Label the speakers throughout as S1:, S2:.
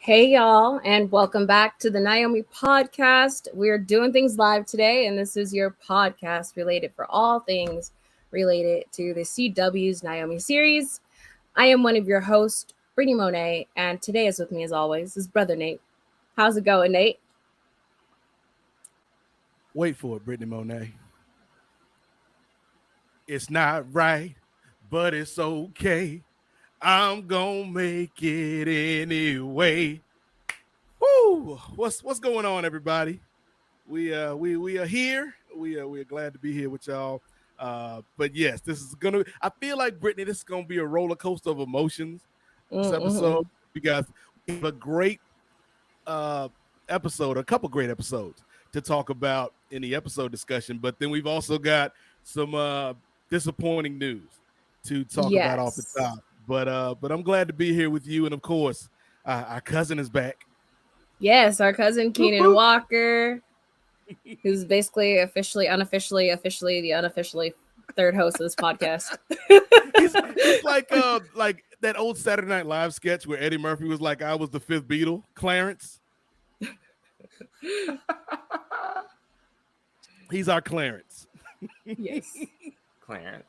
S1: Hey, y'all, and welcome back to the Naomi podcast. We're doing things live today, and this is your podcast related for all things related to the CW's Naomi series. I am one of your hosts, Britney Monae, and today is with me, as always, is brother Nate. How's it going, Nate?
S2: Wait for it, Brittany Monae. It's not right, but it's okay. I'm gonna make it anyway. Woo! What's going on, everybody? We are here. We are glad to be here with y'all. But yes, this is gonna. I feel like Brittany, this is gonna be a roller coaster of emotions. This episode,
S1: Mm-mm.
S2: because we have a great uh episode, a couple great episodes to talk about in the episode discussion. But then we've also got some disappointing news to talk about off the
S1: Yes.
S2: top. But I'm glad to be here with you, and of course, our cousin is back.
S1: Yes, our cousin
S2: Whoop,
S1: Keenan
S2: whoop.
S1: Walker, who's basically officially, unofficially, officially the unofficially third host of this podcast.
S2: He's like that old Saturday Night Live sketch where Eddie Murphy was like, "I was the fifth Beatle, Clarence." He's our Clarence.
S1: Yes.
S3: Clarence.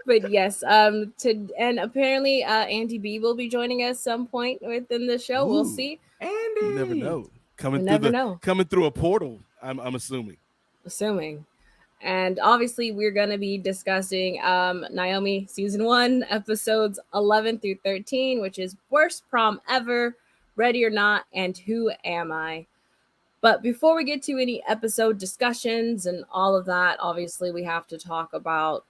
S1: But yes, and apparently Andy B will be joining us some point within the show. We'll
S2: Ooh,
S1: see.
S2: you never
S3: Andy.
S2: know.
S1: We never know.
S2: Coming through a portal. I'm assuming.
S1: Assuming. And obviously we're gonna be discussing Naomi season 1, episodes 11 through 13, which is Worst Prom Ever, Ready or Not, and Who Am I? But before we get to any episode discussions and all of that, obviously we have to talk about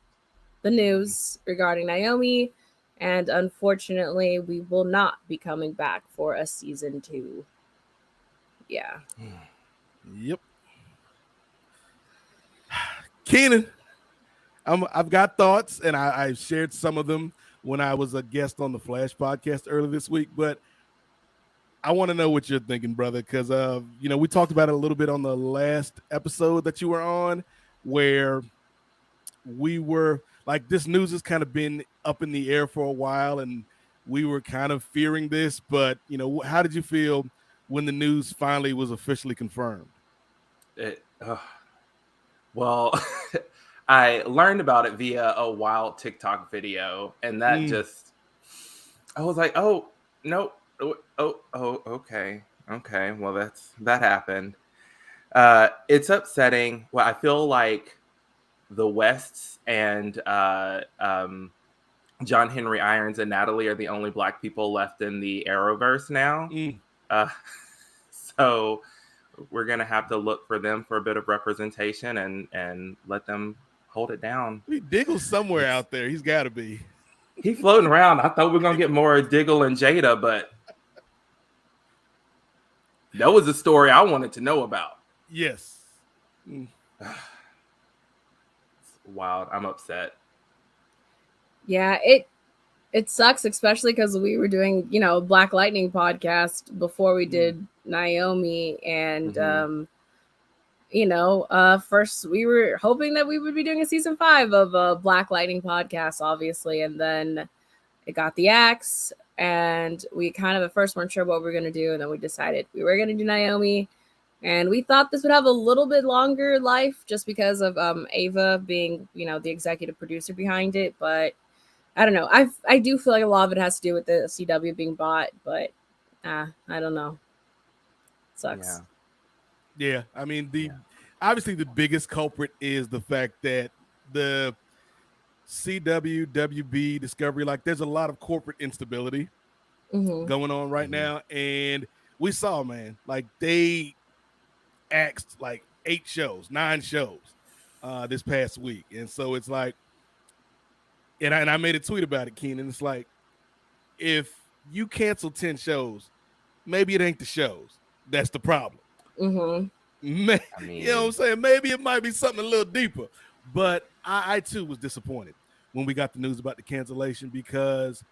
S1: the news regarding Naomi. And unfortunately, we will not be coming back for a season 2. Yeah.
S2: Yep. Keenan, I've got thoughts, and I shared some of them when I was a guest on the Flash podcast earlier this week. But I want to know what you're thinking, brother, because we talked about it a little bit on the last episode that you were on, where we were like, this news has kind of been up in the air for a while, and we were kind of fearing this. But how did you feel when the news finally was officially confirmed?
S3: Well, I learned about it via a wild TikTok video, and that I was like, oh, no, okay. Well, that happened. It's upsetting. Well, I feel like the Wests and John Henry Irons and Natalie are the only Black people left in the Arrowverse now. Uh, so we're gonna have to look for them for a bit of representation and let them hold it down.
S2: Diggle's somewhere out there. He's got to be.
S3: He floating around. I thought we were gonna get more Diggle and Jada, but that was a story I wanted to know about.
S2: Yes.
S3: It's wild. I'm upset.
S1: Yeah, it sucks, especially because we were doing, Black Lightning podcast before we did Naomi, and first we were hoping that we would be doing a season 5 of a Black Lightning podcast, obviously, and then it got the axe, and we kind of at first weren't sure what we were gonna do, and then we decided we were gonna do Naomi, and we thought this would have a little bit longer life just because of Ava being, the executive producer behind it, but I don't know. I do feel like a lot of it has to do with the CW being bought, but I don't know. Sucks.
S2: Yeah. I mean, obviously the biggest culprit is the fact that the CW, WB, Discovery, like there's a lot of corporate instability going on right now. And we saw, man, like they axed like 9 shows this past week. And so it's like, and I made a tweet about it, Keenan. It's like, if you cancel 10 shows, maybe it ain't the shows that's the problem. You know what I'm saying? Maybe it might be something a little deeper. But I too was disappointed when we got the news about the cancellation, because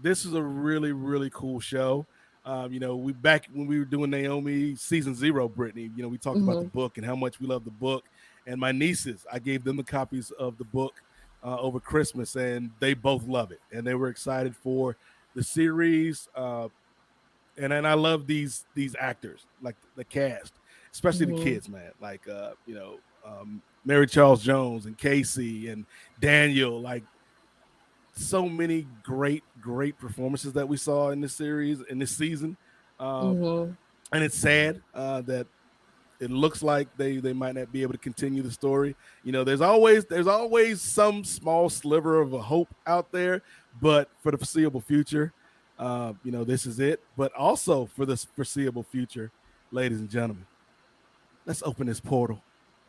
S2: this is a really, really cool show. We back when we were doing Naomi season 0, Brittany, we talked about the book and how much we love the book. And my nieces, I gave them the copies of the book over Christmas, and they both love it. And they were excited for the series, and I love these actors, like the cast, especially the kids, man. Like Mary Charles Jones and Casey and Daniel, like so many great performances that we saw in this series in this season. And it's sad that it looks like they might not be able to continue the story. There's always some small sliver of a hope out there, but for the foreseeable future, this is it. But also for the foreseeable future, ladies and gentlemen, let's open this portal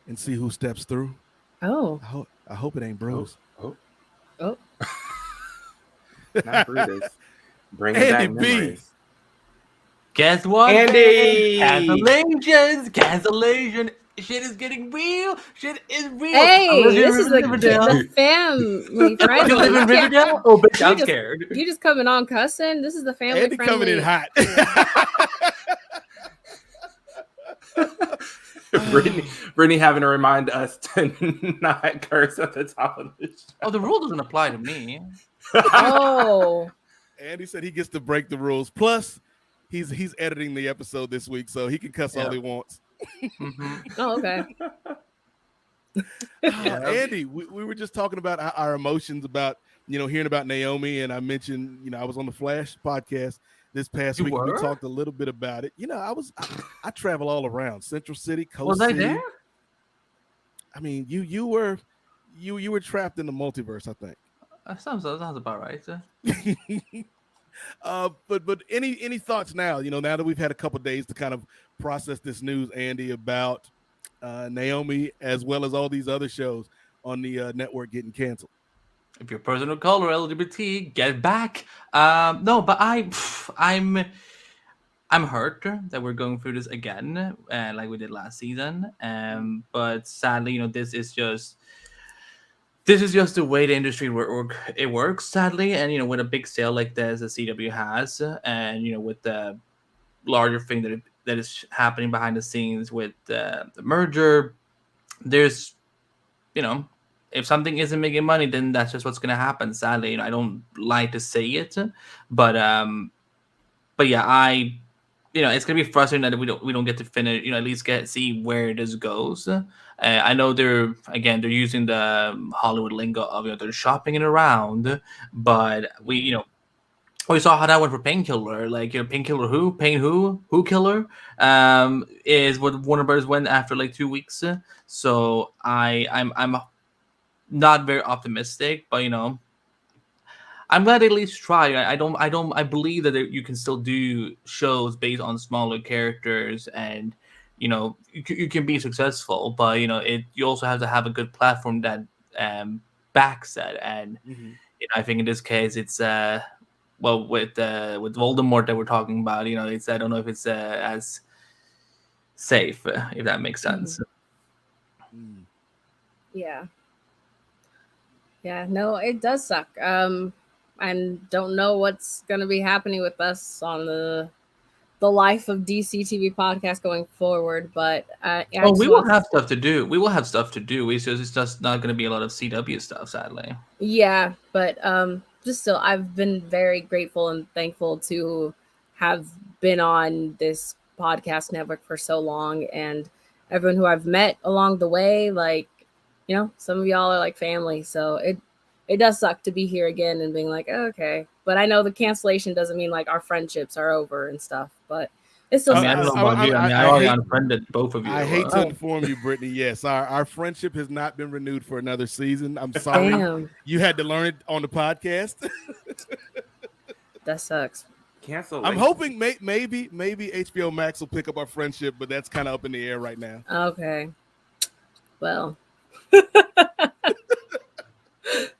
S2: and see who steps through.
S1: Oh,
S2: I hope it ain't Bruce.
S1: Oh.
S3: Not Brutus. Bring back memories.
S4: Guess what?
S3: Andy!
S4: Cancellation. Shit is getting real. Shit is real.
S1: Hey, this is the family friend.
S4: You live in Riverdale? Oh, bitch, I'm scared.
S1: You just coming on cussing? This is the family
S2: Andy
S1: friendly.
S2: coming in hot.
S3: Britney having to remind us to not curse at the top of the show.
S4: Oh, the rule doesn't apply to me.
S1: Oh.
S2: Andy said he gets to break the rules. Plus, he's editing the episode this week, so he can cuss all he wants.
S1: Oh, okay.
S2: Andy, we were just talking about our emotions about hearing about Naomi, and I mentioned I was on the Flash podcast this past week. We talked a little bit about it. I travel all around Central City, Coast City.
S4: Was I there?
S2: I mean, you were trapped in the multiverse, I think.
S4: Sounds about right.
S2: But any thoughts now? Now that we've had a couple days to kind of process this news, Andy, about Naomi as well as all these other shows on the network getting canceled.
S4: If you're a person of color, LGBT, get back. No, but I'm hurt that we're going through this again, like we did last season. But sadly, this is just the way the industry works, sadly. And with a big sale like this, the CW has, and with the larger thing that is happening behind the scenes with the merger, there's, if something isn't making money, then that's just what's going to happen. Sadly, I don't like to say it, but yeah, it's going to be frustrating that we don't get to finish, at least see where this goes. I know they're using the Hollywood lingo of they're shopping it around, but we saw how that went for Painkiller. Like Painkiller who killer is what Warner Brothers went after like 2 weeks. So I'm not very optimistic, but I'm glad they at least try. I believe that you can still do shows based on smaller characters, and you can be successful, but you also have to have a good platform that backs that. And I think in this case it's with Voldemort that we're talking about, it's, I don't know if it's as safe, if that makes sense.
S1: Yeah, no, it does suck. And don't know what's going to be happening with us on the Life of DC TV podcast going forward, but
S4: we will have stuff to do. It's just not going to be a lot of CW stuff, sadly.
S1: Yeah, but just still, I've been very grateful and thankful to have been on this podcast network for so long, and everyone who I've met along the way, like, some of y'all are like family. So it does suck to be here again and being like, oh, okay. But I know the cancellation doesn't mean like our friendships are over and stuff, but it's still.
S4: I don't know about you. I already unfriended both of you.
S2: I hate to inform you, Brittany. Yes, our friendship has not been renewed for another season. I'm sorry.
S1: Damn.
S2: You had to learn it on the podcast.
S1: That sucks.
S3: Cancel.
S2: I'm hoping maybe HBO Max will pick up our friendship, but that's kind of up in the air right now.
S1: Okay. Well.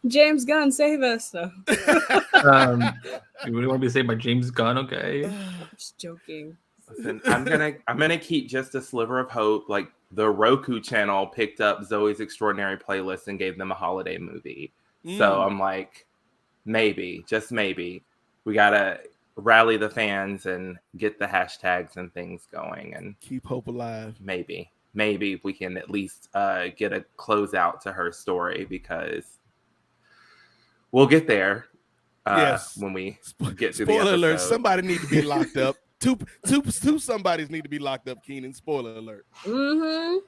S1: James Gunn, save us. So.
S4: You really want to be saved by James Gunn? Okay.
S1: I'm just joking.
S3: Listen, I'm gonna keep just a sliver of hope. Like the Roku channel picked up Zoe's Extraordinary Playlist and gave them a holiday movie. So I'm like, maybe, just maybe, we gotta rally the fans and get the hashtags and things going and
S2: keep hope alive.
S3: Maybe we can at least get a closeout to her story, because we'll get there.
S2: Yes.
S3: when we get to the
S2: Spoiler alert,
S3: episode.
S2: somebody need to be locked up. Two somebodies need to be locked up, Keenan. Spoiler alert.
S1: Oh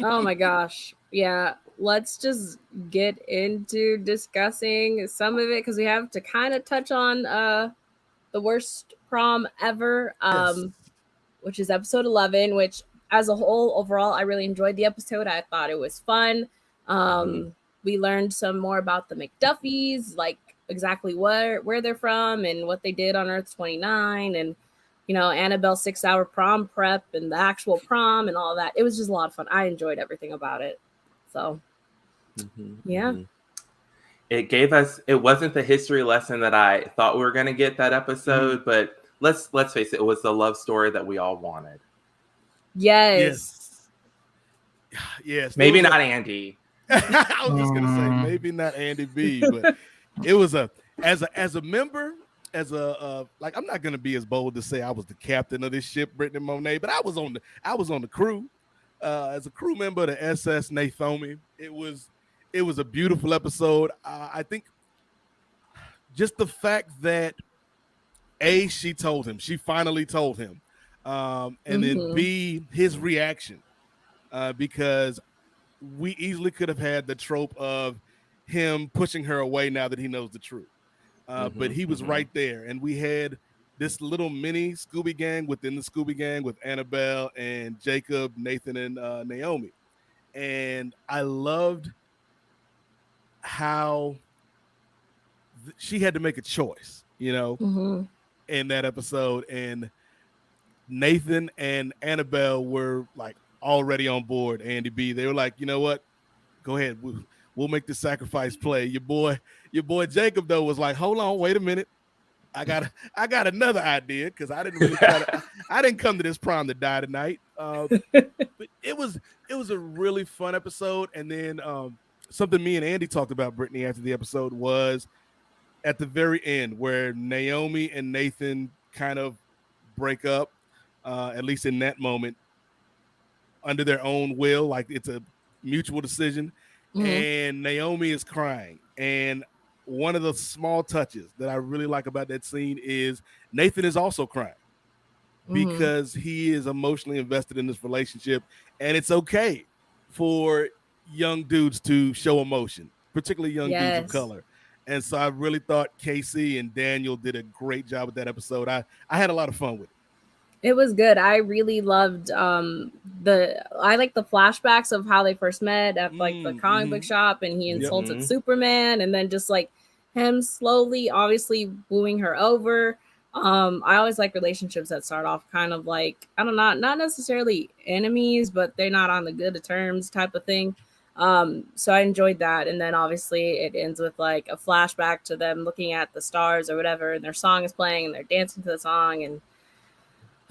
S1: my gosh. Yeah. Let's just get into discussing some of it because we have to kind of touch on the worst prom ever,
S2: Yes.
S1: which is episode 11, which as a whole, overall, I really enjoyed the episode. I thought it was fun. We learned some more about the McDuffies, like exactly where they're from and what they did on Earth 29, and Annabelle's 6-hour prom prep and the actual prom and all that. It was just a lot of fun. I enjoyed everything about it. So yeah.
S3: It gave us, it wasn't the history lesson that I thought we were going to get that episode, but let's face it was the love story that we all wanted.
S1: Yes.
S3: Maybe not Andy.
S2: I was just gonna say maybe not Andy B, but it was as a member, like, I'm not gonna be as bold to say I was the captain of this ship, Britney Monae, but I was on the crew as a crew member of the SS Naomi. It was a beautiful episode. I think just the fact that she finally told him, and then B, his reaction, because we easily could have had the trope of him pushing her away now that he knows the truth. But he was right there. And we had this little mini Scooby gang within the Scooby gang with Annabelle and Jacob, Nathan, and Naomi. And I loved how she had to make a choice, in that episode. And Nathan and Annabelle were like already on board. Andy B, they were like, you know what, go ahead, we'll make the sacrifice play. Your boy Jacob though was like, hold on, wait a minute, I got another idea, because I didn't come to this prom to die tonight. But it was a really fun episode. And then something me and Andy talked about, Brittany, after the episode was at the very end where Naomi and Nathan kind of break up, at least in that moment, under their own will, like it's a mutual decision. And Naomi is crying. And one of the small touches that I really like about that scene is Nathan is also crying because he is emotionally invested in this relationship. And it's okay for young dudes to show emotion, particularly young dudes of color. And so I really thought Casey and Daniel did a great job with that episode. I had a lot of fun with it.
S1: It was good. I really loved I like the flashbacks of how they first met at like the comic book shop, and he insulted Superman, and then just like him slowly obviously wooing her over. I always like relationships that start off kind of like, I don't know, not necessarily enemies, but they're not on the good of terms type of thing. So I enjoyed that. And then obviously it ends with like a flashback to them looking at the stars or whatever, and their song is playing and they're dancing to the song, and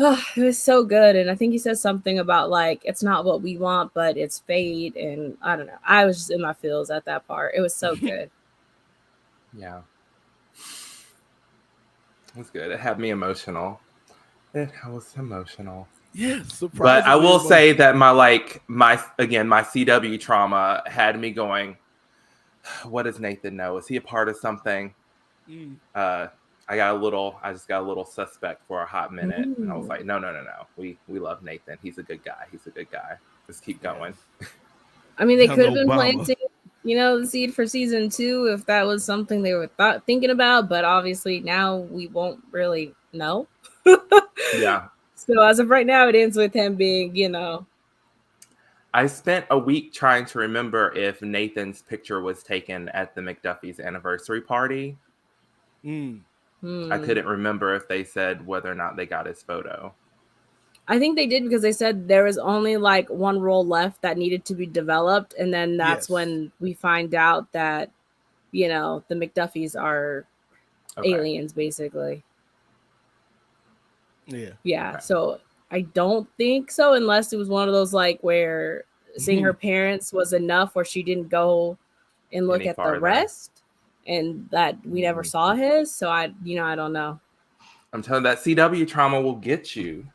S1: it was so good. And I think he says something about like, it's not what we want, but it's fate. And I don't know. I was just in my feels at that part. It was so good.
S3: Yeah. It was good. It had me emotional. It was emotional.
S2: Yeah,
S3: but I will say that my CW trauma had me going, what does Nathan know? Is he a part of something? I just got a little suspect for a hot minute. And I was like, no. We love Nathan. He's a good guy. Just keep going.
S1: I mean, they could have been planting, the seed for season 2 if that was something they were thinking about. But obviously now we won't really know.
S3: Yeah.
S1: So as of right now, it ends with him being,
S3: I spent a week trying to remember if Nathan's picture was taken at the McDuffie's anniversary party. I couldn't remember if they said whether or not they got his photo.
S1: I think they did, because they said there was only like one role left that needed to be developed. And then that's when we find out that, the McDuffies are aliens, basically. Yeah. Okay. So I don't think so, unless it was one of those like where seeing her parents was enough where she didn't go and look at the rest. And that we never saw his. So I don't know.
S3: I'm telling you, that CW trauma will get you.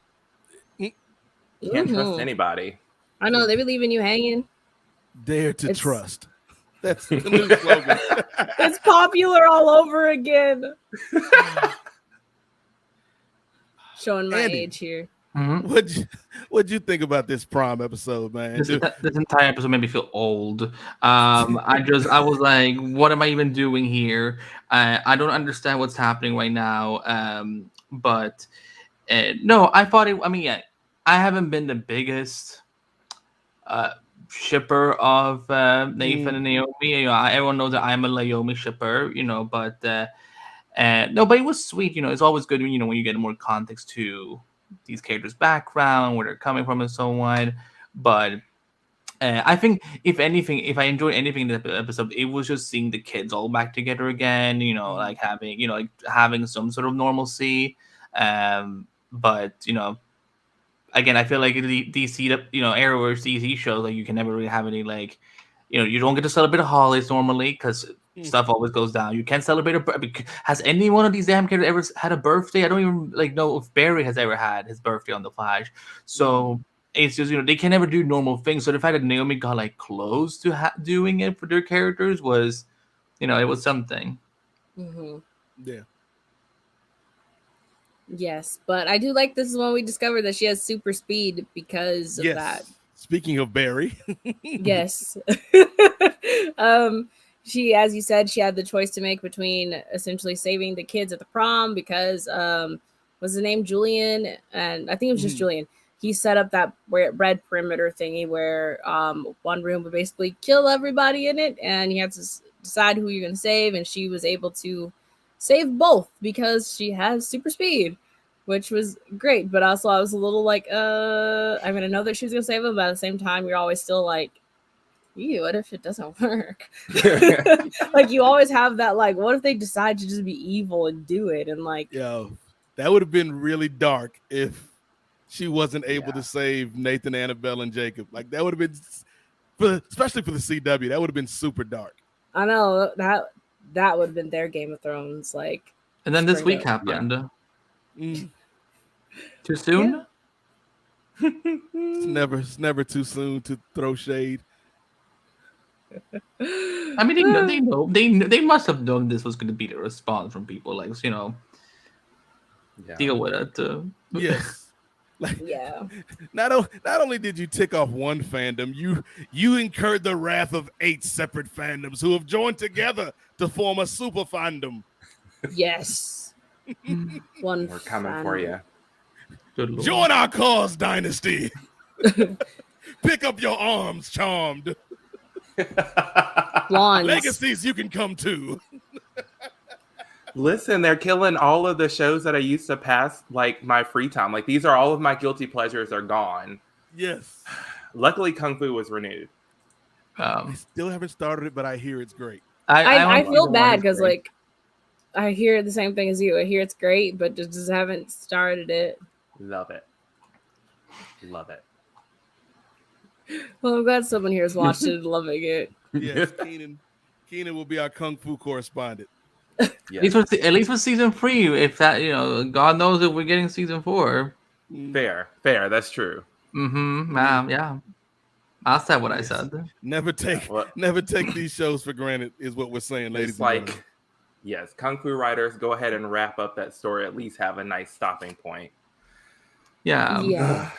S3: Can't trust anybody.
S1: I know, they be leaving you hanging.
S2: Dare to trust. That's the new slogan.
S1: It's popular all over again. Showing my
S2: Andy.
S1: age here.
S4: Mhm.
S2: What'd you think about this prom episode, man?
S4: This entire episode made me feel old. I was like, what am I even doing here? I don't understand what's happening right now. But no, I thought it. I mean, yeah, I haven't been the biggest shipper of Nathan and Naomi. You know, everyone knows that I'm a Naomi shipper. You know, but no, but it was sweet. You know, it's always good when when you get more context to these characters' background, where they're coming from, and so on. But I think, if anything, if I enjoyed anything in the episode, it was just seeing the kids all back together again. You know, like having some sort of normalcy. But again, I feel like the DC, Arrowverse DC shows, like, you can never really have any, like, you don't get to celebrate the holidays normally because stuff always goes down. You can't celebrate has any one of these damn characters ever had a birthday? I don't even know if Barry has ever had his birthday on the Flash. So it's just, they can never do normal things. So the fact that Naomi got like close to doing it for their characters was, it was something.
S1: Mm-hmm.
S2: Yeah.
S1: Yes, but I do like this is when we discovered that she has super speed because of that.
S2: Speaking of Barry.
S1: Yes. She, as you said, she had the choice to make between essentially saving the kids at the prom because was the name Julian, and I think it was just Julian. He set up that red perimeter thingy where one room would basically kill everybody in it, and you had to decide who you're going to save, and she was able to save both because she has super speed, which was great. But also I was a little like, I mean, I know that she was going to save him, but at the same time, you're always still like, what if it doesn't work? Like, you always have that, like, what if they decide to just be evil and do it? And like,
S2: that would have been really dark if she wasn't able to save Nathan, Annabelle, and Jacob. Like, that would have been, especially for the CW, that would have been super dark.
S1: I know that would have been their Game of Thrones. Like,
S4: and then this week happened. Too soon?
S2: It's never too soon to throw shade.
S4: I mean, they must have known this was going to be the response from people. Like, deal with it.
S2: Yes. Like, not only did you tick off one fandom, you incurred the wrath of 8 separate fandoms who have joined together to form a super fandom.
S1: Yes.
S3: We're coming for you.
S2: Join our cause, Dynasty. Pick up your arms, Charmed.
S1: Blondes.
S2: Legacies you can come to.
S3: Listen, they're killing all of the shows that I used to pass, like, my free time. Like, these are all of my guilty pleasures are gone.
S2: Yes.
S3: Luckily, Kung Fu was renewed.
S2: I still haven't started it, but I hear it's great.
S1: I feel bad because, like, I hear the same thing as you. I hear it's great, but just haven't started it.
S3: Love it. Love it.
S1: Well, I'm glad someone here has watched it and loving it.
S2: Yes, Keenan will be our Kung Fu correspondent.
S3: Yes.
S4: At least for season 3, if that, God knows if we're getting season 4.
S3: Fair. That's true.
S4: Yeah. I'll say what I said.
S2: Never take these shows for granted is what we're saying, ladies.
S3: It's like, yes, Kung Fu writers, go ahead and wrap up that story. At least have a nice stopping point.
S1: Yeah.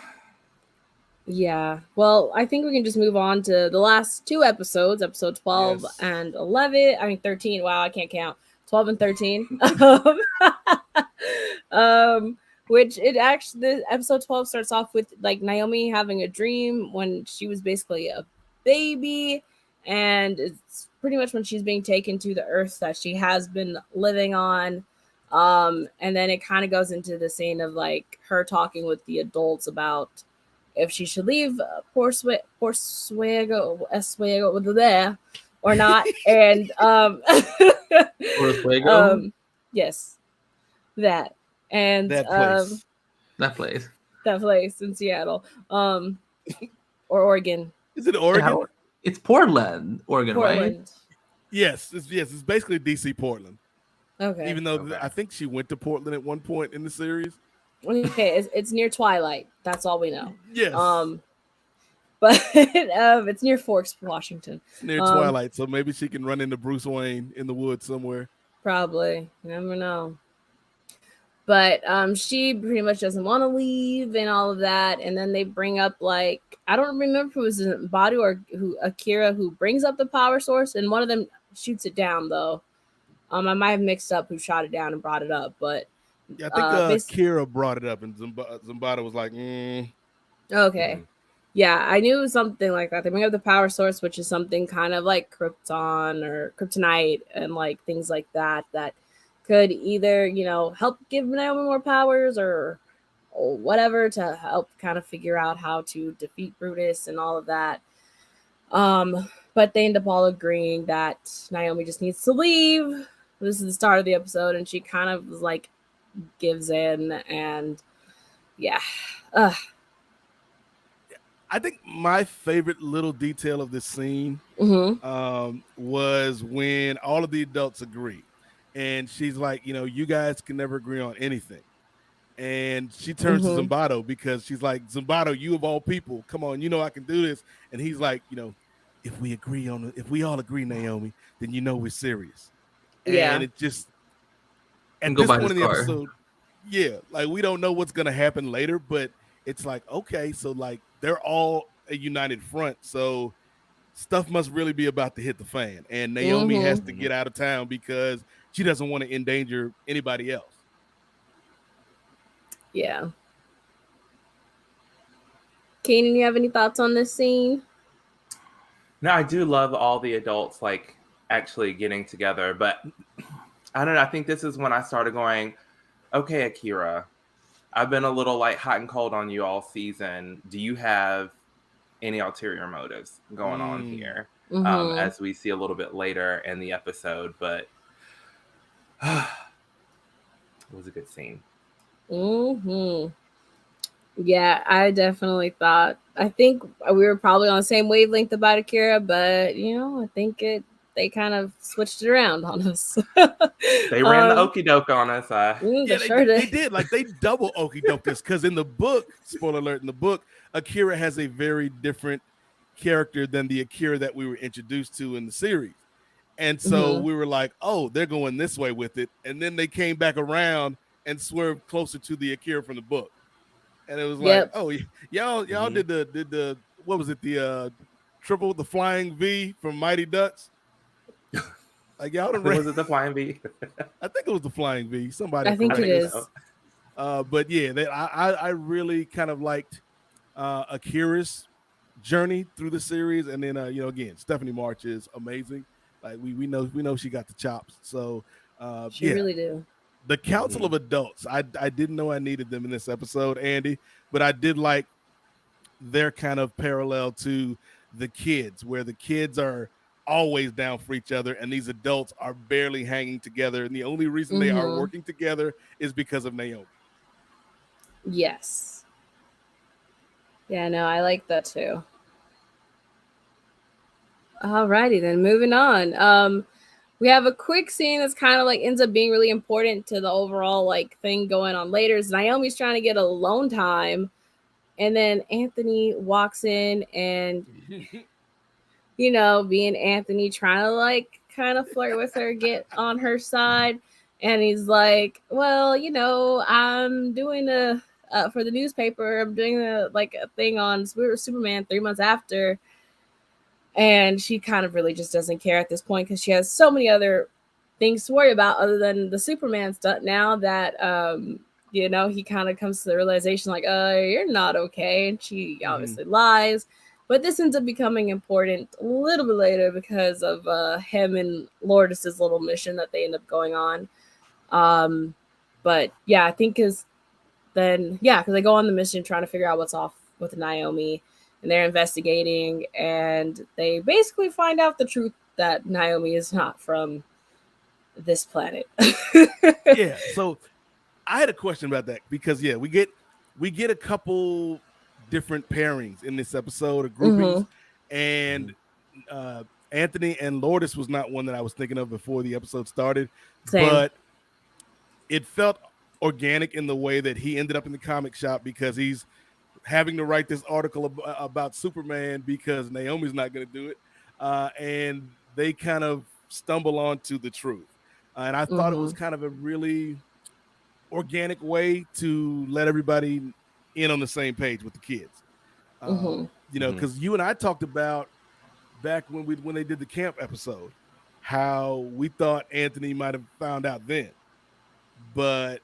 S1: Yeah. Well, I think we can just move on to the last 2 episodes, episode 12 and 11. I mean, 13. Wow, I can't count. 12 and 13. Which it actually, the episode 12 starts off with like Naomi having a dream when she was basically a baby, and it's pretty much when she's being taken to the earth that she has been living on. And then it kind of goes into the scene of like her talking with the adults about if she should leave Oswego there or not. And yes, that. And
S2: that
S1: place in Seattle, or Oregon.
S2: Is it Oregon?
S4: Yeah, it's Portland, Oregon, right?
S2: Yes, it's basically DC Portland.
S1: Okay.
S2: Even though I think she went to Portland at one point in the series.
S1: Okay, it's near Twilight. That's all we know.
S2: Yes.
S1: but it's near Forks, Washington.
S2: It's near Twilight, so maybe she can run into Bruce Wayne in the woods somewhere.
S1: Probably. You never know. But she pretty much doesn't want to leave and all of that. And then they bring up, like, I don't remember if it was Badu or Akira who brings up the power source, and one of them shoots it down, though. I might have mixed up who shot it down and brought it up, but
S2: yeah, I think Akira brought it up, and Zumbada was like,
S1: Okay.
S3: Mm-hmm.
S1: Yeah, I knew it was something like that. They bring up the power source, which is something kind of like Krypton or Kryptonite and like things like that could either, help give Naomi more powers or whatever to help kind of figure out how to defeat Brutus and all of that. But they end up all agreeing that Naomi just needs to leave. This is the start of the episode, and she kind of like gives in, and yeah.
S2: I think my favorite little detail of this scene was when all of the adults agree. And she's like, you guys can never agree on anything. And she turns to Zimbardo because she's like, Zimbardo, you of all people, come on, I can do this. And he's like, if we all agree, Naomi, then we're serious.
S1: Yeah.
S2: And it just, at this point in the episode, yeah, like we don't know what's going to happen later, but it's like, okay, so like they're all a united front. So stuff must really be about to hit the fan. And Naomi has to get out of town because she doesn't want to endanger anybody else.
S1: Yeah. Keenan, you have any thoughts on this scene?
S3: No, I do love all the adults like actually getting together, but I don't know. I think this is when I started going, okay, Akira, I've been a little like hot and cold on you all season. Do you have any ulterior motives going on here? As we see a little bit later in the episode, but it was a good scene.
S1: Yeah, I definitely thought. I think we were probably on the same wavelength about Akira, but I think they kind of switched it around on us.
S3: They ran the okie doke on us.
S2: They did. Like they double okie doked us because in the book, spoiler alert, in the book, Akira has a very different character than the Akira that we were introduced to in the series. And so we were like, oh, they're going this way with it. And then they came back around and swerved closer to the Akira from the book. And it was like, oh, y'all did the what was it, the flying V from Mighty Ducks? Like y'all
S3: was it the flying V?
S2: I think it was the flying V. Somebody,
S1: I think it is.
S2: So. But yeah, I really kind of liked Akira's journey through the series, and then again, Stephanie March is amazing. Like we know she got the chops. So
S1: she really do.
S2: The Council of Adults, I didn't know I needed them in this episode, Andy, but I did like their kind of parallel to the kids, where the kids are always down for each other and these adults are barely hanging together, and the only reason they are working together is because of Naomi.
S1: Yes. Yeah, no, I like that too. Alrighty then, moving on. We have a quick scene that's kind of like ends up being really important to the overall like thing going on later. Is Naomi's trying to get alone time, and then Anthony walks in and being Anthony, trying to like kind of flirt with her, get on her side, and he's like, well, I'm doing for the newspaper, I'm doing a thing on Superman 3 months after. And she kind of really just doesn't care at this point because she has so many other things to worry about other than the Superman stuff now that, he kind of comes to the realization like, you're not okay. And she obviously lies. But this ends up becoming important a little bit later because of him and Lourdes' little mission that they end up going on. But yeah, I think because they go on the mission trying to figure out what's off with Naomi. And they're investigating, and they basically find out the truth that Naomi is not from this planet.
S2: Yeah, so I had a question about that because we get a couple different pairings in this episode of groupings, and Anthony and Lourdes was not one that I was thinking of before the episode started.
S1: Same.
S2: But it felt organic in the way that he ended up in the comic shop because he's having to write this article about Superman because Naomi's not going to do it, and they kind of stumble onto the truth. And I thought it was kind of a really organic way to let everybody in on the same page with the kids. You know, because you and I talked about back when they did the camp episode, how we thought Anthony might have found out then, but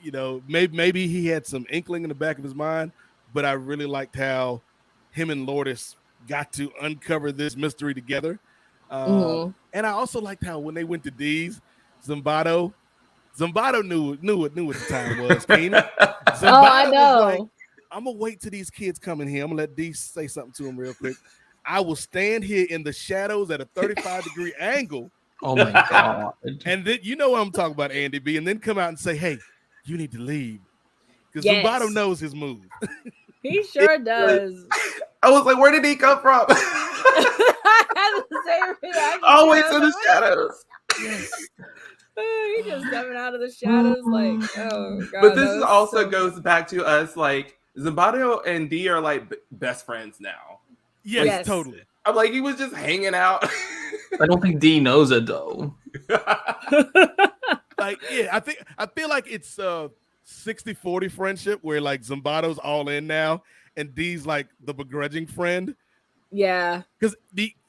S2: you know, maybe he had some inkling in the back of his mind. But I really liked how him and Lourdes got to uncover this mystery together. And I also liked how when they went to D's, Zimbardo knew what the time was. Keenan.
S1: I know.
S2: Was like, I'm gonna wait till these kids come in here. I'm gonna let D say something to him real quick. I will stand here in the shadows at a 35-degree angle.
S4: Oh my god!
S2: And then you know what I'm talking about, Andy B. And then come out and say, "Hey, you need to leave," because Zimbardo knows his move.
S1: He sure does.
S3: I was like, "Where did he come from?"
S1: I had the same reaction.
S3: Always in the shadows.
S2: Yes.
S1: He just coming out of the shadows, like, oh god.
S3: But this also goes back to us, like Zimbardo and D are like best friends now.
S2: Yes, totally.
S3: I'm like, he was just hanging out.
S4: I don't think D knows it though.
S2: Like, yeah, I feel like it's 60-40 friendship where like Zimbardo's all in now and D's like the begrudging friend.
S1: Yeah.
S2: Because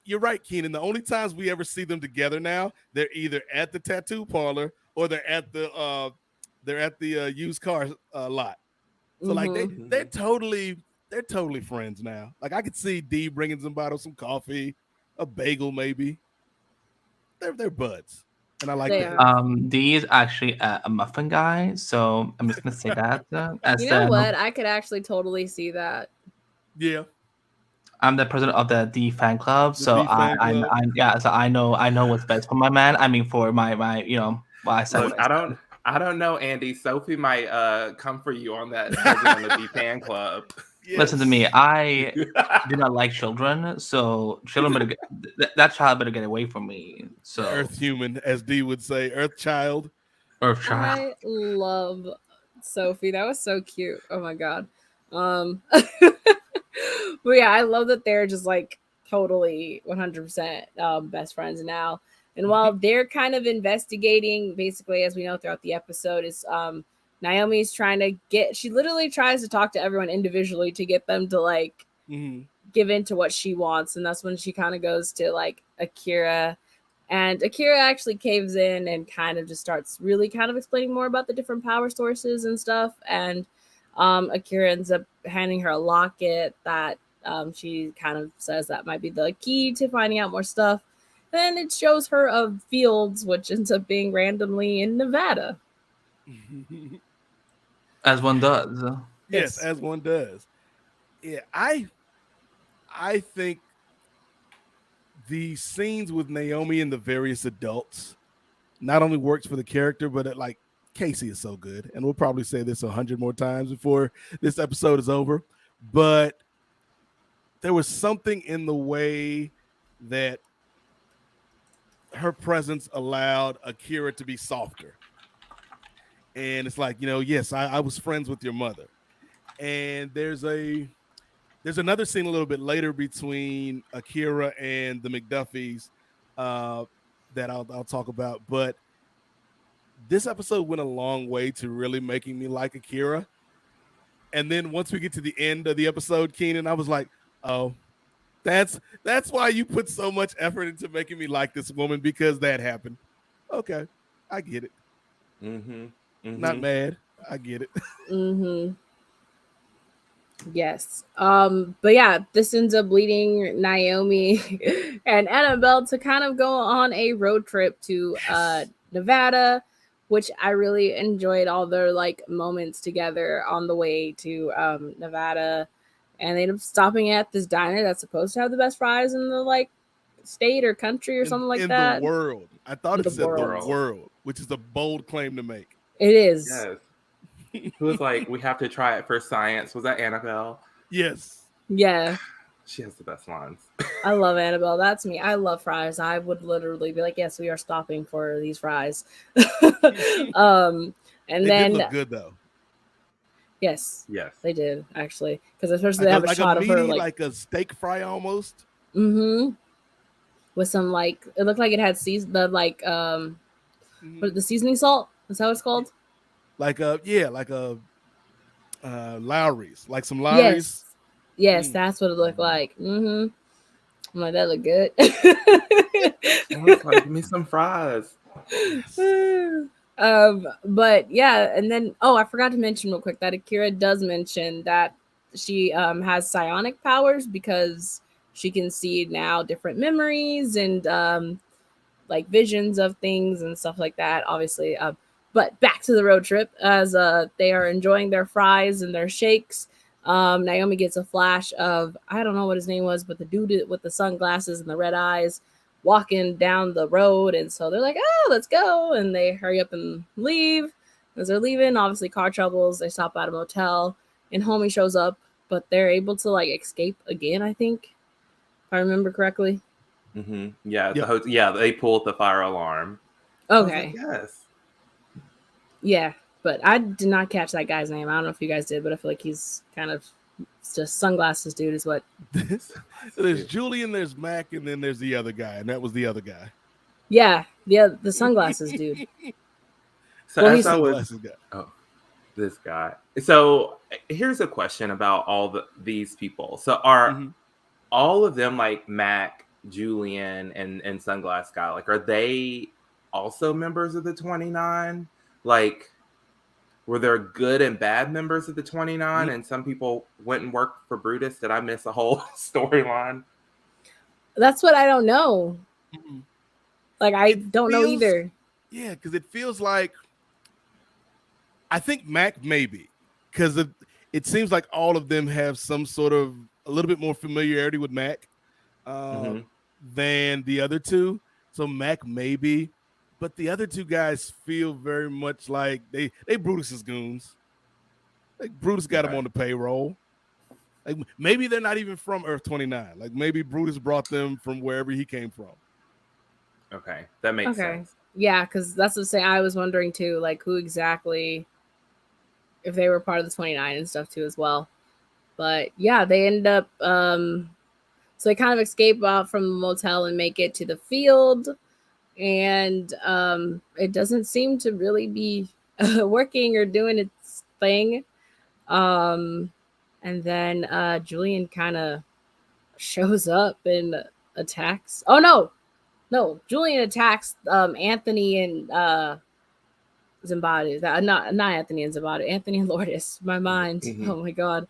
S2: you're right, Keenan. The only times we ever see them together now, they're either at the tattoo parlor or they're at the used car lot. So like they're totally friends now. Like I could see D bringing Zimbardo some coffee, a bagel maybe. They're buds, and I like that.
S4: D is actually a muffin guy, so I'm just gonna say that.
S1: You know what? I could actually totally see that.
S2: Yeah.
S4: I'm the president of the D fan club, so I know what's best for my man. I mean, for my I said.
S3: Look, I don't know, Andy. Sophie might come for you on that on the D fan club.
S2: Yes.
S4: Listen to me. I do not like children, so children that child better get away from me. So
S2: Earth human, as D would say, Earth child.
S4: Earth child.
S1: I love Sophie. That was so cute. Oh my god. But yeah, I love that they're just like totally 100% best friends now. And while they're kind of investigating, basically, as we know throughout the episode, is Naomi's trying to she literally tries to talk to everyone individually to get them to like give in to what she wants. And that's when she kind of goes to like Akira. And Akira actually caves in and kind of just starts really kind of explaining more about the different power sources and stuff. And Akira ends up handing her a locket that she kind of says that might be the key to finding out more stuff. Then it shows her of fields, which ends up being randomly in Nevada.
S4: As one does.
S2: Yes, as one does. Yeah, I think the scenes with Naomi and the various adults not only works for the character, but like Casey is so good. And we'll probably say this 100 more times before this episode is over. But there was something in the way that her presence allowed Akira to be softer. And it's like, yes, I was friends with your mother. And there's another scene a little bit later between Akira and the McDuffies that I'll talk about. But this episode went a long way to really making me like Akira. And then once we get to the end of the episode, Keenan, I was like, oh, that's why you put so much effort into making me like this woman, because that happened. Okay, I get it. Not mad. I get it.
S1: Yes. But yeah, this ends up leading Naomi and Annabelle to kind of go on a road trip to Nevada, which I really enjoyed all their like moments together on the way to Nevada. And they end up stopping at this diner that's supposed to have the best fries in the like state or country or something like that.
S2: In the world. I thought it said the world, which is a bold claim to make.
S1: It is.
S3: Yes. Who was like, we have to try it for science? Was that Annabelle?
S2: Yes.
S1: Yeah.
S3: She has the best lines.
S1: I love Annabelle. That's me. I love fries. I would literally be like, yes, we are stopping for these fries. And
S2: they
S1: then
S2: did look good though.
S1: Yes.
S3: Yes.
S1: They did, actually. Because especially
S2: Like
S1: they have a
S2: like
S1: shot
S2: a
S1: of her,
S2: meaty,
S1: like,
S2: like a steak fry almost.
S1: mm-hmm. With some, like, it looked like it had the, like, what, the seasoning salt? Is that what it's called?
S2: Like a Lowry's, like some Lowry's.
S1: Yes. Yes, that's what it looked like. Mm-hmm. I'm like, that looked good.
S3: I was like, give me some fries.
S1: But yeah, and then I forgot to mention real quick that Akira does mention that she has psionic powers because she can see now different memories and like visions of things and stuff like that, obviously. But back to the road trip as they are enjoying their fries and their shakes. Naomi gets a flash of, I don't know what his name was, but the dude with the sunglasses and the red eyes walking down the road. And so they're like, oh, let's go. And they hurry up and leave. As they're leaving, obviously car troubles. They stop at a motel and homie shows up, but they're able to like escape again, I think, if I remember correctly.
S3: Mm-hmm. Yeah,
S2: Yep.
S3: yeah, they pulled the fire alarm. I was
S1: Okay.
S3: like, yes.
S1: Yeah, but I did not catch that guy's name. I don't know if you guys did, but I feel like he's kind of just sunglasses dude is what.
S2: There's Julian, there's Mac, and then there's the other guy, and that was the other guy.
S1: Yeah, the sunglasses dude.
S3: So
S1: Well,
S3: as
S1: he's
S3: I was,
S2: Sunglasses guy.
S3: oh, this guy. So here's a question about all these people. So are all of them like Mac, Julian, and Sunglass Guy? Like, are they also members of the 29? Like, were there good and bad members of the 29? And some people went and worked for Brutus? Did I miss a whole storyline?
S1: That's what I don't know. Like, I don't know either.
S2: Yeah, because it feels like, I think Mac maybe, because it seems like all of them have some sort of a little bit more familiarity with Mac than the other two. So Mac maybe, but the other two guys feel very much like they Brutus's goons. Like Brutus got them on the payroll. Like maybe they're not even from Earth 29. Like maybe Brutus brought them from wherever he came from.
S3: Okay, that makes sense.
S1: Yeah, because that's the same. I was wondering too, like who exactly, if they were part of the 29 and stuff too as well. But yeah, they end up so they kind of escape out from the motel and make it to the field, and it doesn't seem to really be working or doing its thing. And then Julian kind of shows up and attacks. Oh no, Julian attacks Anthony and Zimbabwe. Not Anthony and Zimbabwe. Anthony and Lourdes. My mind. Oh my god.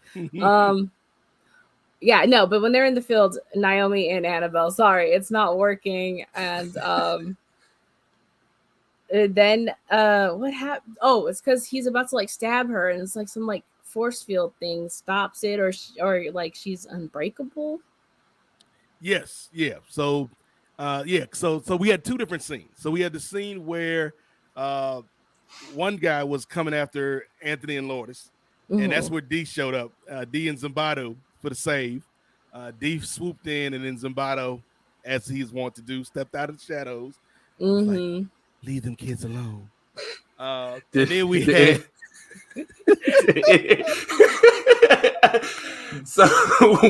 S1: Yeah, no, but when they're in the field, Naomi and Annabelle, sorry, it's not working. And then what happened? Oh, it's because he's about to like stab her, and it's like some like force field thing stops it, or like she's unbreakable.
S2: Yes, yeah. So so we had two different scenes. So we had the scene where one guy was coming after Anthony and Lourdes, and that's where D showed up. D and Zimbardo for the save. D swooped in, and then Zimbardo, as he's wont to do, stepped out of the shadows. Was like, leave them kids alone. And then we had.
S3: So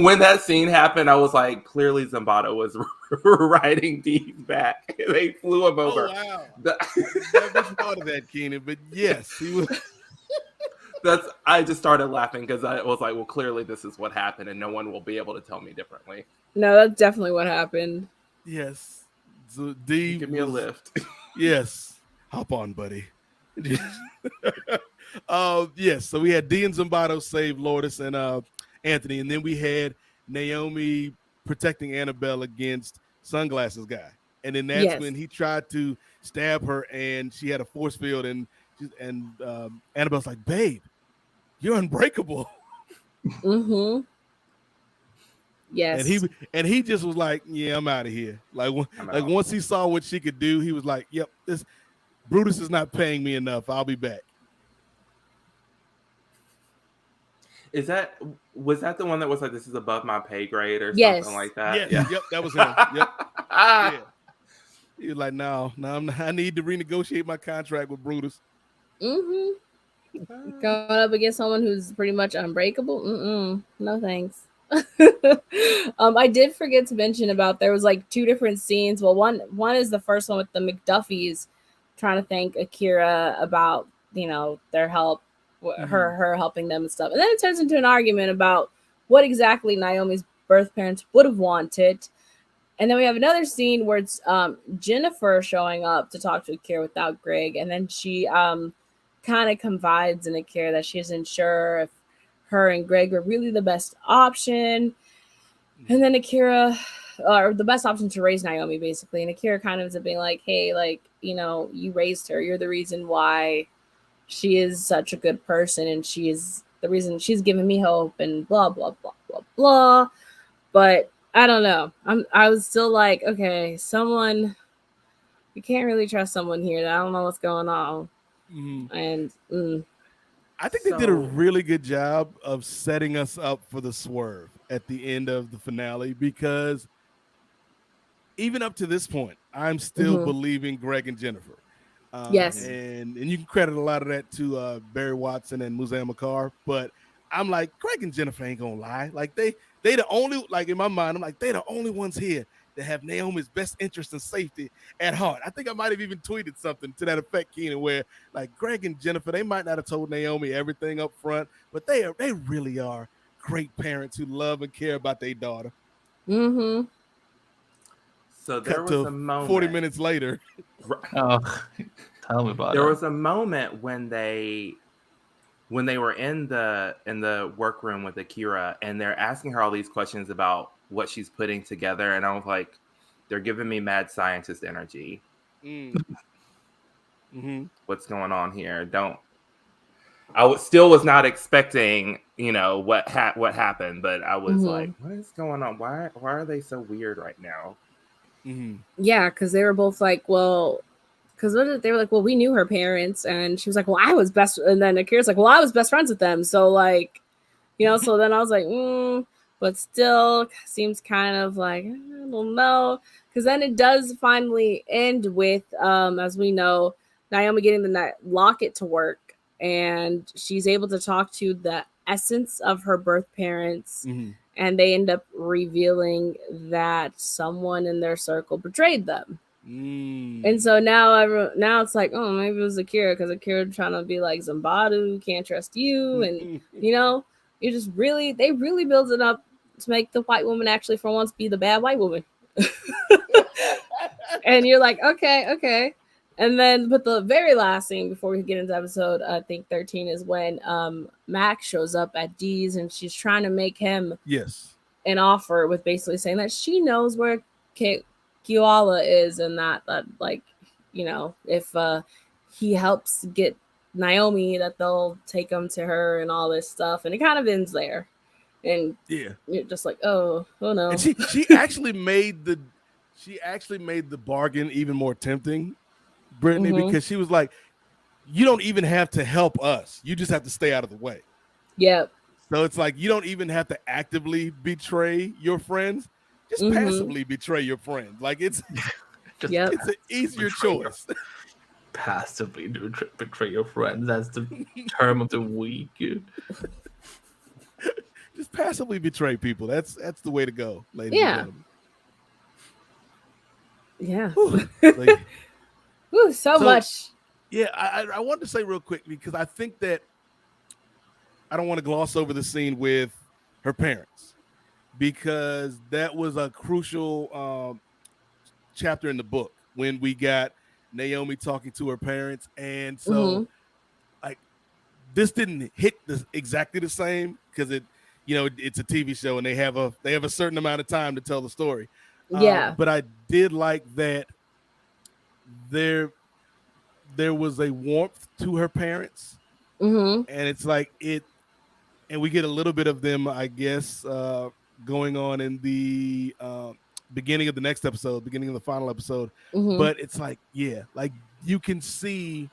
S3: when that scene happened, I was like, clearly Zimbardo was riding Dee's back. They flew him over.
S2: Oh, wow. Never thought of that, Keenan, but yes, he was.
S3: I just started laughing because I was like, well, clearly this is what happened, and no one will be able to tell me differently.
S1: No, that's definitely what happened.
S2: Yes. So D,
S3: give me a lift.
S2: Yes. Hop on, buddy. Yes. So we had D and Zimbardo save Lourdes and Anthony, and then we had Naomi protecting Annabelle against Sunglasses Guy. And then that's when he tried to stab her, and she had a force field, and Annabelle's like, babe, you're unbreakable.
S1: Yes.
S2: And he just was like, yeah, I'm out of here. Like once he saw what she could do, he was like, yep, this Brutus is not paying me enough. I'll be back.
S3: Was that the one that was like, this is above my pay grade or something like that?
S2: Yes. Yep, that was him. Yep. Yeah. He was like, no, I need to renegotiate my contract with Brutus.
S1: Going up against someone who's pretty much unbreakable. No thanks. I did forget to mention about there was like two different scenes. Well, one is the first one with the McDuffies trying to thank Akira about their help, her helping them and stuff, and then it turns into an argument about what exactly Naomi's birth parents would have wanted. And then we have another scene where it's Jennifer showing up to talk to Akira without Greg, and then she kind of confides in Akira that she isn't sure if her and Greg were really the best option. And then Akira, or the best option to raise Naomi, basically. And Akira kind of is being like, hey, like, you raised her. You're the reason why she is such a good person. And she is the reason she's giving me hope and blah, blah, blah, blah, blah. But I don't know. I was still like, okay, you can't really trust someone here. I don't know what's going on. And
S2: I think they did a really good job of setting us up for the swerve at the end of the finale, because even up to this point, I'm still believing Greg and Jennifer.
S1: Yes.
S2: And you can credit a lot of that to Barry Watson and Muzan Makar, but I'm like, Greg and Jennifer ain't gonna lie. Like they the only, like in my mind, I'm like, they the only ones here that have Naomi's best interest and safety at heart. I think I might have even tweeted something to that effect, Keenan, where like Greg and Jennifer, they might not have told Naomi everything up front, but they really are great parents who love and care about their daughter.
S3: So there was a moment
S2: 40 minutes later.
S4: Oh, tell me about it.
S3: There was a moment when they were in the workroom with Akira, and they're asking her all these questions about what she's putting together, and I was like, they're giving me mad scientist energy. What's going on here? I was not expecting, what happened, but I was like, what is going on? Why are they so weird right now?
S1: Yeah, because they were both like, well, because they were like, well, we knew her parents, and she was like, well, I was best, and then Akira's like, well, I was best friends with them, so like, so then I was like, but still seems kind of like, I don't know, because then it does finally end with, as we know, Naomi getting the locket to work, and she's able to talk to the essence of her birth parents. And they end up revealing that someone in their circle betrayed them. And so now it's like, oh, maybe it was Akira, because Akira trying to be like Zambadu, can't trust you. And, they really build it up to make the white woman actually for once be the bad white woman. And you're like, okay. And then, but the very last scene before we get into episode, I think 13, is when Mac shows up at Dee's, and she's trying to make him an offer with basically saying that she knows where Kiwala is, and that like, if he helps get Naomi, that they'll take him to her and all this stuff, and it kind of ends there. And you're just like, oh no.
S2: And she actually made the bargain even more tempting, Brittany, because she was like, you don't even have to help us. You just have to stay out of the way.
S1: Yep.
S2: So it's like, you don't even have to actively betray your friends. Just passively betray your friends. Like it's it's an easier choice.
S4: Passively betray your friends. That's the term of the week.
S2: Just passively betray people. That's the way to go, ladies and gentlemen.
S1: Yeah. So much.
S2: Yeah, I wanted to say real quick, because I think that I don't want to gloss over the scene with her parents, because that was a crucial chapter in the book when we got Naomi talking to her parents. And so like, this didn't hit exactly the same, because it's a TV show and they have a certain amount of time to tell the story. But I did like that there was a warmth to her parents, and it's like and we get a little bit of them, I guess, going on in the beginning of the next episode, beginning of the final episode. But it's like, like you can see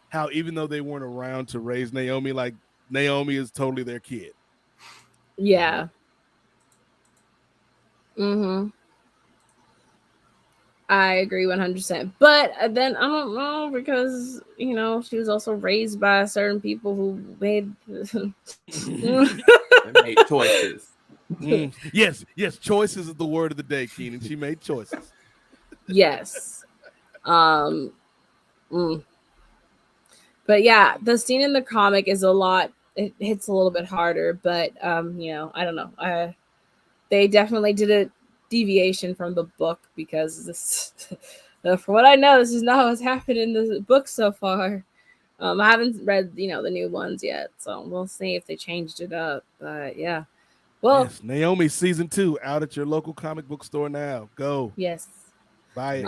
S2: how even though they weren't around to raise Naomi, like Naomi is totally their kid.
S1: Yeah. I agree 100%. But then I don't know because, she was also raised by certain people who made.
S3: They made choices.
S2: Yes, choices is the word of the day, Keenan. She made choices.
S1: Yes. But yeah, the scene in the comic is a lot. It hits a little bit harder, but I don't know. They definitely did a deviation from the book because this, from what I know, this is not what's happened in the book so far. I haven't read the new ones yet, so we'll see if they changed it up. But yeah, well,
S2: yes, Naomi season 2 out at your local comic book store now. Go.
S1: Yes,
S2: buy it.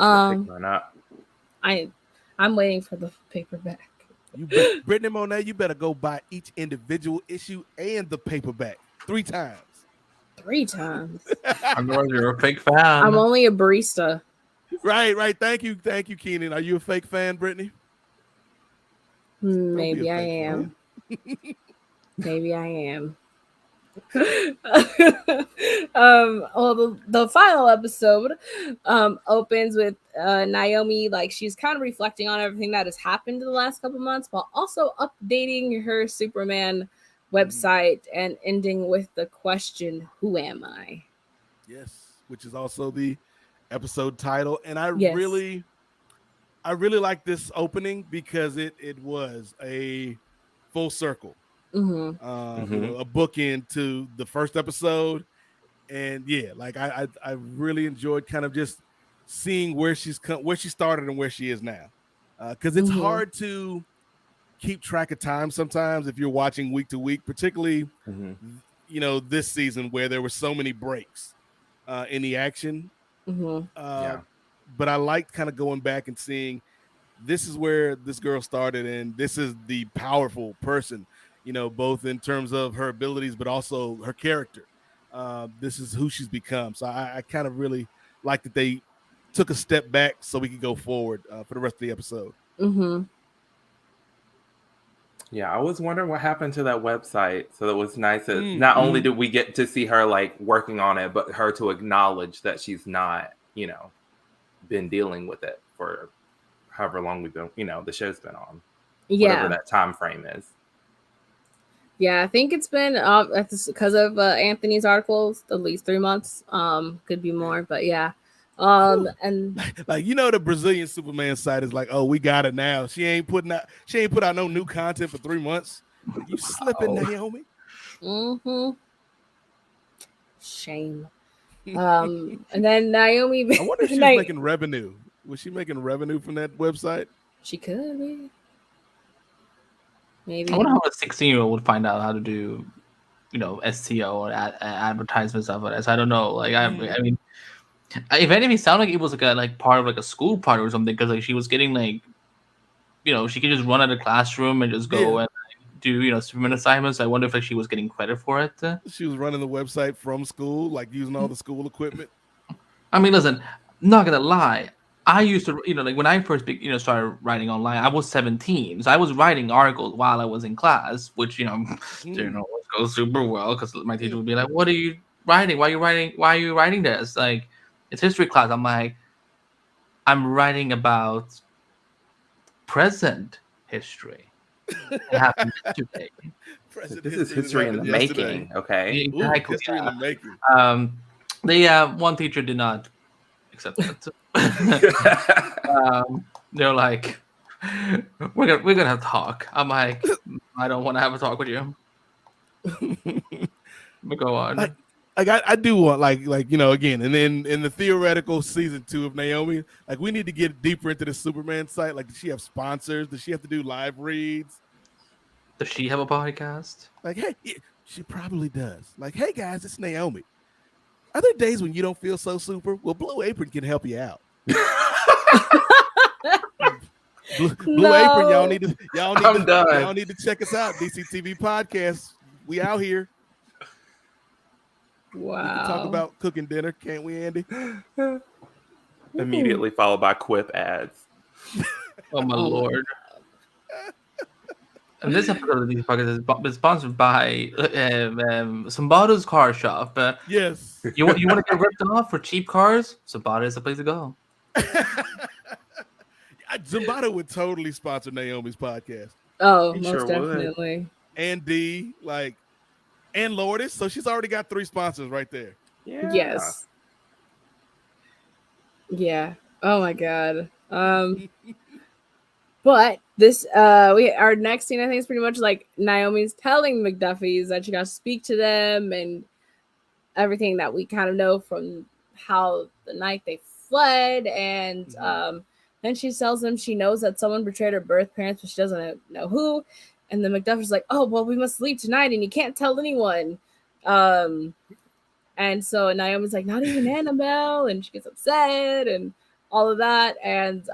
S1: I'm waiting for the paperback.
S2: Brittany Monae, you better go buy each individual issue and the paperback 3 times.
S1: 3 times.
S4: Otherwise, you're a fake fan.
S1: I'm only a barista.
S2: Right. Thank you, Keenan. Are you a fake fan, Brittany?
S1: Maybe I am. Maybe I am. Well, the final episode opens with Naomi, like she's kind of reflecting on everything that has happened in the last couple months, while also updating her Superman website and ending with the question, "Who am I?"
S2: Yes, which is also the episode title, and I really like this opening because it was a full circle. A bookend to the first episode, and like I really enjoyed kind of just seeing where she started and where she is now, because it's hard to keep track of time sometimes if you're watching week to week, particularly this season where there were so many breaks in the action. But I liked kind of going back and seeing this is where this girl started, and this is the powerful person, both in terms of her abilities, but also her character. This is who she's become. So I kind of really like that they took a step back so we could go forward for the rest of the episode.
S3: Yeah, I was wondering what happened to that website. So it was nice that not only did we get to see her like working on it, but her to acknowledge that she's not, been dealing with it for however long we've been, the show's been on. Whatever that time frame is.
S1: Yeah, I think it's been because of Anthony's articles, at least 3 months. Could be more, but yeah. And
S2: like the Brazilian Superman site is like, oh, we got it now. She ain't put out no new content for 3 months. You slipping, Naomi?
S1: Shame. And then Naomi.
S2: I wonder if she's making revenue. Was she making revenue from that website?
S1: She could be. Maybe.
S4: I wonder how a 16-year-old would find out how to do, SEO or advertisement stuff like that. So I don't know. Like I mean, if anything, it sounded like it was like part of like a school part or something, because like she was getting like, she could just run out of the classroom and just go and do Superman assignments. I wonder if like she was getting credit for it.
S2: She was running the website from school, like using all the school equipment.
S4: I mean, listen, not gonna lie. I used to, like when I first, started writing online, I was 17. So I was writing articles while I was in class, which, didn't always go super well because my teacher would be like, "What are you writing? Why are you writing this?" Like, it's history class. I'm like, I'm writing about present history. It happened yesterday.
S3: This is history in the making, okay?
S4: Exactly.
S2: History in the making.
S4: The one teacher did not accept that. They're like, we're gonna have to talk. I'm like, I don't want to have a talk with you. But go on.
S2: I do want again, and then in the theoretical season 2 of Naomi, like we need to get deeper into the Superman site. Like, does she have sponsors? Does she have to do live reads?
S4: Does she have a podcast?
S2: Like, hey, she probably does. Like, hey guys, it's Naomi. Are there days when you don't feel so super? Well, Blue Apron can help you out. Blue Apron, y'all need to check us out. DCTV Podcast. We out here.
S1: Wow.
S2: We can talk about cooking dinner, can't we, Andy?
S3: Immediately followed by Quip ads.
S4: Oh my lord. And this episode of these podcasts is sponsored by Sambado's Car Shop.
S2: Yes.
S4: You want to get ripped off for cheap cars? Sambado is the place to go.
S2: Zimbardo would totally sponsor Naomi's podcast.
S1: Oh,
S3: He
S1: most
S3: sure would.
S1: definitely.
S2: And D, like, and Lourdes. So she's already got 3 sponsors right there.
S3: Yeah.
S1: Yes. Yeah. Oh my god. But this our next scene I think is pretty much like Naomi's telling McDuffies that she got to speak to them and everything that we kind of know from how the night they fled, and then she tells them she knows that someone betrayed her birth parents, but she doesn't know who. And the McDuffies like, oh well, we must leave tonight, and you can't tell anyone. And so Naomi's like, not even Annabelle, and she gets upset and all of that. And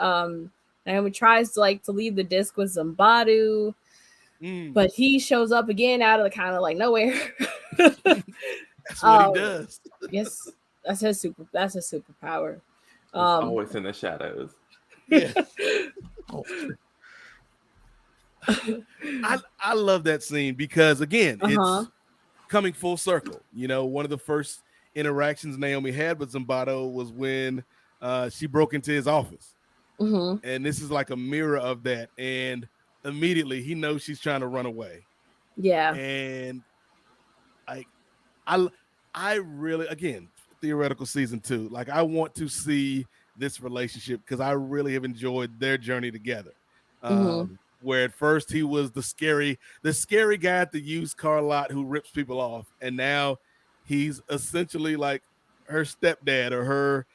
S1: Naomi tries to leave the disc with Zambadu, but he shows up again out of the kind of like nowhere.
S2: That's what he does.
S1: Yes, that's his superpower.
S3: Always in the shadows.
S2: Yeah. I love that scene because again, it's coming full circle. You know, one of the first interactions Naomi had with Zambado was when she broke into his office. And this is like a mirror of that. And immediately he knows she's trying to run away.
S1: Yeah.
S2: And I really, again, theoretical season 2, like I want to see this relationship because I really have enjoyed their journey together. Where at first he was the scary guy at the used car lot who rips people off, and now he's essentially like her stepdad or her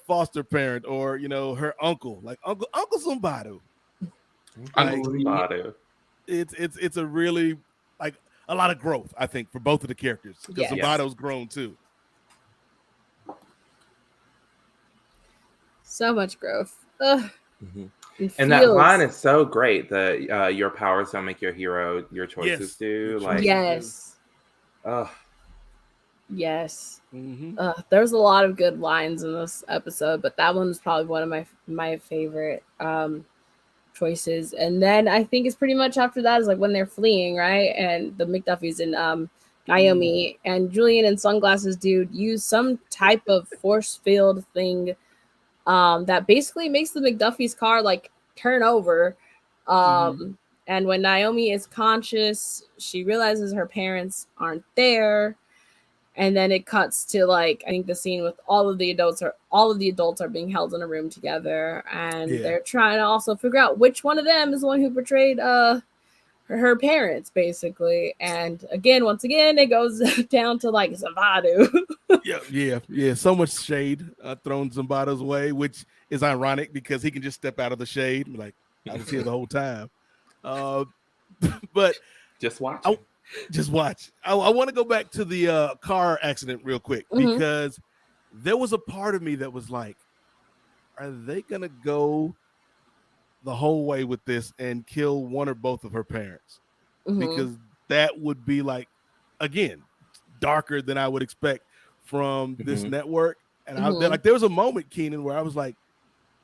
S2: foster parent, or you know, her uncle, like Uncle Zambado. It's a really like a lot of growth, I think, for both of the characters because Zambado's grown too.
S1: So much growth.
S3: And that line is so great that your powers don't make your hero, your choices do. Like,
S1: yes. There's a lot of good lines in this episode, but that one's probably one of my favorite choices. And then I think it's pretty much after that is like when they're fleeing, right? And the McDuffies and Naomi and Julian and Sunglasses Dude use some type of force field thing that basically makes the McDuffie's car like turn over. And when Naomi is conscious, she realizes her parents aren't there. And then it cuts to like, I think the scene with all of the adults are being held in a room together, and they're trying to also figure out which one of them is the one who betrayed her parents, basically. And once again, it goes down to like Zambado.
S2: Yeah. So much shade thrown Zambado's way, which is ironic because he can just step out of the shade and be like, I was here the whole time. But
S3: just watch.
S2: I want to go back to the car accident real quick because there was a part of me that was like, are they gonna go the whole way with this and kill one or both of her parents? Because that would be like, again, darker than I would expect from this network. And there was a moment, Keenan, where I was like,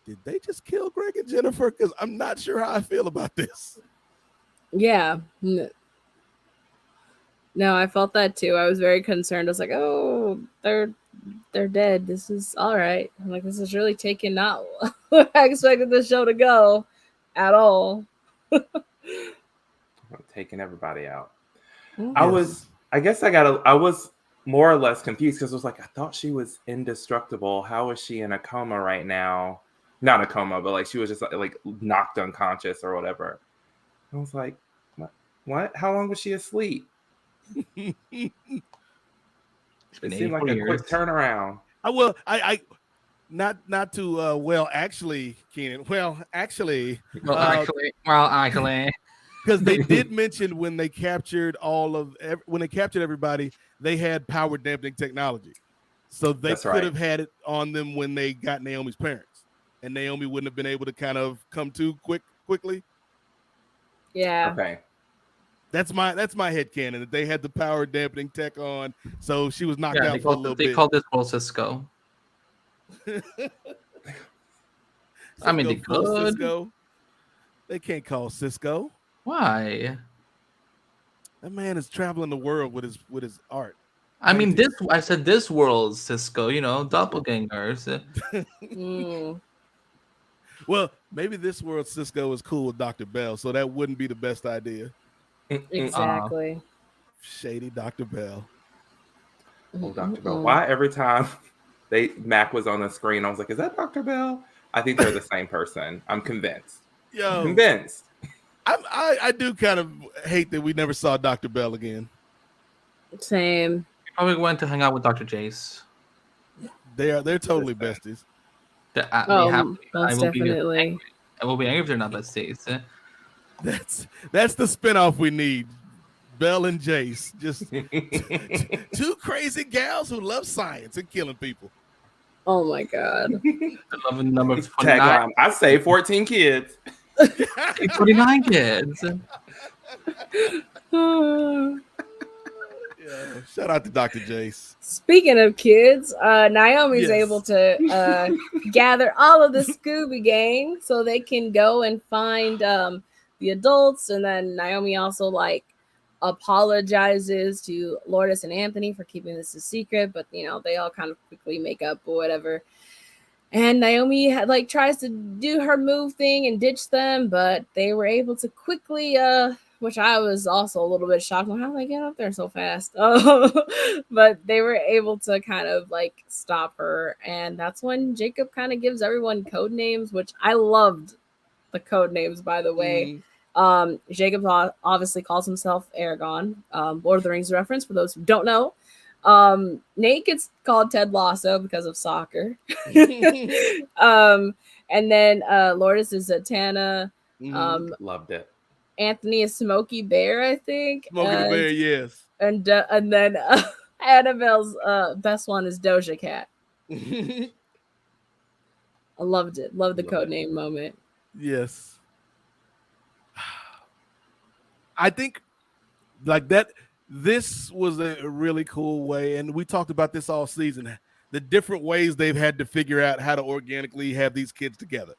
S2: did they just kill Greg and Jennifer? Because I'm not sure how I feel about this.
S1: Yeah. No, I felt that too. I was very concerned. I was like, oh, they're dead. This is all right. I'm like, this is really taking not where I expected the show to go at all.
S3: I'm taking everybody out. Yes. I was more or less confused because I was like, I thought she was indestructible. How is she in a coma right now? Not a coma, but like she was just like knocked unconscious or whatever. I was like, what? How long was she asleep? It seemed like a quick turnaround.
S2: Not to actually, Keenan. Actually, because they did mention when they captured everybody, they had power dampening technology, so they could have had it on them when they got Naomi's parents, and Naomi wouldn't have been able to kind of come to quickly.
S1: Yeah.
S3: Okay.
S2: That's my headcanon, that they had the power dampening tech on, so she was knocked out for a little bit.
S4: They called this role Cisco. I mean, they could.
S2: Cisco. They can't call Cisco.
S4: Why?
S2: That man is traveling the world with his art.
S4: I mean, I said this world, Cisco. Doppelgangers.
S2: Well, maybe this world Cisco is cool with Dr. Bell, so that wouldn't be the best idea.
S1: Exactly.
S2: Shady Dr. Bell.
S3: Oh, Dr. Bell. Why every time Mac was on the screen, I was like, is that Dr. Bell? I think they're the same person. I'm convinced.
S2: Yo,
S3: convinced.
S2: I do kind of hate that we never saw Dr. Bell again.
S1: Same.
S4: He probably went to hang out with Dr. Jace.
S2: They're totally besties.
S1: Most definitely.
S4: I will be angry if they're not besties.
S2: That's the spinoff we need. Bell and Jace, just two crazy gals who love science and killing people.
S1: Oh my god!
S4: The number 29.
S3: I say 14 kids.
S4: 29 kids.
S2: Yeah, shout out to Dr. Jace.
S1: Speaking of kids, Naomi's able to gather all of the Scooby Gang so they can go and find the adults, and then Naomi also apologizes to Lourdes and Anthony for keeping this a secret, but they all kind of quickly make up or whatever. And Naomi tries to do her move thing and ditch them, but they were able to quickly which I was also a little bit shocked. How did they get up there so fast? But they were able to kind of stop her, and that's when Jacob kind of gives everyone code names, which I loved the code names, by the way. Jacob obviously calls himself Aragon, Lord of the Rings reference for those who don't know. Nate gets called Ted Lasso because of soccer. And then Lourdes is Zatanna.
S3: Loved it.
S1: Anthony is Smokey Bear, I think.
S2: Smokey the Bear, yes.
S1: And then Annabelle's best one is Doja Cat. I loved it. Loved the codename moment.
S2: Yes. I think that this was a really cool way, and we talked about this all season, the different ways they've had to figure out how to organically have these kids together.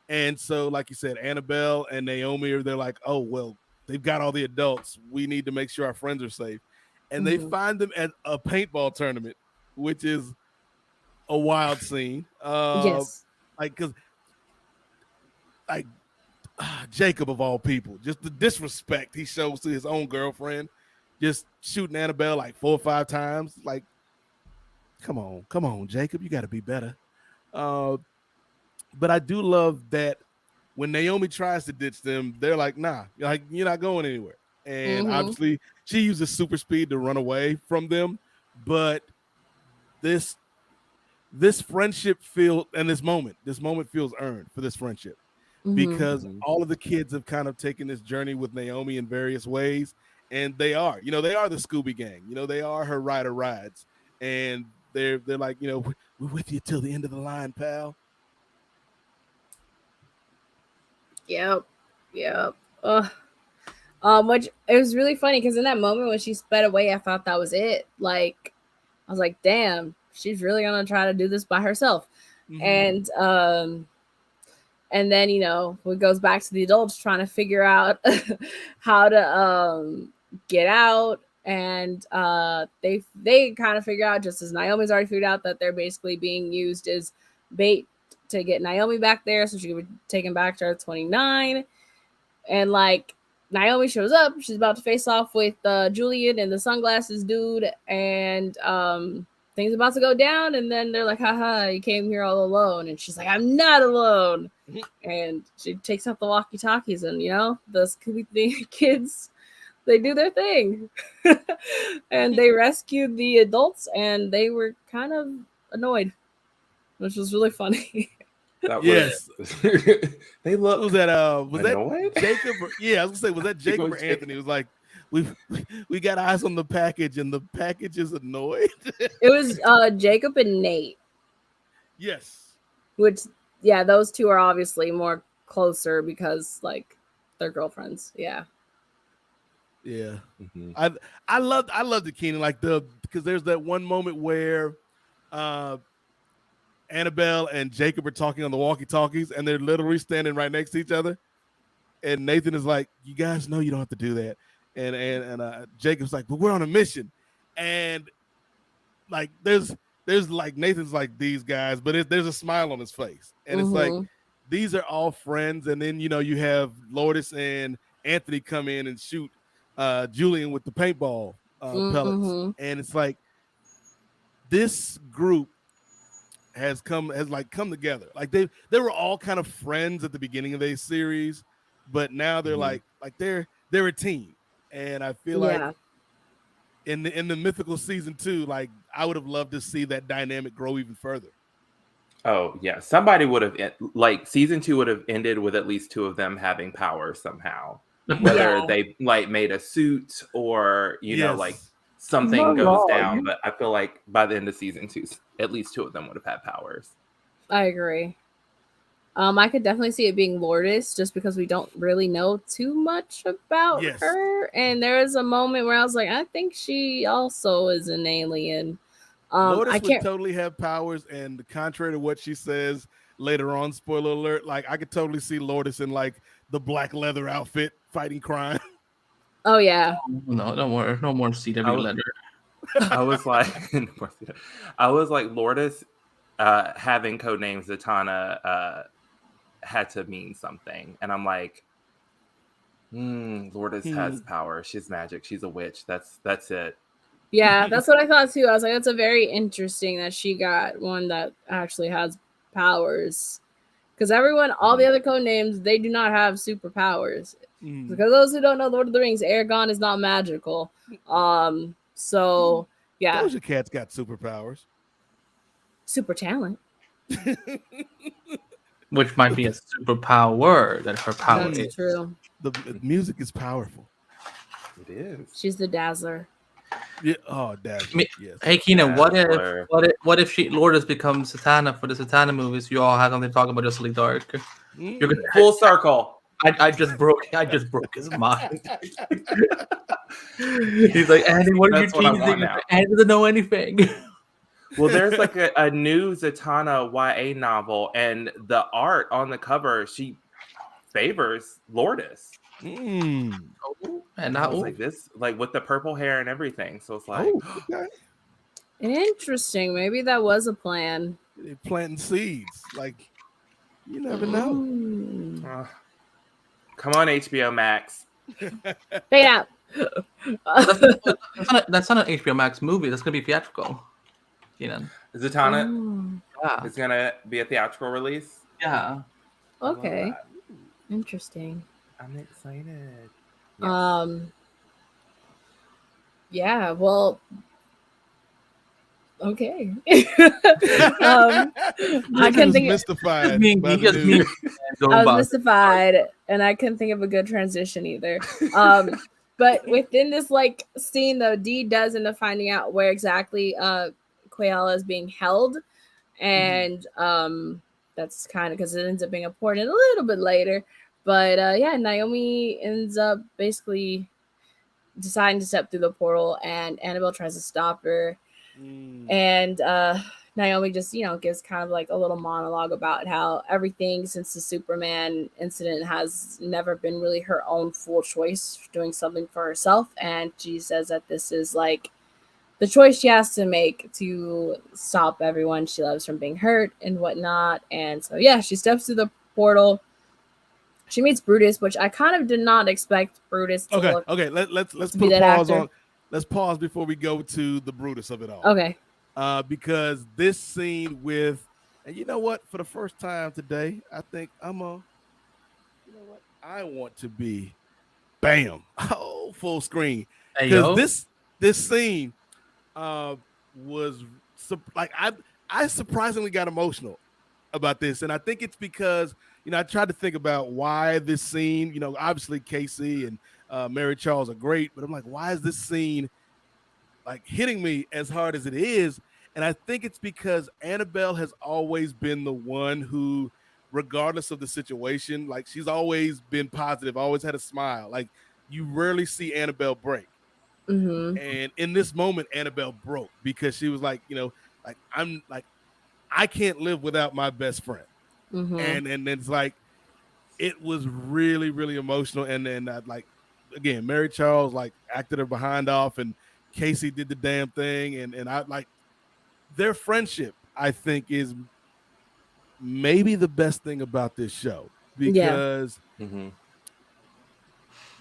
S2: And so, like you said, Annabelle and Naomi they're like, oh, well, they've got all the adults. We need to make sure our friends are safe. And they find them at a paintball tournament, which is a wild scene.
S1: Yes.
S2: Because Jacob, of all people, just the disrespect he shows to his own girlfriend, just shooting Annabelle 4 or 5 times. Come on, Jacob, you got to be better. But I do love that when Naomi tries to ditch them, they're like, nah, you're not going anywhere. And obviously she uses super speed to run away from them. But this friendship feels, and this moment feels earned for this friendship. Because all of the kids have kind of taken this journey with Naomi in various ways. And they are the Scooby Gang. They are her ride or rides. And they're like, we're with you till the end of the line, pal.
S1: Yep. Which it was really funny because in that moment when she sped away, I thought that was it. I was like, damn, she's really gonna try to do this by herself. And then it goes back to the adults trying to figure out how to get out, and they kind of figure out, just as Naomi's already figured out, that they're basically being used as bait to get Naomi back there so she could be taken back to her 29. And Naomi shows up, she's about to face off with Julian and the sunglasses dude, and things about to go down, and then they're like, haha, you came here all alone. And she's like, I'm not alone. And she takes out the walkie-talkies, and the Scooby kids, they do their thing. And they rescued the adults, and they were kind of annoyed, which was really funny.
S2: Yes.
S3: They look.
S2: Was that Jacob? I was gonna say, was that Jacob or Anthony? It was like, we got eyes on the package, and the package is annoyed.
S1: It was Jacob and Nate.
S2: Yes.
S1: Which, those two are obviously more closer because they're girlfriends. Yeah.
S2: Yeah. I loved the Keenan, because there's that one moment where Annabelle and Jacob are talking on the walkie-talkies, and they're literally standing right next to each other. And Nathan is like, you guys know you don't have to do that. And Jacob's like, but we're on a mission. And like there's like Nathan's like these guys, but there's a smile on his face, and it's like these are all friends. And then you have Lourdes and Anthony come in and shoot Julian with the paintball pellets, and it's like this group has come together. Like they were all kind of friends at the beginning of their series, but now they're like they're a team. And I feel like in the mythical season 2, like I would have loved to see that dynamic grow even further.
S3: Oh yeah, somebody would have like season 2 would have ended with at least 2 of them having power somehow, whether they like made a suit or know like something goes down. But I feel like by the end of season 2, at least 2 of them would have had powers.
S1: I agree. I could definitely see it being Lourdes just because we don't really know too much about her. And there is a moment where I was like, I think she also is an alien.
S2: Lourdes would totally have powers, and contrary to what she says later on, spoiler alert, like I could totally see Lourdes in like the black leather outfit fighting crime.
S1: Oh yeah.
S4: No more CW leather.
S3: I was like Lourdes having codename Zatanna had to mean something, and I'm like, Lourdes has power. She's magic. She's a witch. That's it.
S1: Yeah, that's what I thought too. I was like, that's a very interesting that she got one that actually has powers. Because all the other code names, they do not have superpowers. Because those who don't know Lord of the Rings, Aragorn is not magical. So yeah,
S2: Doja Cat's got superpowers.
S1: Super talent.
S4: Which might be a superpower that her power is.
S1: That's true.
S2: The music is powerful.
S3: It is.
S1: She's the Dazzler.
S2: Yeah. Oh, Dazzler. Yes.
S4: Hey, Keenan, what if Lourdes becomes Zatanna for the Zatanna movies? You all have something to talk about Justice League Dark.
S3: You're gonna full circle.
S4: I just broke his mind. He's like, Andy, what are you teasing? Andy doesn't know anything.
S3: Well, there's like a new Zatanna YA novel, and the art on the cover, she favors Lourdes.
S4: And
S3: I was like this, like with the purple hair and everything. So it's like,
S1: interesting. Maybe that was a plan.
S2: They're planting seeds. Like, you never know.
S3: Come on, HBO Max.
S1: Pay out.
S4: That's not an HBO Max movie. That's gonna be theatrical.
S3: Zatanna is gonna be a theatrical release.
S4: Yeah.
S1: Okay. Interesting.
S3: I'm excited.
S1: Yes. Yeah. Well. Okay. I couldn't think.
S2: Mystified.
S1: I was mystified, and I couldn't think of a good transition either. But within this like scene, though, Dee does end up finding out where exactly Quayala is being held, and that's kind of because it ends up being important a little bit later. But Naomi ends up basically deciding to step through the portal, and Annabelle tries to stop her. And Naomi just, gives kind of like a little monologue about how everything since the Superman incident has never been really her own full choice doing something for herself. And she says that this is like the choice she has to make to stop everyone she loves from being hurt and whatnot. And so, she steps through the portal. She meets Brutus, which I kind of did not expect Brutus to look.
S2: Okay. Let's put a pause on. Let's pause before we go to the Brutus of it all.
S1: Okay.
S2: Because this scene with, and you know what? For the first time today, I think I want to be, bam, full screen. Because this scene was like I surprisingly got emotional about this, and I think it's because I tried to think about why this scene. Obviously Casey and Mary Charles are great, but I'm like, why is this scene like hitting me as hard as it is? And I think it's because Annabelle has always been the one who, regardless of the situation, like she's always been positive, always had a smile. Like you rarely see Annabelle break. And in this moment, Annabelle broke because she was like, I can't live without my best friend. And it's like, it was really, really emotional. And then again, Mary Charles like acted her behind off, and Casey did the damn thing. And I like, their friendship, I think, is maybe the best thing about this show because, and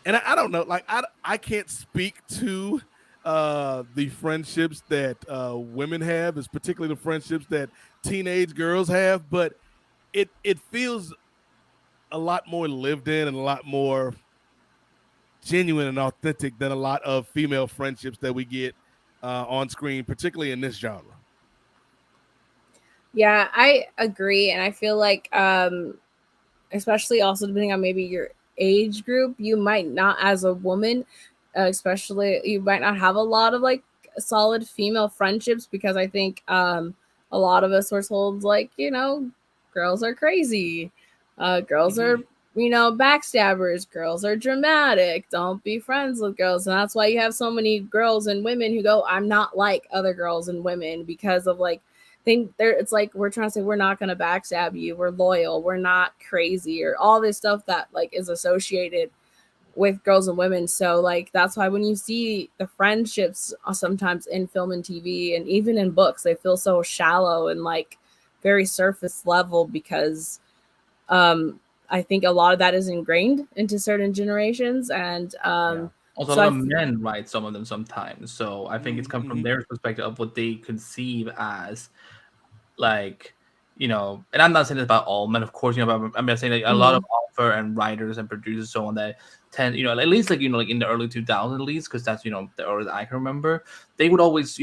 S2: I don't know, like I can't speak to the friendships that women have, is particularly the friendships that teenage girls have, but it feels a lot more lived in and a lot more genuine and authentic than a lot of female friendships that we get on screen, particularly in this genre.
S1: Yeah, I agree, and I feel like especially also depending on maybe your age group, you might not, as a woman, especially, you might not have a lot of like solid female friendships, because I think a lot of us were told, like, girls are crazy, girls are, backstabbers, girls are dramatic, don't be friends with girls. And that's why you have so many girls and women who go, I'm not like other girls and women, because of like, think there, it's like we're trying to say we're not going to backstab you, we're loyal, we're not crazy, or all this stuff that like is associated with girls and women. So like that's why when you see the friendships sometimes in film and TV and even in books, they feel so shallow and like very surface level, because I think a lot of that is ingrained into certain generations. And
S4: also,
S1: so
S4: a lot of men write some of them sometimes. So I think it's come from their perspective of what they conceive as, like, and I'm not saying this about all men, of course, but I'm just saying like a lot of author and writers and producers, so on, that tend, at least like, like in the early 2000s, at least, because that's, the earliest I can remember, they would always,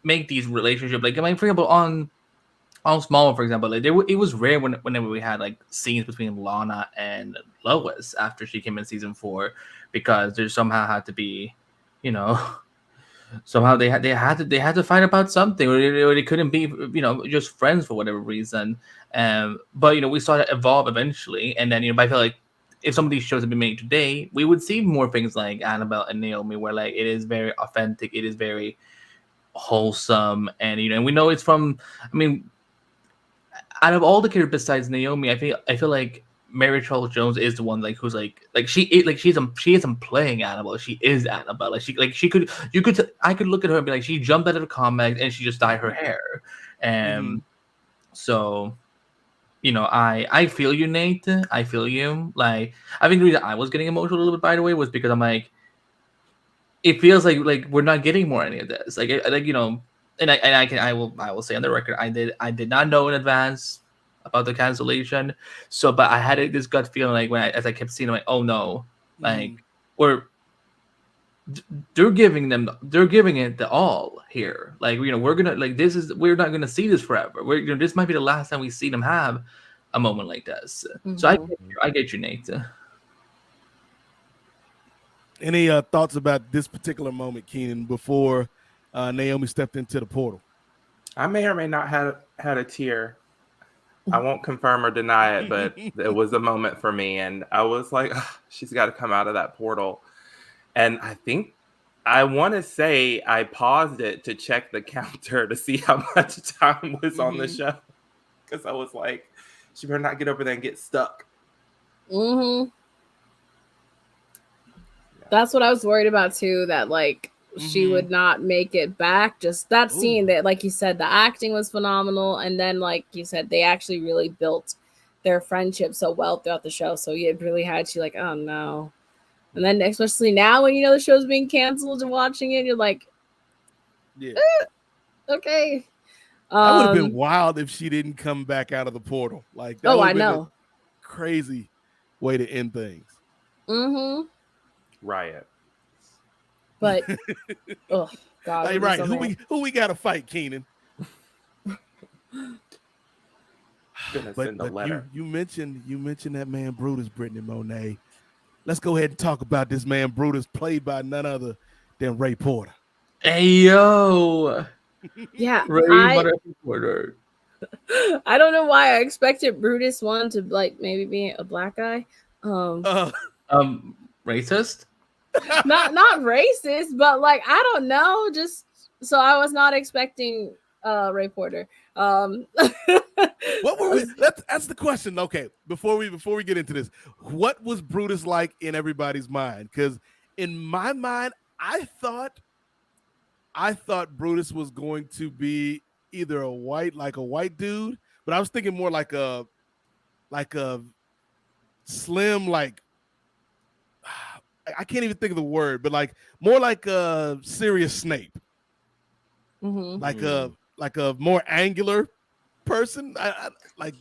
S4: make these relationships, like, I mean, for example, on Small, for example, like it was rare whenever we had like scenes between Lana and Lois after she came in season 4, because there somehow had to be, somehow they had to fight about something, or they couldn't be, just friends for whatever reason. But we saw it evolve eventually, and then I feel like if some of these shows had been made today, we would see more things like Annabelle and Naomi, where like it is very authentic, it is very wholesome, and and we know it's from. I mean, out of all the characters besides Naomi, I feel like Mary Charles Jones is the one like who's like she isn't playing Annabelle. She is Annabelle. I could look at her and be like, she jumped out of the comics and she just dyed her hair. And so, I feel you, Nate. I feel you. Like, I think the reason I was getting emotional a little bit, by the way, was because I'm like, it feels like we're not getting more any of this. And I will say on the record, I did not know in advance about the cancellation. So, but I had this gut feeling like as I kept seeing, I'm like, oh no, like they're giving it the all here. Like, we're gonna, like, we're not gonna see this forever. This might be the last time we see them have a moment like this. So I get you, Nate.
S2: Any thoughts about this particular moment, Keenan, before Naomi stepped into the portal?
S3: I may or may not have had a tear. I won't confirm or deny it, but it was a moment for me. And I was like, she's got to come out of that portal. And I want to say I paused it to check the counter to see how much time was on the show. Because I was like, she better not get over there and get stuck.
S1: That's what I was worried about too, that like she would not make it back. Just that scene that, like you said, the acting was phenomenal, and then like you said, they actually really built their friendship so well throughout the show. So you really had you like, oh no. And then especially now when the show's being canceled and watching it, you're like, okay.
S2: That would have been wild if she didn't come back out of the portal. Like, that
S1: I know.
S2: A crazy way to end things.
S3: Riot.
S1: But oh god.
S2: Hey, right. Who we gotta fight, Keenan? But you mentioned that man Brutus, Britney Monae. Let's go ahead and talk about this man Brutus, played by none other than Ray Porter.
S4: Hey yo.
S1: Yeah.
S4: Ray Porter.
S1: I don't know why I expected Brutus one to like maybe be a black guy.
S4: Racist?
S1: not racist, but like I don't know, just so I was not expecting Ray Porter.
S2: What were we? That's the question. Okay, before we get into this, what was Brutus like in everybody's mind? Because in my mind, I thought I thought Brutus was going to be either a white dude, but I was thinking more like a slim, like I can't even think of the word, but like more like a Sirius Snape, like a more angular person. I like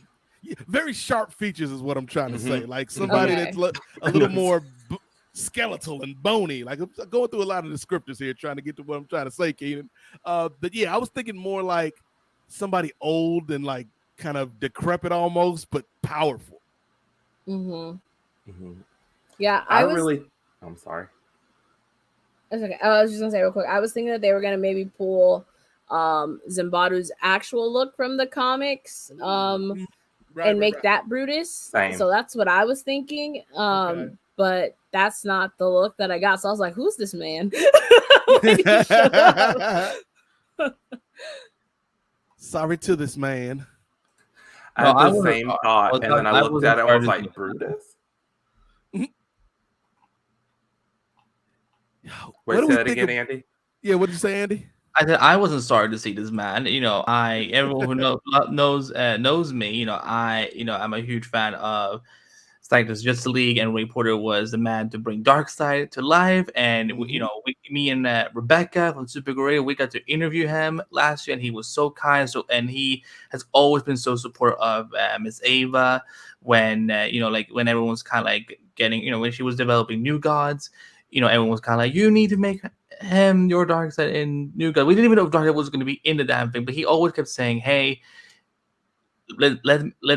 S2: very sharp features is what I'm trying to say. Like somebody that's a little more skeletal and bony. Like I'm going through a lot of descriptors here, trying to get to what I'm trying to say, Keenan. But yeah, I was thinking more like somebody old and like kind of decrepit almost, but powerful.
S1: Yeah,
S3: I'm sorry.
S1: That's okay. I was just gonna say real quick. I was thinking that they were gonna maybe pull Zimbadu's actual look from the comics, and make that Brutus.
S3: Same.
S1: So that's what I was thinking. But that's not the look that I got. So I was like, "Who's this man?" When he showed up.
S2: Sorry to this man.
S3: I had the same thought, and then I looked at it and was like, Brutus? Wait, say that again, Andy?
S2: Yeah, what did you say, Andy?
S4: I said I wasn't sorry to see this man. You know, everyone who knows me. You know, I'm a huge fan of Snyder's Justice League, and Ray Porter was the man to bring Darkseid to life. And me and Rebecca from Supergirl, we got to interview him last year, and he was so kind. And he has always been so supportive of Miss Ava when when everyone's kind of like getting, when she was developing New Gods. Everyone was kind of like, you need to make him your Darkseid in New God. We didn't even know if Darkseid was going to be in the damn thing, but he always kept saying, hey, let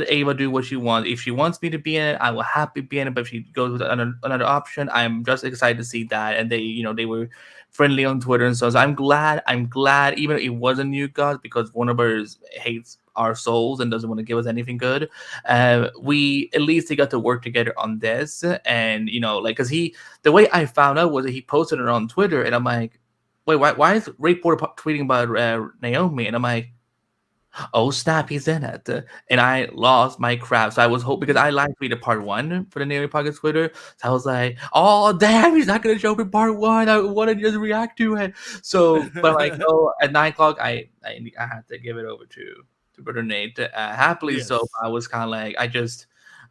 S4: Ava do what she wants. If she wants me to be in it, I will happily be in it. But if she goes with another option, I'm just excited to see that. And they were friendly on Twitter and so on. So I'm glad, even if it wasn't New God, because Warner Bros. Hates our souls and doesn't want to give us anything good. We at least they got to work together on this. And because the way I found out was that he posted it on Twitter, and I'm like, wait, why is Ray Porter tweeting about Naomi? And I'm like, oh snap, he's in it. And I lost my crap. So I was hoping, because I live tweeted part 1 for the Naomi Pocket Twitter. So I was like, oh damn, he's not gonna show me part 1. I want to just react to it. So but like at 9 o'clock I had to give it over to Brother Nate. Happily so. I was kind of like,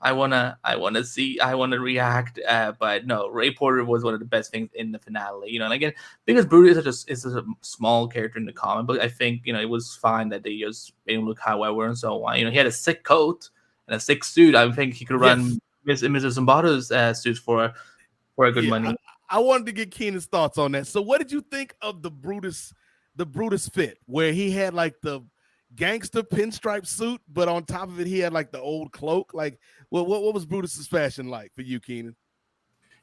S4: I wanna react, but no, Ray Porter was one of the best things in the finale, and again, because Brutus is a small character in the comic book, I think it was fine that they just made him look however and so on. He had a sick coat and a sick suit. I think he could run Mr. Zimbado's suit for a good money.
S2: I wanted to get Keenan's thoughts on that. So, what did you think of the Brutus fit, where he had like the gangster pinstripe suit, but on top of it he had like the old cloak? Like what was Brutus's fashion like for you, Keenan?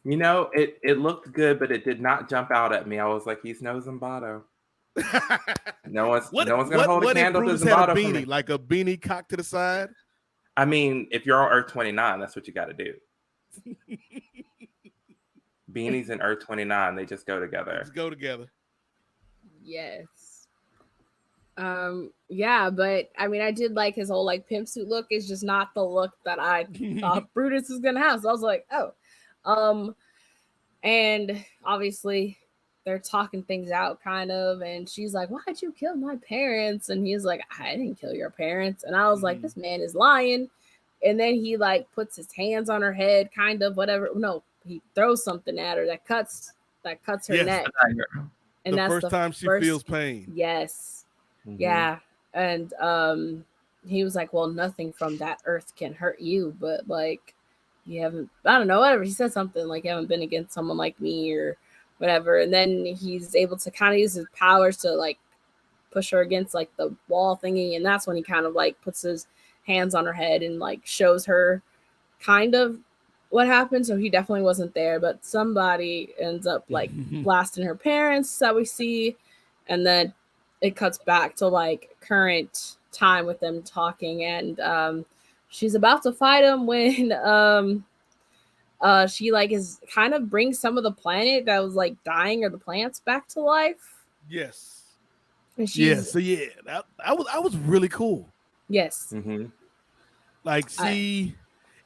S3: It looked good, but it did not jump out at me. I was like, he's no Zimbato. no one's gonna hold a candle to Zimbato.
S2: Had a beanie, like a beanie cocked to the side?
S3: I mean, if you're on Earth 29, that's what you got to do. Beanies and Earth 29, they just go together.
S1: Yes. Yeah, but I mean, I did like his whole like pimp suit look. It's just not the look that I thought Brutus was gonna have. So I was like, oh, and obviously they're talking things out kind of, and she's like, why'd you kill my parents? And he's like, I didn't kill your parents. And I was like, this man is lying. And then he like puts his hands on her head, kind of whatever. No, he throws something at her that cuts her neck.
S2: And that's the first time she feels pain.
S1: Yes. Yeah. And he was like, well, nothing from that earth can hurt you, but like you haven't, I don't know, whatever. He said something like, you haven't been against someone like me or whatever. And then he's able to kind of use his powers to like push her against like the wall thingy. And that's when he kind of like puts his hands on her head and like shows her kind of what happened. So he definitely wasn't there, but somebody ends up like blasting her parents that we see. And then it cuts back to like current time with them talking, and she's about to fight him when she like is kind of brings some of the planet that was like dying or the plants back to life.
S2: Yes.
S1: And
S2: so that was really cool.
S1: Yes.
S2: Like,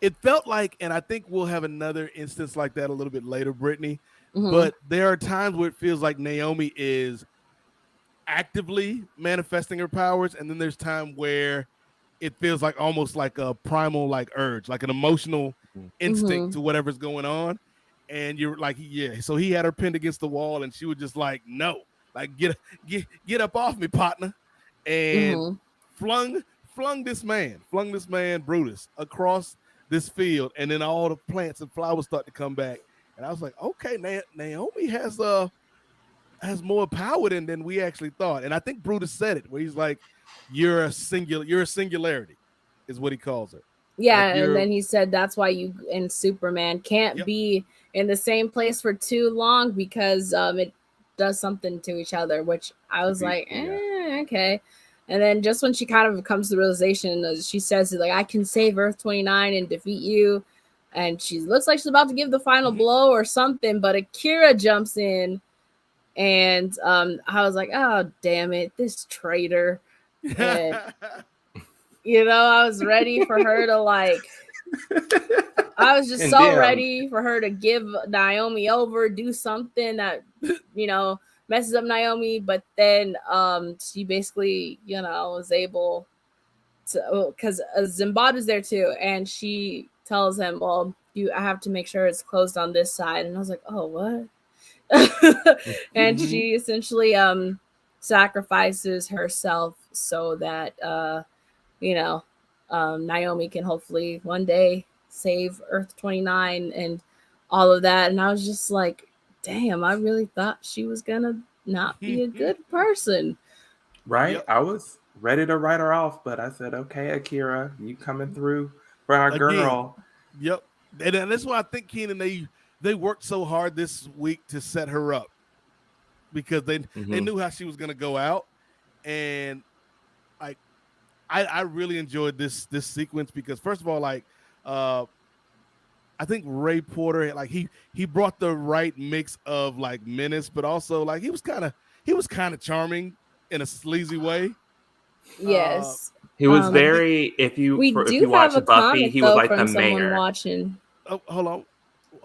S2: it felt like, and I think we'll have another instance like that a little bit later, Brittany. But there are times where it feels like Naomi is actively manifesting her powers, and then there's time where it feels like almost like a primal like urge, like an emotional instinct to whatever's going on. And you're like, yeah. So he had her pinned against the wall, and she was just like, no, like get up off me, partner, and flung this man Brutus across this field, and then all the plants and flowers start to come back. And I was like, okay, Naomi has more power than we actually thought. And I think Brutus said it, where he's like, you're a singularity, is what he calls her.
S1: Yeah,
S2: like
S1: and then he said that's why you and Superman can't be in the same place for too long, because it does something to each other, which I was like, okay. And then just when she kind of comes to the realization, she says, like, I can save Earth 29 and defeat you. And she looks like she's about to give the final blow or something, but Akira jumps in. And I was like, oh, damn it, this traitor. And, I was ready for her to, like, I was just ready for her to give Naomi over, do something that, messes up Naomi. But then she basically, was able to, because Zimbabwe's there too. And she tells him, well, I have to make sure it's closed on this side. And I was like, oh, what? And she essentially sacrifices herself so that Naomi can hopefully one day save Earth 29 and all of that. And I was just like, damn, I really thought she was gonna not be a good person,
S3: right? Yep. I was ready to write her off, but I said, okay, Akira, you coming through for our girl.
S2: Yep. And that's why I think, Keenan, they worked so hard this week to set her up, because they knew how she was going to go out. And like, I really enjoyed this sequence, because first of all, like, I think Ray Porter, like he brought the right mix of like menace, but also like he was kind of charming in a sleazy way.
S1: Yes.
S3: He was very, if you watch Buffy, he was like the mayor.
S1: Watching.
S2: Oh, hold on.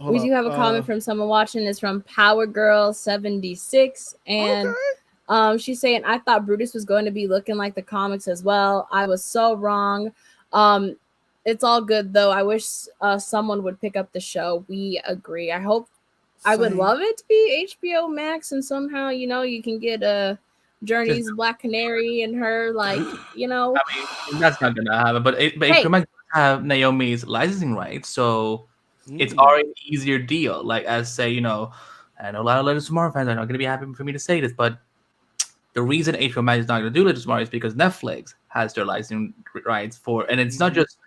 S1: We do have a comment from someone watching. It's from Power Girl 76, and she's saying, I thought Brutus was going to be looking like the comics as well. I was so wrong. It's all good though. I wish someone would pick up the show. We agree. I would love it to be HBO Max, and somehow you can get Journey's Black Canary and her, like,
S4: I mean, that's not gonna happen. But HBO Max have Naomi's licensing rights, so it's already an easier deal. Like, as say, I know a lot of Legends of Tomorrow fans are not going to be happy for me to say this, but the reason HBO Max is not going to do Legends of Tomorrow is because Netflix has their licensing rights for, and it's not just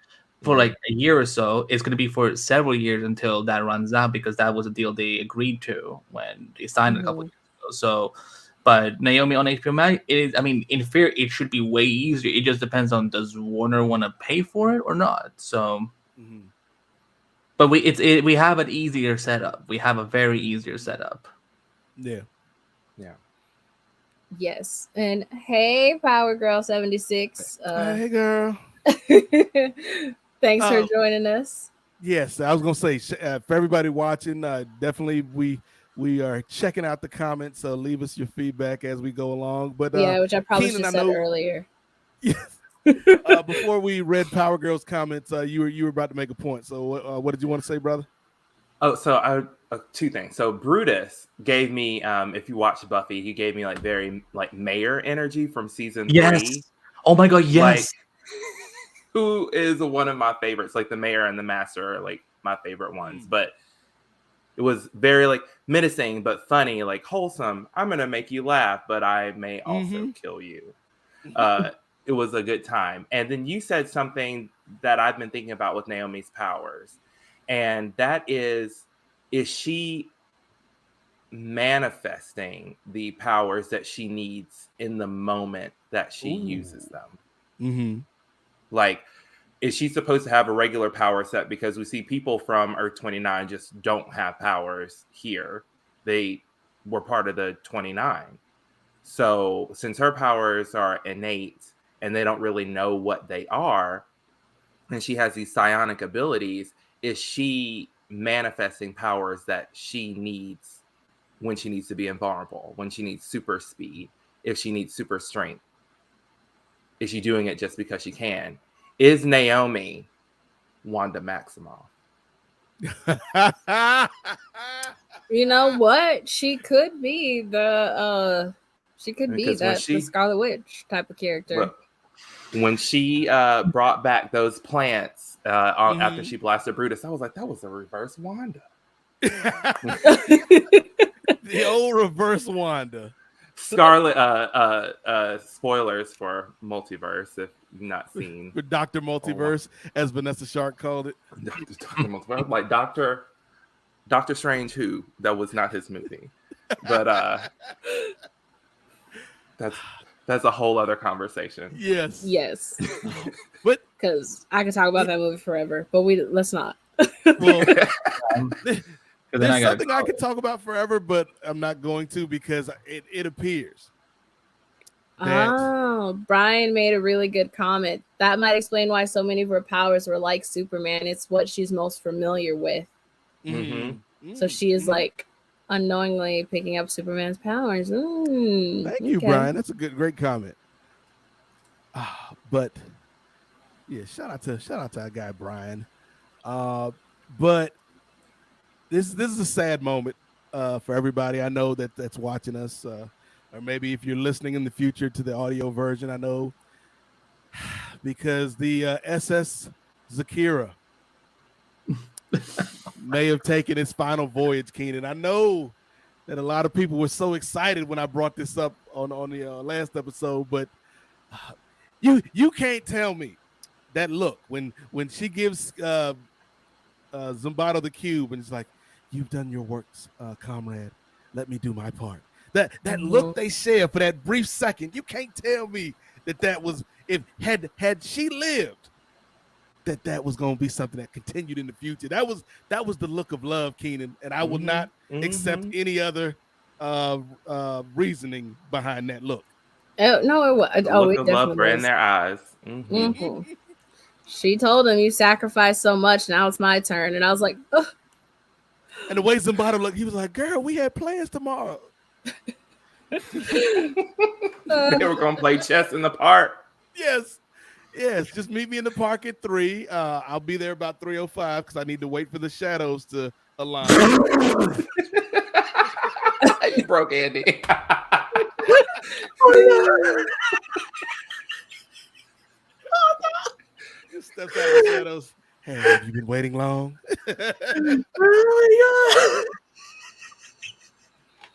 S4: for like a year or so. It's going to be for several years until that runs out, because that was a deal they agreed to when they signed it a couple of years ago. So, but Naomi on HBO Max, in theory, it should be way easier. It just depends on, does Warner want to pay for it or not? So. But we have an easier setup. We have a very easier setup.
S2: Yeah.
S1: Yes. And hey, Power Girl 76.
S2: Hey, girl.
S1: Thanks for joining us.
S2: Yes, I was gonna say, for everybody watching, definitely we are checking out the comments. So leave us your feedback as we go along. But
S1: which I probably should have said earlier.
S2: Yes. Before we read Power Girl's comments, you were about to make a point. So what did you want to say, brother?
S3: Oh, so two things. So Brutus gave me, if you watch Buffy, he gave me like very like mayor energy from season 3.
S4: Oh my god, yes.
S3: Like, who is one of my favorites? Like the mayor and the master are like my favorite ones. But it was very like menacing but funny, like wholesome. I'm gonna make you laugh, but I may also kill you. It was a good time. And then you said something that I've been thinking about with Naomi's powers. And that is she manifesting the powers that she needs in the moment that she uses them? Like, is she supposed to have a regular power set? Because we see people from Earth 29 just don't have powers here. They were part of the 29. So since her powers are innate, and they don't really know what they are, and she has these psionic abilities, is she manifesting powers that she needs when she needs to be invulnerable, when she needs super speed? if she needs super strength? Is she doing it just because she can? Is Naomi Wanda Maximoff?
S1: You know what? She could be the the Scarlet Witch type of character.
S3: Look, when she brought back those plants after she blasted Brutus, I was like, that was a reverse Wanda.
S2: The old reverse Wanda.
S3: Scarlet spoilers for Multiverse if you've not seen.
S2: For Dr. Multiverse, as Vanessa Shark called it.
S3: Dr. Multiverse. Like Doctor Strange who? That was not his movie. But that's a whole other conversation.
S2: Yes.
S1: But because I could talk about that movie forever, but let's not.
S2: Well, there's something I could talk about forever, but I'm not going to because it appears.
S1: Brian made a really good comment. That might explain why so many of her powers were like Superman. It's what she's most familiar with. So she is like unknowingly picking up Superman's powers.
S2: Thank you, Brian. That's a great comment. But yeah, shout out to our guy Brian. But this is a sad moment for everybody. I know that's watching us, or maybe if you're listening in the future to the audio version. I know because the SS Zakira may have taken its final voyage, Keenan. I know that a lot of people were so excited when I brought this up on the last episode, but you can't tell me that look when she gives Zimbardo the cube and it's like, you've done your work, comrade. Let me do my part. That look they share for that brief second, you can't tell me that was, if had she lived, that was going to be something that continued in the future. That was the look of love, Keenan, and I will not accept any other reasoning behind that look.
S1: Oh no, it was. Oh,
S3: look of love right in their eyes.
S1: She told him, "You sacrificed so much. Now it's my turn." And I was like, ugh.
S2: And the way Zimbardo looked, he was like, "Girl, we had plans tomorrow."
S3: They were going to play chess in the park.
S2: Yes. Just meet me in the park at 3. I'll be there about 3:05 because I need to wait for the shadows to align.
S3: You broke Andy.
S2: Just steps out of the shadows. Hey, have you been waiting long?
S1: Oh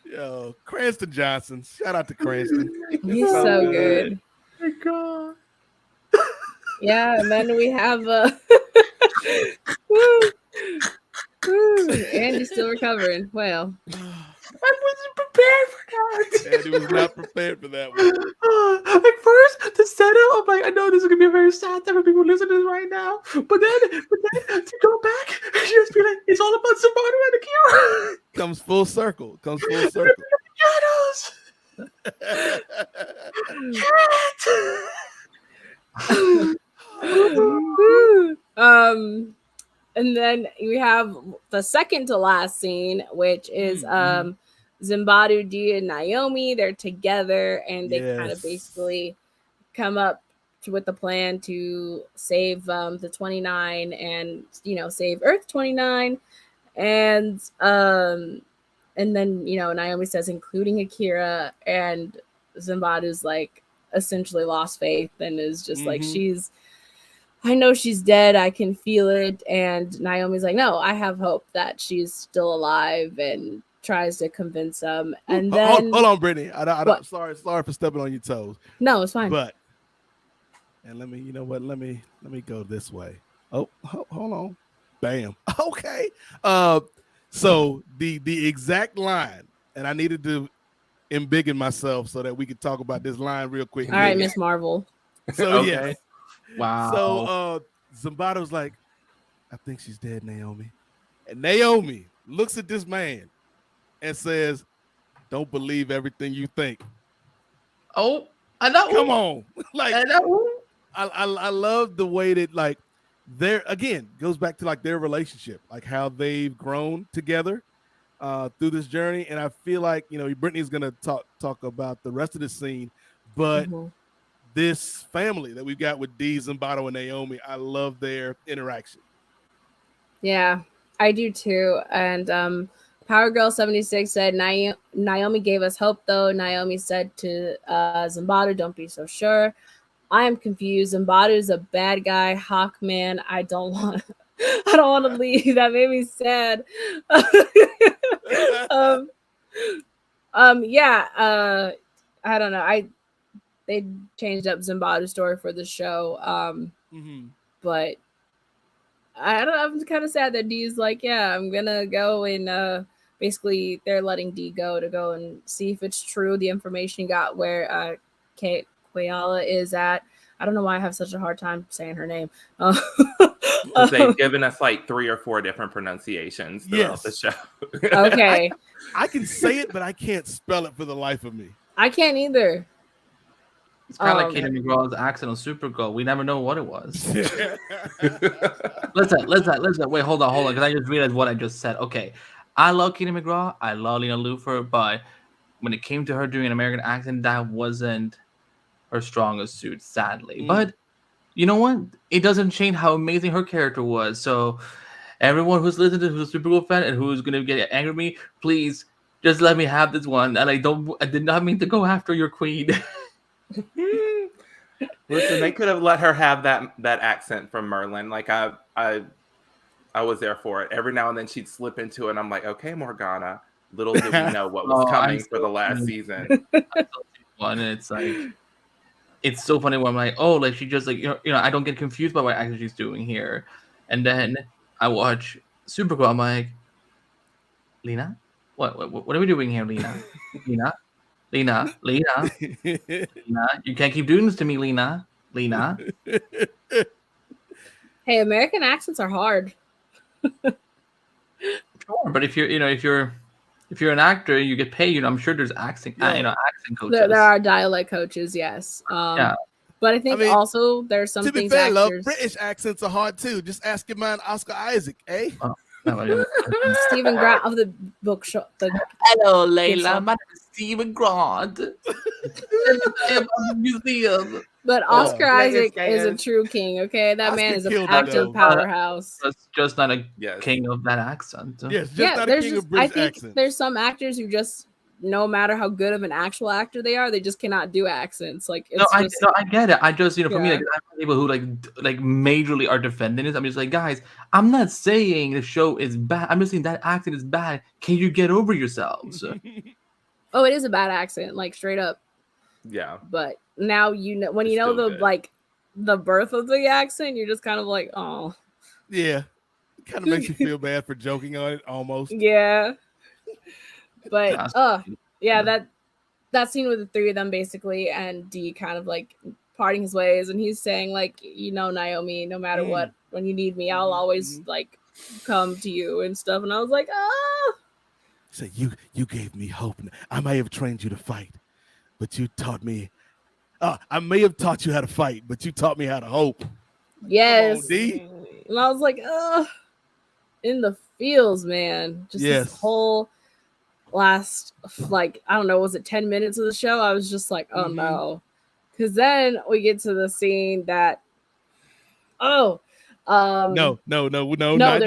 S2: Yo, Cranston Johnson. Shout out to Cranston.
S1: He's so good.
S3: Oh my God.
S1: Yeah, and then we have Andy's still recovering. Well,
S3: I wasn't prepared for that.
S2: Andy was not prepared for that one.
S4: Like first, the setup, I'm like, I know this is gonna be a very sad time for people listening to this right now. But then to go back, just be like, it's all about Zimbardo and the cure.
S2: Comes full circle.
S1: And then we have the second to last scene, which is Zimbardo, Dia, and Naomi. They're together, and they kind of basically come up with the plan to save the 29 and save Earth 29, and then Naomi says, including Akira, and Zimbardo's like essentially lost faith and is just like, I know she's dead. I can feel it. And Naomi's like, no, I have hope that she's still alive, and tries to convince him. And then
S2: hold on, Brittany. I'm sorry for stepping on your toes.
S1: No, it's fine.
S2: But let me go this way. Oh, hold on. Bam. Okay. So the exact line, and I needed to embiggen myself so that we could talk about this line real quick.
S1: All right, Miss Marvel.
S2: So
S3: Okay.
S2: yes.
S4: Wow.
S2: So Zimbardo's like, I think she's dead, Naomi. And Naomi looks at this man and says, don't believe everything you think.
S4: Oh, I know.
S2: Come on. Like,
S4: I know.
S2: I love the way that, like, there again goes back to like their relationship, like how they've grown together. through this journey, and I feel like Brittany's gonna talk about the rest of the scene, but this family that we've got with Dee, Zimbardo, and Naomi, I love their interaction.
S1: Yeah, I do too. And Power Girl 76 said Naomi gave us hope though. Naomi said to Zimbardo, "Don't be so sure. I am confused. Zimbardo is a bad guy, Hawkman. I don't want to leave." That made me sad. Yeah. I don't know. They changed up Zimbardo's story for the show. But I don't know. I'm kind of sad that Dee's like, yeah, I'm gonna go and basically they're letting Dee go to go and see if it's true the information got where Koala is at. I don't know why I have such a hard time saying her name.
S3: They've given us like 3 or 4 different pronunciations throughout the show.
S1: Okay.
S2: I can say it, but I can't spell it for the life of me.
S1: I can't either.
S4: It's kind of like Katie McGraw's accent on Supergirl. We never know what it was. Listen. Wait, hold on. Because I just realized what I just said. Okay. I love Katie McGraw. I love Lena Luthor. But when it came to her doing an American accent, that wasn't her strongest suit, sadly. But you know what? It doesn't change how amazing her character was. So everyone who's listening to who's a Supergirl fan and who's going to get angry at me, please just let me have this one. And I did not mean to go after your queen.
S3: Listen, they could have let her have that accent from Merlin. Like I was there for it. Every now and then she'd slip into it, and I'm like, okay, Morgana. Little did we know what was coming for the last season.
S4: And it's like, it's so funny when I'm like, oh, like she just like I don't get confused by what actually she's doing here, and then I watch Supergirl. I'm like, Lena, what are we doing here, Lena? Lena, you can't keep doing this to me, Lena.
S1: Hey, American accents are hard.
S4: Sure, but if you're an actor, you get paid. I'm sure there's accent coaches.
S1: There are dialect coaches, yes. Yeah. But I think also there's some things.
S2: To be fair, love, British accents are hard too. Just ask your man Oscar Isaac, eh?
S1: Stephen Grant of the bookshop.
S4: Hello, Layla. My name is Stephen Grant. Museum.
S1: But Oscar Isaac is a true king, okay? That man is an active powerhouse.
S4: That's just not a king of that accent.
S2: Yes, just not a king of British accent. I think
S1: there's some actors who just, no matter how good of an actual actor they are, they just cannot do accents. Like,
S4: I get it. I just, for me, like, I have people who like majorly are defending it. I'm just like, guys, I'm not saying the show is bad. I'm just saying that accent is bad. Can you get over yourselves?
S1: Oh, it is a bad accent, like straight up.
S3: Yeah.
S1: But now when you know the birth of the accent, you're just kind of like, oh.
S2: Yeah. It kind of makes you feel bad for joking on it almost.
S1: Yeah. But that scene with the 3 of them basically, and Dee kind of like parting his ways, and he's saying like, Naomi, no matter what, when you need me, I'll always like come to you and stuff. And I was like, ah.
S2: So you gave me hope. I may have trained you to fight, but you taught me. I may have taught you how to fight, but you taught me how to hope.
S1: Yes.
S2: Come on, Dee.
S1: And I was like, in the feels, man. Just this whole last, like, I don't know, was it 10 minutes of the show? I was just like, oh no. Because then we get to the scene that, no, not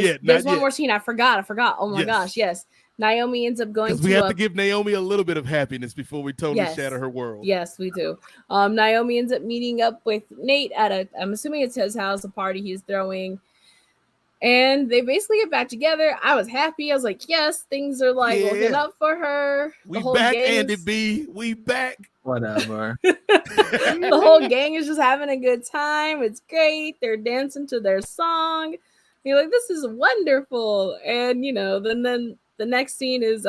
S1: yet. There's one more scene. I forgot. Oh my gosh, yes. Naomi ends up going to...
S2: Because we have to give Naomi a little bit of happiness before we totally shatter her world.
S1: Yes, we do. Naomi ends up meeting up with Nate at I'm assuming it's his house, a party he's throwing. And they basically get back together. I was happy. I was like, yes, things are like looking up for her.
S2: We back, Andy B. We back.
S4: Whatever.
S1: The whole gang is just having a good time. It's great. They're dancing to their song. You're like, this is wonderful. And, then the next scene is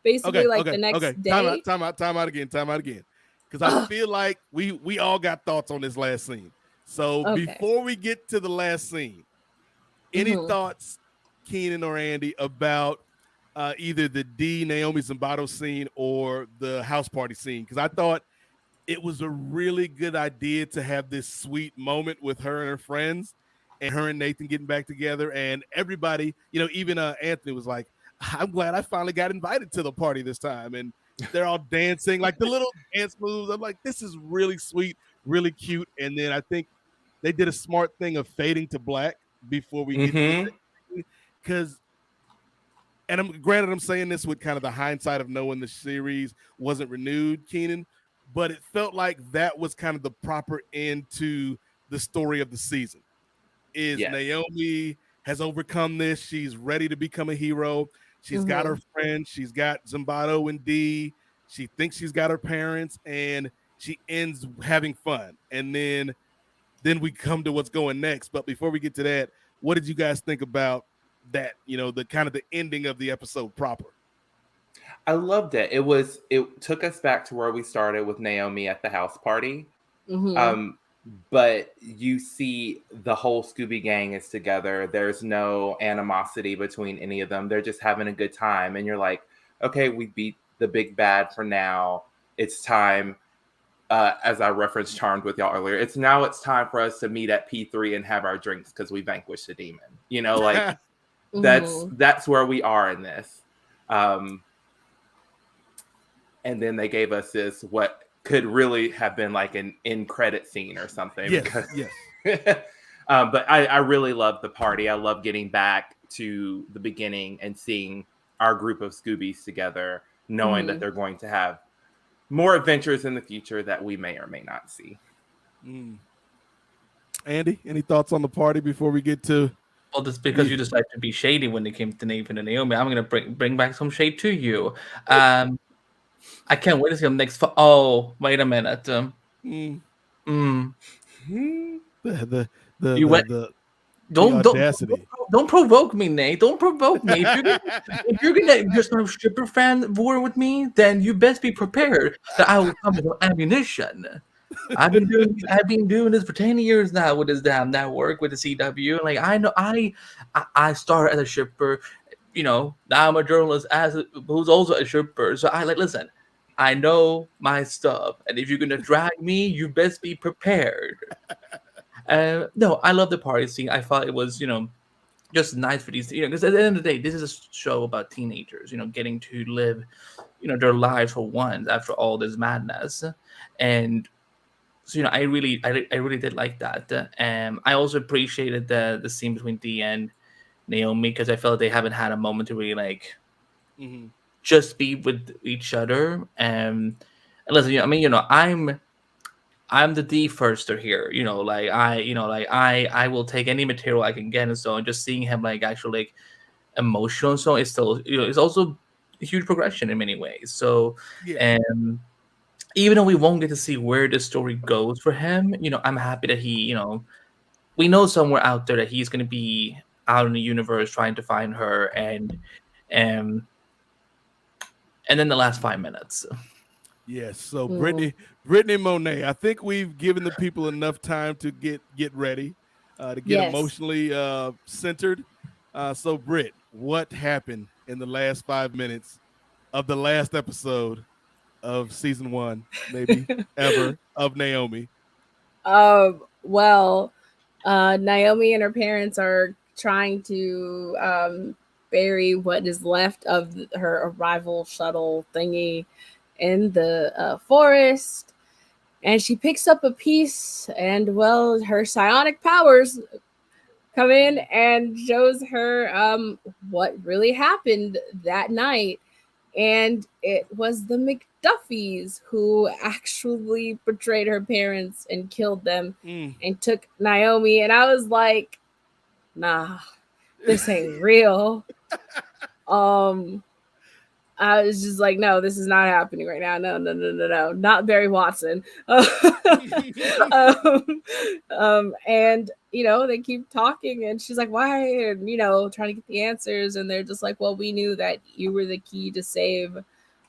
S1: basically the next day.
S2: Time out again. Because I feel like we all got thoughts on this last scene. So before we get to the last scene, any thoughts, Keenan or Andy, about either the Dee Naomi Zimbardo scene or the house party scene? Because I thought it was a really good idea to have this sweet moment with her and her friends, and her and Nathan getting back together, and everybody, even Anthony was like, I'm glad I finally got invited to the party this time. And they're all dancing, like the little dance moves. I'm like, this is really sweet, really cute. And then I think they did a smart thing of fading to black before we get to the thing. Because, and I'm saying this with kind of the hindsight of knowing the series wasn't renewed, Keenan, but it felt like that was kind of the proper end to the story of the season. Is Naomi has overcome this. She's ready to become a hero. She's got her friends. She's got Zimbardo and Dee. She thinks she's got her parents, and she ends having fun. And then we come to what's going next. But before we get to that, what did you guys think about that? You know, the kind of the ending of the episode proper.
S3: I loved it. It took us back to where we started with Naomi at the house party. But you see the whole Scooby gang is together. There's no animosity between any of them. They're just having a good time. And you're like, okay, we beat the big bad for now. It's time, as I referenced Charmed with y'all earlier, it's time for us to meet at P3 and have our drinks because we vanquished the demon. You know, like that's where we are in this. And then they gave us this, what could really have been like an end credit scene or something.
S2: Yes.
S3: But I really love the party. I love getting back to the beginning and seeing our group of Scoobies together, knowing that they're going to have more adventures in the future that we may or may not see.
S2: Andy, any thoughts on the party before we get to?
S4: Well, that's because you decided to be shady when it came to Nathan and Naomi. I'm going to bring back some shade to you. I can't wait to see them next. Oh, wait a minute.
S2: The
S4: audacity. Don't provoke me, Nate. Don't provoke me. If you're gonna just a stripper fan war with me, then you best be prepared that I will come with ammunition. I've been doing this for 10 years now with this damn network with the CW. Like I know I started as a stripper. You know, now I'm a journalist who's also a stripper. So listen. I know my stuff, and if you're gonna drag me, you best be prepared. No, I love the party scene. I thought it was, just nice for these, because at the end of the day, this is a show about teenagers, getting to live, their lives for once after all this madness, and so I really did like that. I also appreciated the scene between Dee and Naomi because I felt like they haven't had a moment to really like. Just be with each other, and listen. I'm the D firster here. I will take any material I can get, and so and just seeing him like actually like emotional, so it's still it's also a huge progression in many ways. So, even though we won't get to see where the story goes for him, I'm happy that he, we know somewhere out there that he's going to be out in the universe trying to find her, and then the last 5 minutes.
S2: Yes. So Britney Monae, I think we've given the people enough time to get ready, to get emotionally centered. So Britt, what happened in the last 5 minutes of the last episode of season 1, maybe ever, of Naomi?
S1: Well, Naomi and her parents are trying to bury what is left of her arrival shuttle thingy in the forest, and she picks up a piece, and well, her psionic powers come in and shows her what really happened that night, and it was the McDuffies who actually betrayed her parents and killed them and took Naomi, and I was like, nah, this ain't real. I was just like, no, this is not happening right now. No, not Barry Watson. And they keep talking, and she's like, why? And trying to get the answers, and they're just like, well, we knew that you were the key to save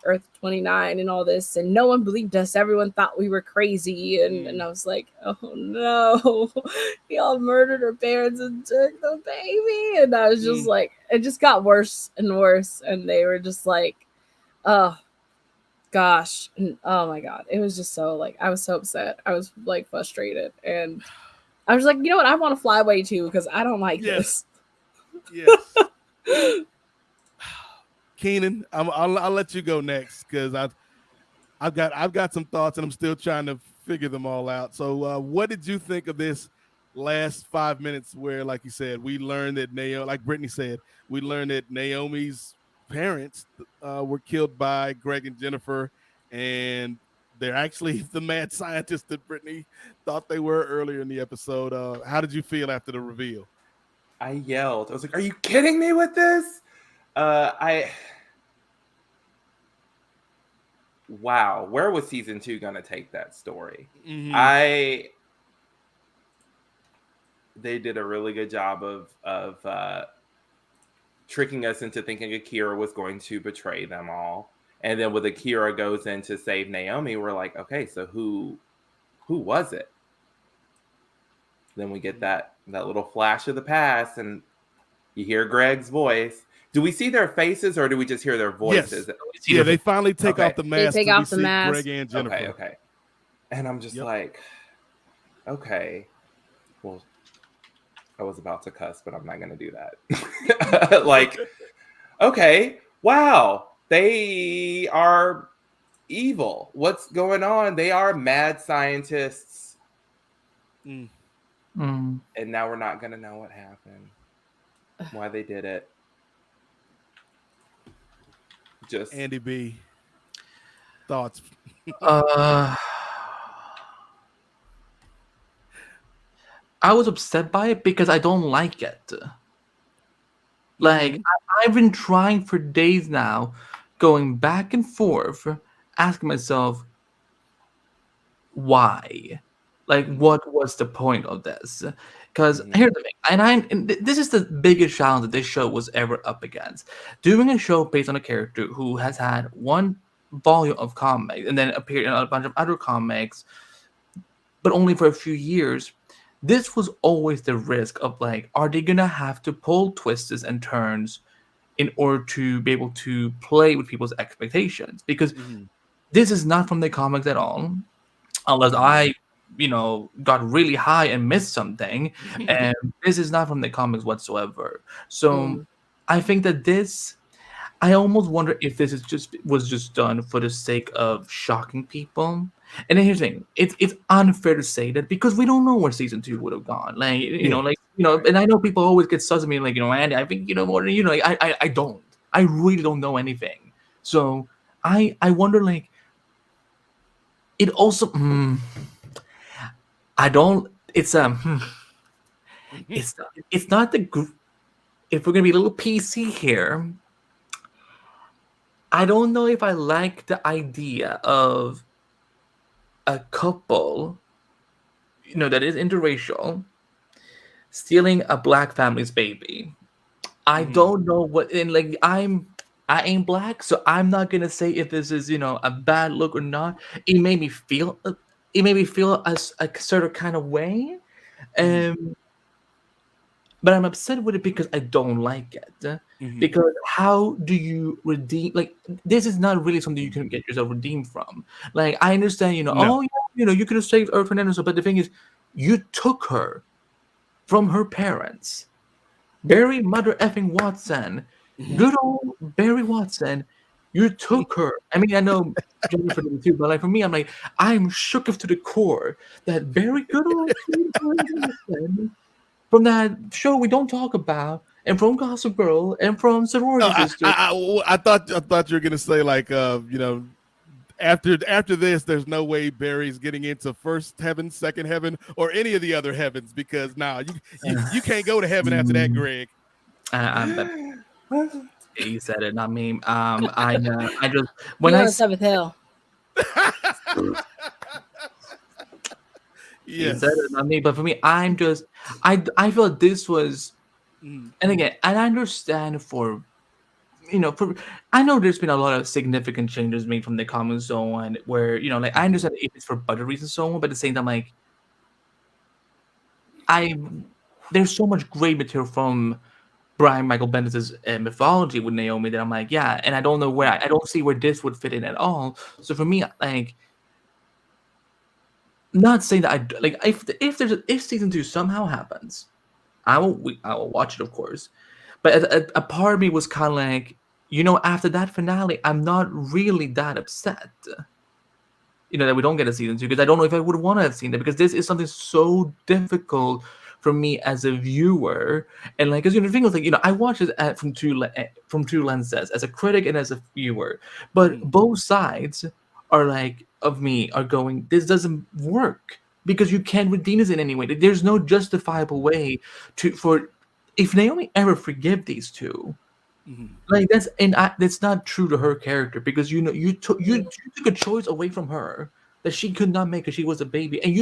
S1: Earth 29 and all this, and no one believed us. Everyone thought we were crazy, and I was like, oh no, y'all murdered her parents and took the baby. And I was just like, it just got worse and worse, and they were just like, oh gosh, and oh my god, it was just so like, I was so upset. I was like frustrated, and I was like, you know what, I want to fly away too because I don't like this.
S2: Yes. Keenan, I'll let you go next because I've got some thoughts and I'm still trying to figure them all out. So, what did you think of this last 5 minutes where, like you said, we learned that like Britney said, we learned that Naomi's parents were killed by Greg and Jennifer, and they're actually the mad scientists that Britney thought they were earlier in the episode. How did you feel after the reveal?
S3: I yelled. I was like, "Are you kidding me with this?" Wow, where was season 2 gonna take that story? Mm-hmm. They did a really good job of tricking us into thinking Akira was going to betray them all, and then when Akira goes in to save Naomi, we're like, okay, so who was it? Then we get that little flash of the past, and you hear Greg's voice. Do we see their faces or do we just hear their voices?
S2: Yes. Yeah, they finally take off the mask.
S1: They take off the mask.
S2: Greg and Jennifer.
S3: Okay. And I'm just like, okay. Well, I was about to cuss, but I'm not going to do that. Like, okay. Wow. They are evil. What's going on? They are mad scientists. And now we're not going to know what happened. Why they did it. Just
S2: Andy B. Thoughts?
S4: I was upset by it because I don't like it. Like, I've been trying for days now, going back and forth, asking myself, why? Like, what was the point of this? Because here's the thing, and this is the biggest challenge that this show was ever up against. Doing a show based on a character who has had one volume of comics and then appeared in a bunch of other comics, but only for a few years. This was always the risk of, like, are they gonna have to pull twists and turns in order to be able to play with people's expectations? Because this is not from the comics at all, unless I got really high and missed something, and this is not from the comics whatsoever. So I think that I almost wonder if this was just done for the sake of shocking people. And then here's the thing: it's unfair to say that because we don't know where season 2 would have gone. Like and I know people always get sus at me, like, Andy, I think more than like, I don't. I really don't know anything. So I wonder, like, it also. I don't. It's It's not the. If we're gonna be a little PC here, I don't know if I like the idea of a couple, that is interracial, stealing a black family's baby. I don't know what, and like I ain't black, so I'm not gonna say if this is a bad look or not. It made me feel a certain kind of way, but I'm upset with it because I don't like it. Because how do you redeem? Like, this is not really something you can get yourself redeemed from. Like, I understand, you could have saved Earth and so, but the thing is, you took her from her parents. Barry Mother effing Watson, good old Barry Watson. You took her. I mean, I know Jennifer did too, but like for me, I'm like, I'm shook to the core that very good old Watson from that show we don't talk about, and from Gossip Girl, and from Sorority Sisters.
S2: I thought you were gonna say, like, after this, there's no way Barry's getting into first heaven, second heaven, or any of the other heavens, because you can't go to heaven after that, Greg.
S4: You said it, not me. I just
S1: when I seventh hill.
S4: Yes. You said it, not me. But for me, I feel like this was, and again, and I understand I know there's been a lot of significant changes made from the comics so on, where like I understand if it's for better reasons so on, but at the same time, like there's so much great material from Brian Michael Bendis' mythology with Naomi that I'm like, yeah, and I don't know I don't see where this would fit in at all. So for me, like, not saying that if season 2 somehow happens, I will watch it, of course. But a part of me was kind of like, after that finale, I'm not really that upset. That we don't get a season 2, because I don't know if I would want to have seen that, because this is something so difficult for me as a viewer. And like, because the thing is, like, I watch it from two lenses, as a critic and as a viewer, but both sides are like of me are going, this doesn't work because you can't redeem this in any way. There's no justifiable way for if Naomi ever forgive these two. Like that's not true to her character, because you took a choice away from her that she could not make because she was a baby, and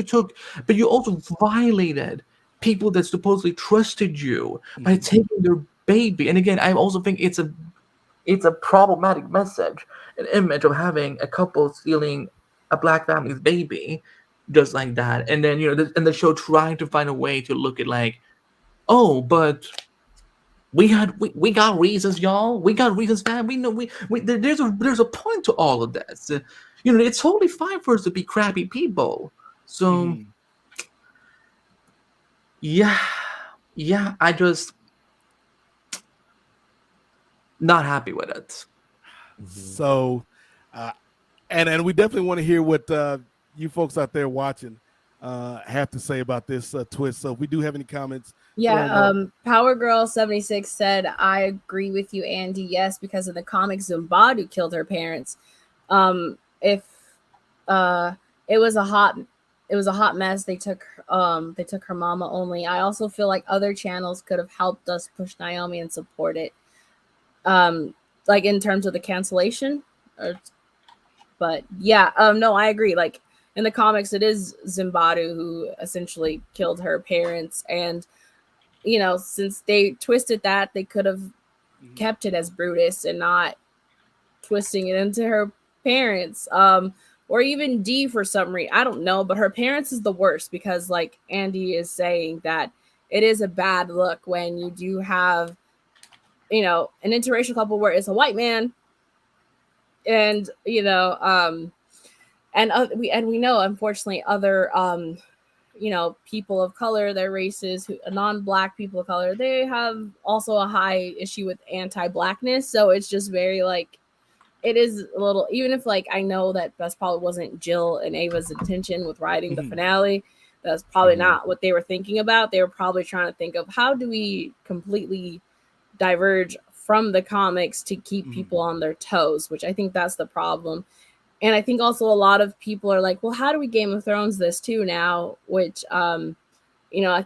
S4: but you also violated people that supposedly trusted you by taking their baby. And again, I also think it's a problematic message, an image of having a couple stealing a black family's baby just like that, and then and the show trying to find a way to look at like, oh, but we got reasons, y'all. We got reasons, man. We know there's a point to all of this. It's totally fine for us to be crappy people. So yeah, I just not happy with it.
S2: So, and we definitely want to hear what you folks out there watching have to say about this twist. So if we do have any comments.
S1: Yeah, Power Girl 76 said, I agree with you, Andy. Yes, because in the comics, Zumbadu killed her parents. If it was a hot mess, they took her mama only. I also feel like other channels could have helped us push Naomi and support it. Like in terms of the cancellation, but yeah, no, I agree. Like in the comics, it is Zumbadu who essentially killed her parents, and since they twisted that, they could have kept it as Brutus and not twisting it into her parents, or even D for some reason. I don't know, but her parents is the worst, because like Andy is saying, that it is a bad look when you do have an interracial couple where it's a white man, and we know, unfortunately, other people of color, their races, non-black people of color, they have also a high issue with anti-blackness. So it's just very like, it is a little, even if like I know that that's probably wasn't Jill and Ava's intention with writing the finale, that's probably not what they were thinking about. They were probably trying to think of, how do we completely diverge from the comics to keep people on their toes, which I think that's the problem. And I think also a lot of people are like, well, how do we Game of Thrones this too now? Which, I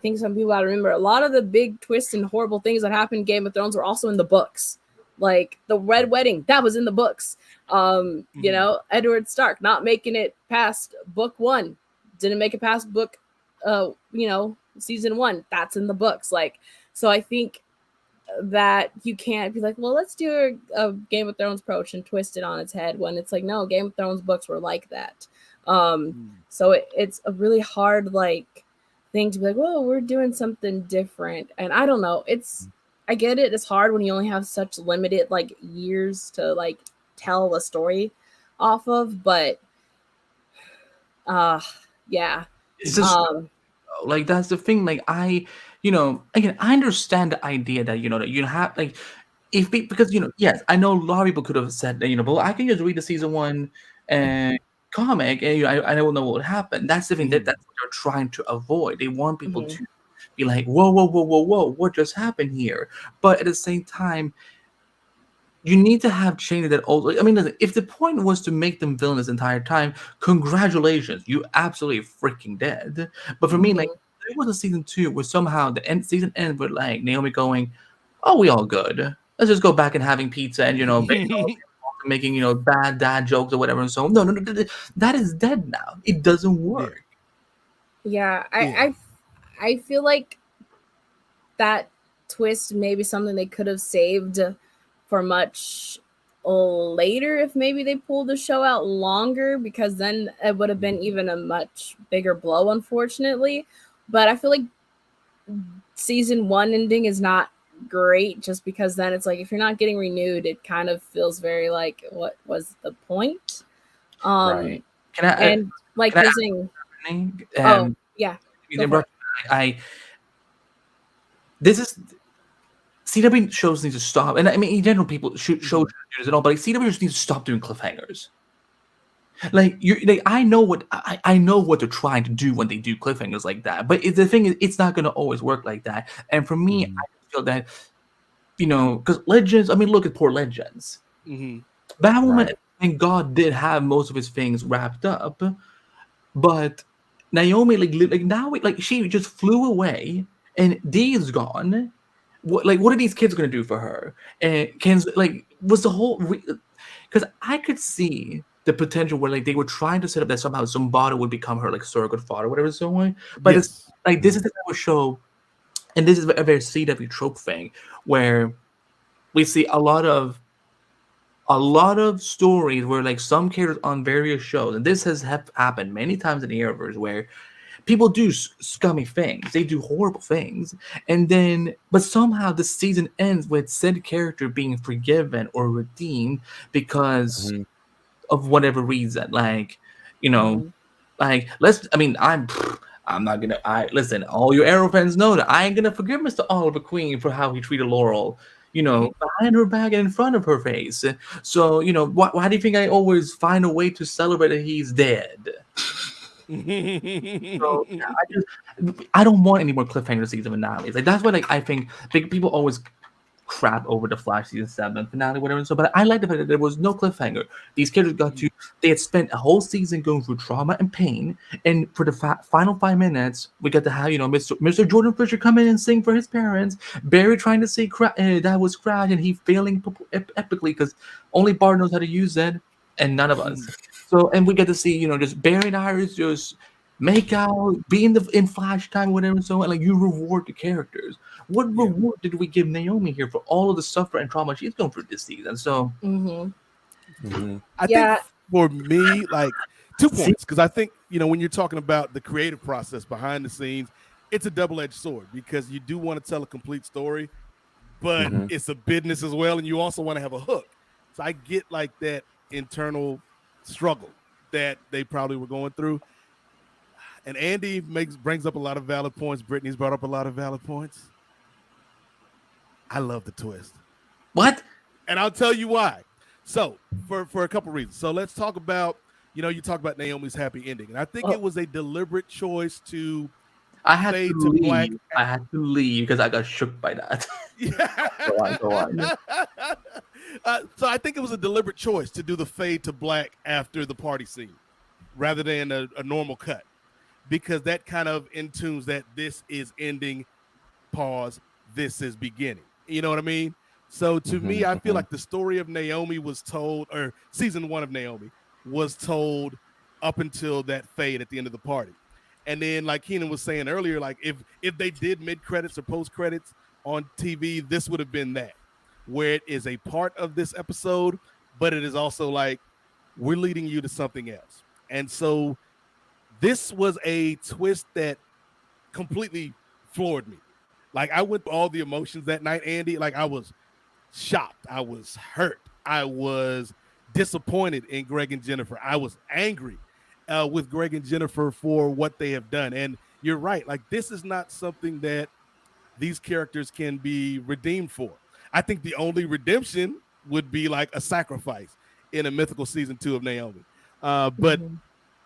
S1: think some people got to remember, a lot of the big twists and horrible things that happened in Game of Thrones were also in the books. Like the Red Wedding, that was in the books. Edward Stark not making it past book 1, didn't make it past book, season 1. That's in the books. Like, so I think that you can't be like, well, let's do a Game of Thrones approach and twist it on its head, when it's like, no, Game of Thrones books were like that. So it's a really hard like thing to be like, whoa, we're doing something different. And I don't know, I get it, it's hard when you only have such limited like years to like tell a story off of, but yeah,
S4: it's just like, that's the thing. Like, again, I understand the idea that that you have like, because yes, I know a lot of people could have said that, but I can just read the season 1 comic, and I will know what would happen. That's the thing, that's what they're trying to avoid. They want people to be like, whoa, what just happened here? But at the same time, you need to have changes that also. I mean, listen, if the point was to make them villain this entire time, congratulations, you absolutely freaking did. But for me, like, there was a season 2 where somehow the season ended with like Naomi going, "Oh, we all good. Let's just go back and having pizza and making bad dad jokes or whatever." And so no, that is dead now. It doesn't work.
S1: Yeah, I feel like that twist may be something they could have saved for much later if maybe they pulled the show out longer, because then it would have been even a much bigger blow, unfortunately. But I feel like season 1 ending is not great, just because then it's like, if you're not getting renewed, it kind of feels very like, what was the point?
S3: Right.
S1: Can I, and like you're saying,
S4: yeah, this is CW shows need to stop, and I mean in general, people should show and all, but like, CW just needs to stop doing cliffhangers. Like I know what I know what they're trying to do when they do cliffhangers like that, but the thing is, it's not going to always work like that. And for me, I feel that because Legends. I mean, look at poor Legends. Batwoman, and God did have most of his things wrapped up, but Naomi, like now, like she just flew away, and D is gone. What are these kids gonna do for her? And Ken's was the whole because I could see the potential where they were trying to set up that somehow Zumbato would become her surrogate father, whatever so on. But it's this is the type of show, and this is a very CW trope thing where we see a lot of stories where some characters on various shows, and this has happened many times in the Arrowverse, where people do scummy things, they do horrible things, and then but somehow the season ends with said character being forgiven or redeemed because of whatever reason. I'm not gonna. Listen, all you Arrow fans know that I ain't gonna forgive Mr. Oliver Queen for how he treated Laurel, behind her back and in front of her face. So, why do you think I always find a way to celebrate that he's dead? So I don't want any more cliffhanger season finales. That's why I think people always crap over the Flash season 7 finale, whatever. So, but I like the fact that there was no cliffhanger. These characters they had spent a whole season going through trauma and pain, and for the final 5 minutes, we got to have Mr. Jordan Fisher come in and sing for his parents. Barry trying to say that was Crash, and he failing epically because only Bart knows how to use it, and none of us. So, and we get to see just Barry and Iris just make out, be in Flash time, whatever. So, you reward the characters. What reward did we give Naomi here for all of the suffering and trauma she's going through this season? So,
S2: I think for me, 2 points, because I think when you're talking about the creative process behind the scenes, it's a double-edged sword because you do want to tell a complete story, but it's a business as well, and you also want to have a hook. So I get that internal struggle that they probably were going through. And Andy brings up a lot of valid points. Brittany's brought up a lot of valid points. I love the twist.
S4: What?
S2: And I'll tell you why. So, for a couple reasons. So let's talk about, you talk about Naomi's happy ending. And I think it was a deliberate choice to fade to black.
S4: I had to leave because I got shook by that. Go on.
S2: So I think it was a deliberate choice to do the fade to black after the party scene rather than a normal cut, because that kind of intunes that this is ending, pause, this is beginning. You know what I mean? So to me, I feel like the story of Naomi was told, or season 1 of Naomi was told up until that fade at the end of the party. And then, like Keenan was saying earlier, if they did mid-credits or post-credits on TV, this would have been that, where it is a part of this episode, but it is also we're leading you to something else. And so this was a twist that completely floored me. I went through all the emotions that night, Andy. I was shocked. I was hurt. I was disappointed in Greg and Jennifer. I was angry with Greg and Jennifer for what they have done. And you're right. This is not something that these characters can be redeemed for. I think the only redemption would be a sacrifice in a mythical season 2 of Naomi. But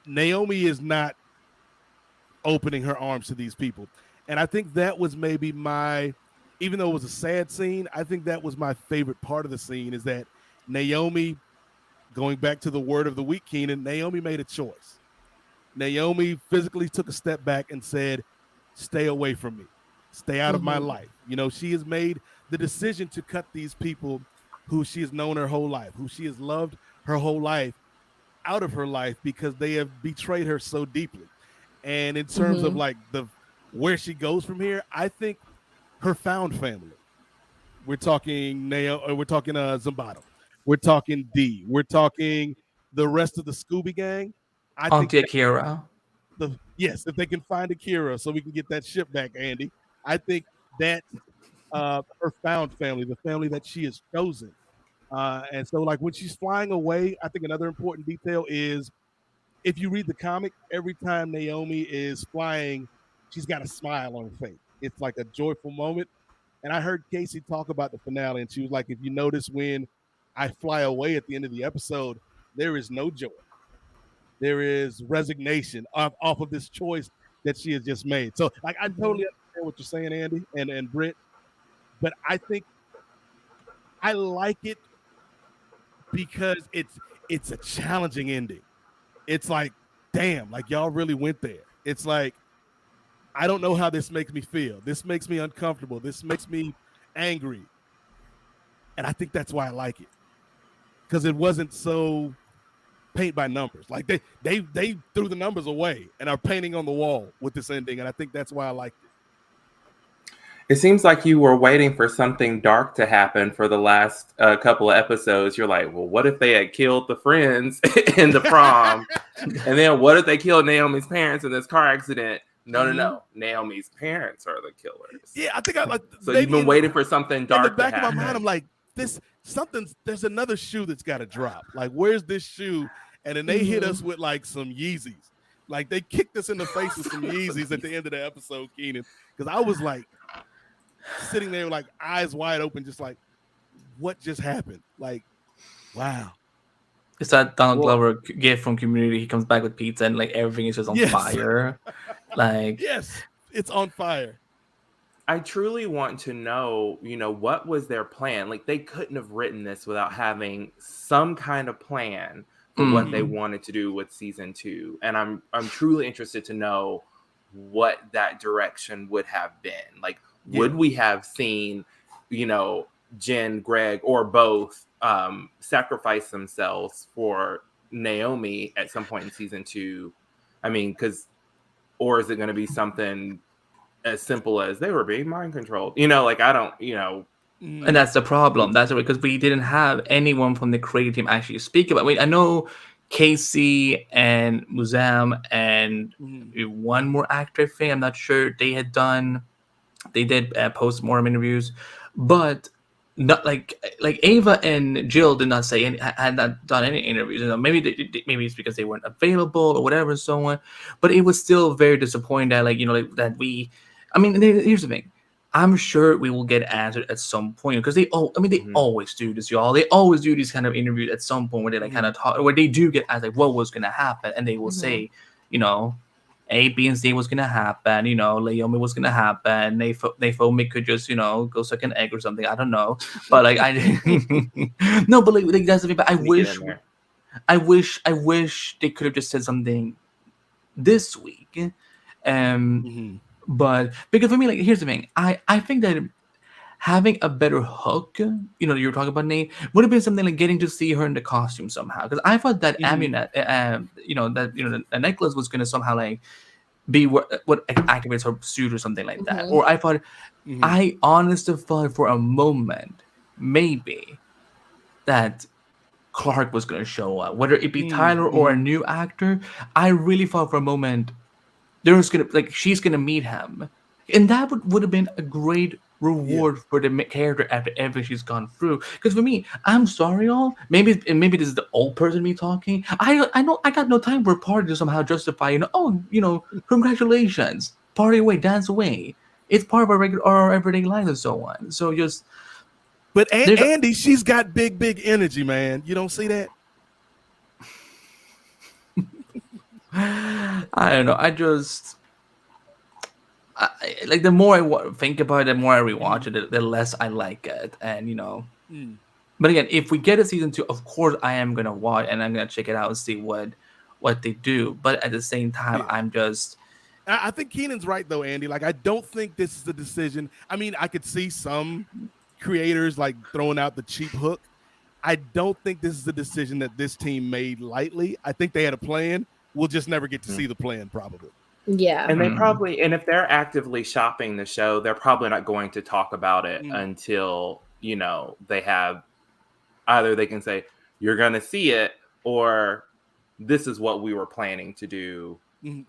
S2: Naomi is not opening her arms to these people. And I think that was maybe even though it was a sad scene, I think that was my favorite part of the scene, is that Naomi, going back to the word of the week, Keenan, Naomi made a choice. Naomi physically took a step back and said, stay away from me. Stay out of my life. She has made the decision to cut these people who she has known her whole life, who she has loved her whole life, out of her life because they have betrayed her so deeply. And in terms of where she goes from here, I think her found family. We're talking we're talking Zumbato. We're talking D. We're talking the rest of the Scooby gang.
S4: Auntie Akira.
S2: Yes, if they can find Akira so we can get that ship back, Andy. I think that's her found family, the family that she has chosen. And so when she's flying away, I think another important detail is, if you read the comic, every time Naomi is flying, she's got a smile on her face. It's like a joyful moment. And I heard Casey talk about the finale, and she was like, if you notice when I fly away at the end of the episode, there is no joy. There is resignation off of this choice that she has just made. So, like, I totally understand what you're saying, Andy and Britt, but I think I like it because it's a challenging ending. It's like, damn, like y'all really went there. It's like, I don't know how this makes me feel. This makes me uncomfortable. This makes me angry. And I think that's why I like it. Because it wasn't so paint by numbers. Like they threw the numbers away and are painting on the wall with this ending. And I think that's why I liked it.
S3: It seems like you were waiting for something dark to happen for the last couple of episodes. You're like, well, what if they had killed the friends in the prom? And then what if they killed Naomi's parents in this car accident? No. Naomi's parents are the killers.
S2: Yeah, I think I like.
S3: So you've been waiting for something dark.
S2: In the back of my mind, I'm like, there's another shoe that's got to drop. Like, where's this shoe? And then they hit us with like some Yeezys. Like they kicked us in the face with some Yeezys at the end of the episode, Keenan. Because I was like sitting there like eyes wide open, just like, what just happened? Like, wow.
S4: It's that Donald Glover gift from Community. He comes back with pizza and like everything is just on fire. Like,
S2: yes, it's on fire.
S3: I truly want to know, what was their plan? Like, they couldn't have written this without having some kind of plan for what they wanted to do with season 2. And I'm truly interested to know what that direction would have been. Like, would we have seen, Jen, Greg, or both sacrifice themselves for Naomi at some point in season 2? I mean, or is it going to be something as simple as they were being mind controlled? I don't,
S4: And that's the problem. That's because we didn't have anyone from the creative team actually speak about it. I mean, I know Casey and Muzam and one more actor thing. I'm not sure they did post-mortem interviews, but not like Ava and Jill did not say any, had not done any interviews. Maybe maybe it's because they weren't available or whatever and so on. But it was still very disappointing that that we. I mean, here's the thing. I'm sure we will get answered at some point because they always do this, y'all. They always do these kind of interviews at some point where they kind of talk, where they do get asked like what was gonna happen, and they will say, A, B, and C was gonna happen. Naomi was gonna happen. Naomi could just go suck an egg or something. I don't know, but like no, but like that's the thing. But I wish they could have just said something this week. But because for me, like, here's the thing. I think that having a better hook, you were talking about Nate, would have been something like getting to see her in the costume somehow. Because I thought that amulet, the necklace was gonna somehow like be what activates her suit or something like that. Or I thought, I honestly thought for a moment maybe that Clark was gonna show up, whether it be Tyler or a new actor. I really thought for a moment she's gonna meet him, and that would have been a great reward for the character after everything she's gone through. Because for me, I'm sorry, y'all. Maybe this is the old person me talking. I know I got no time for a party to somehow justify. Congratulations, party away, dance away. It's part of our everyday life and so on. So just.
S2: But Andy, she's got big energy, man. You don't see that?
S4: I don't know. Like the more I think about it, the more I rewatch it, the less I like it. And but again, if we get a season 2, of course I am gonna watch and I'm gonna check it out and see what they do. But at the same time,
S2: I think Keenan's right though, Andy. Like, I don't think this is the decision. I mean, I could see some creators like throwing out the cheap hook. I don't think this is the decision that this team made lightly. I think they had a plan. We'll just never get to see the plan, probably.
S1: Yeah.
S3: And they probably, and if they're actively shopping the show, they're probably not going to talk about it until, they have either they can say, you're going to see it, or this is what we were planning to do.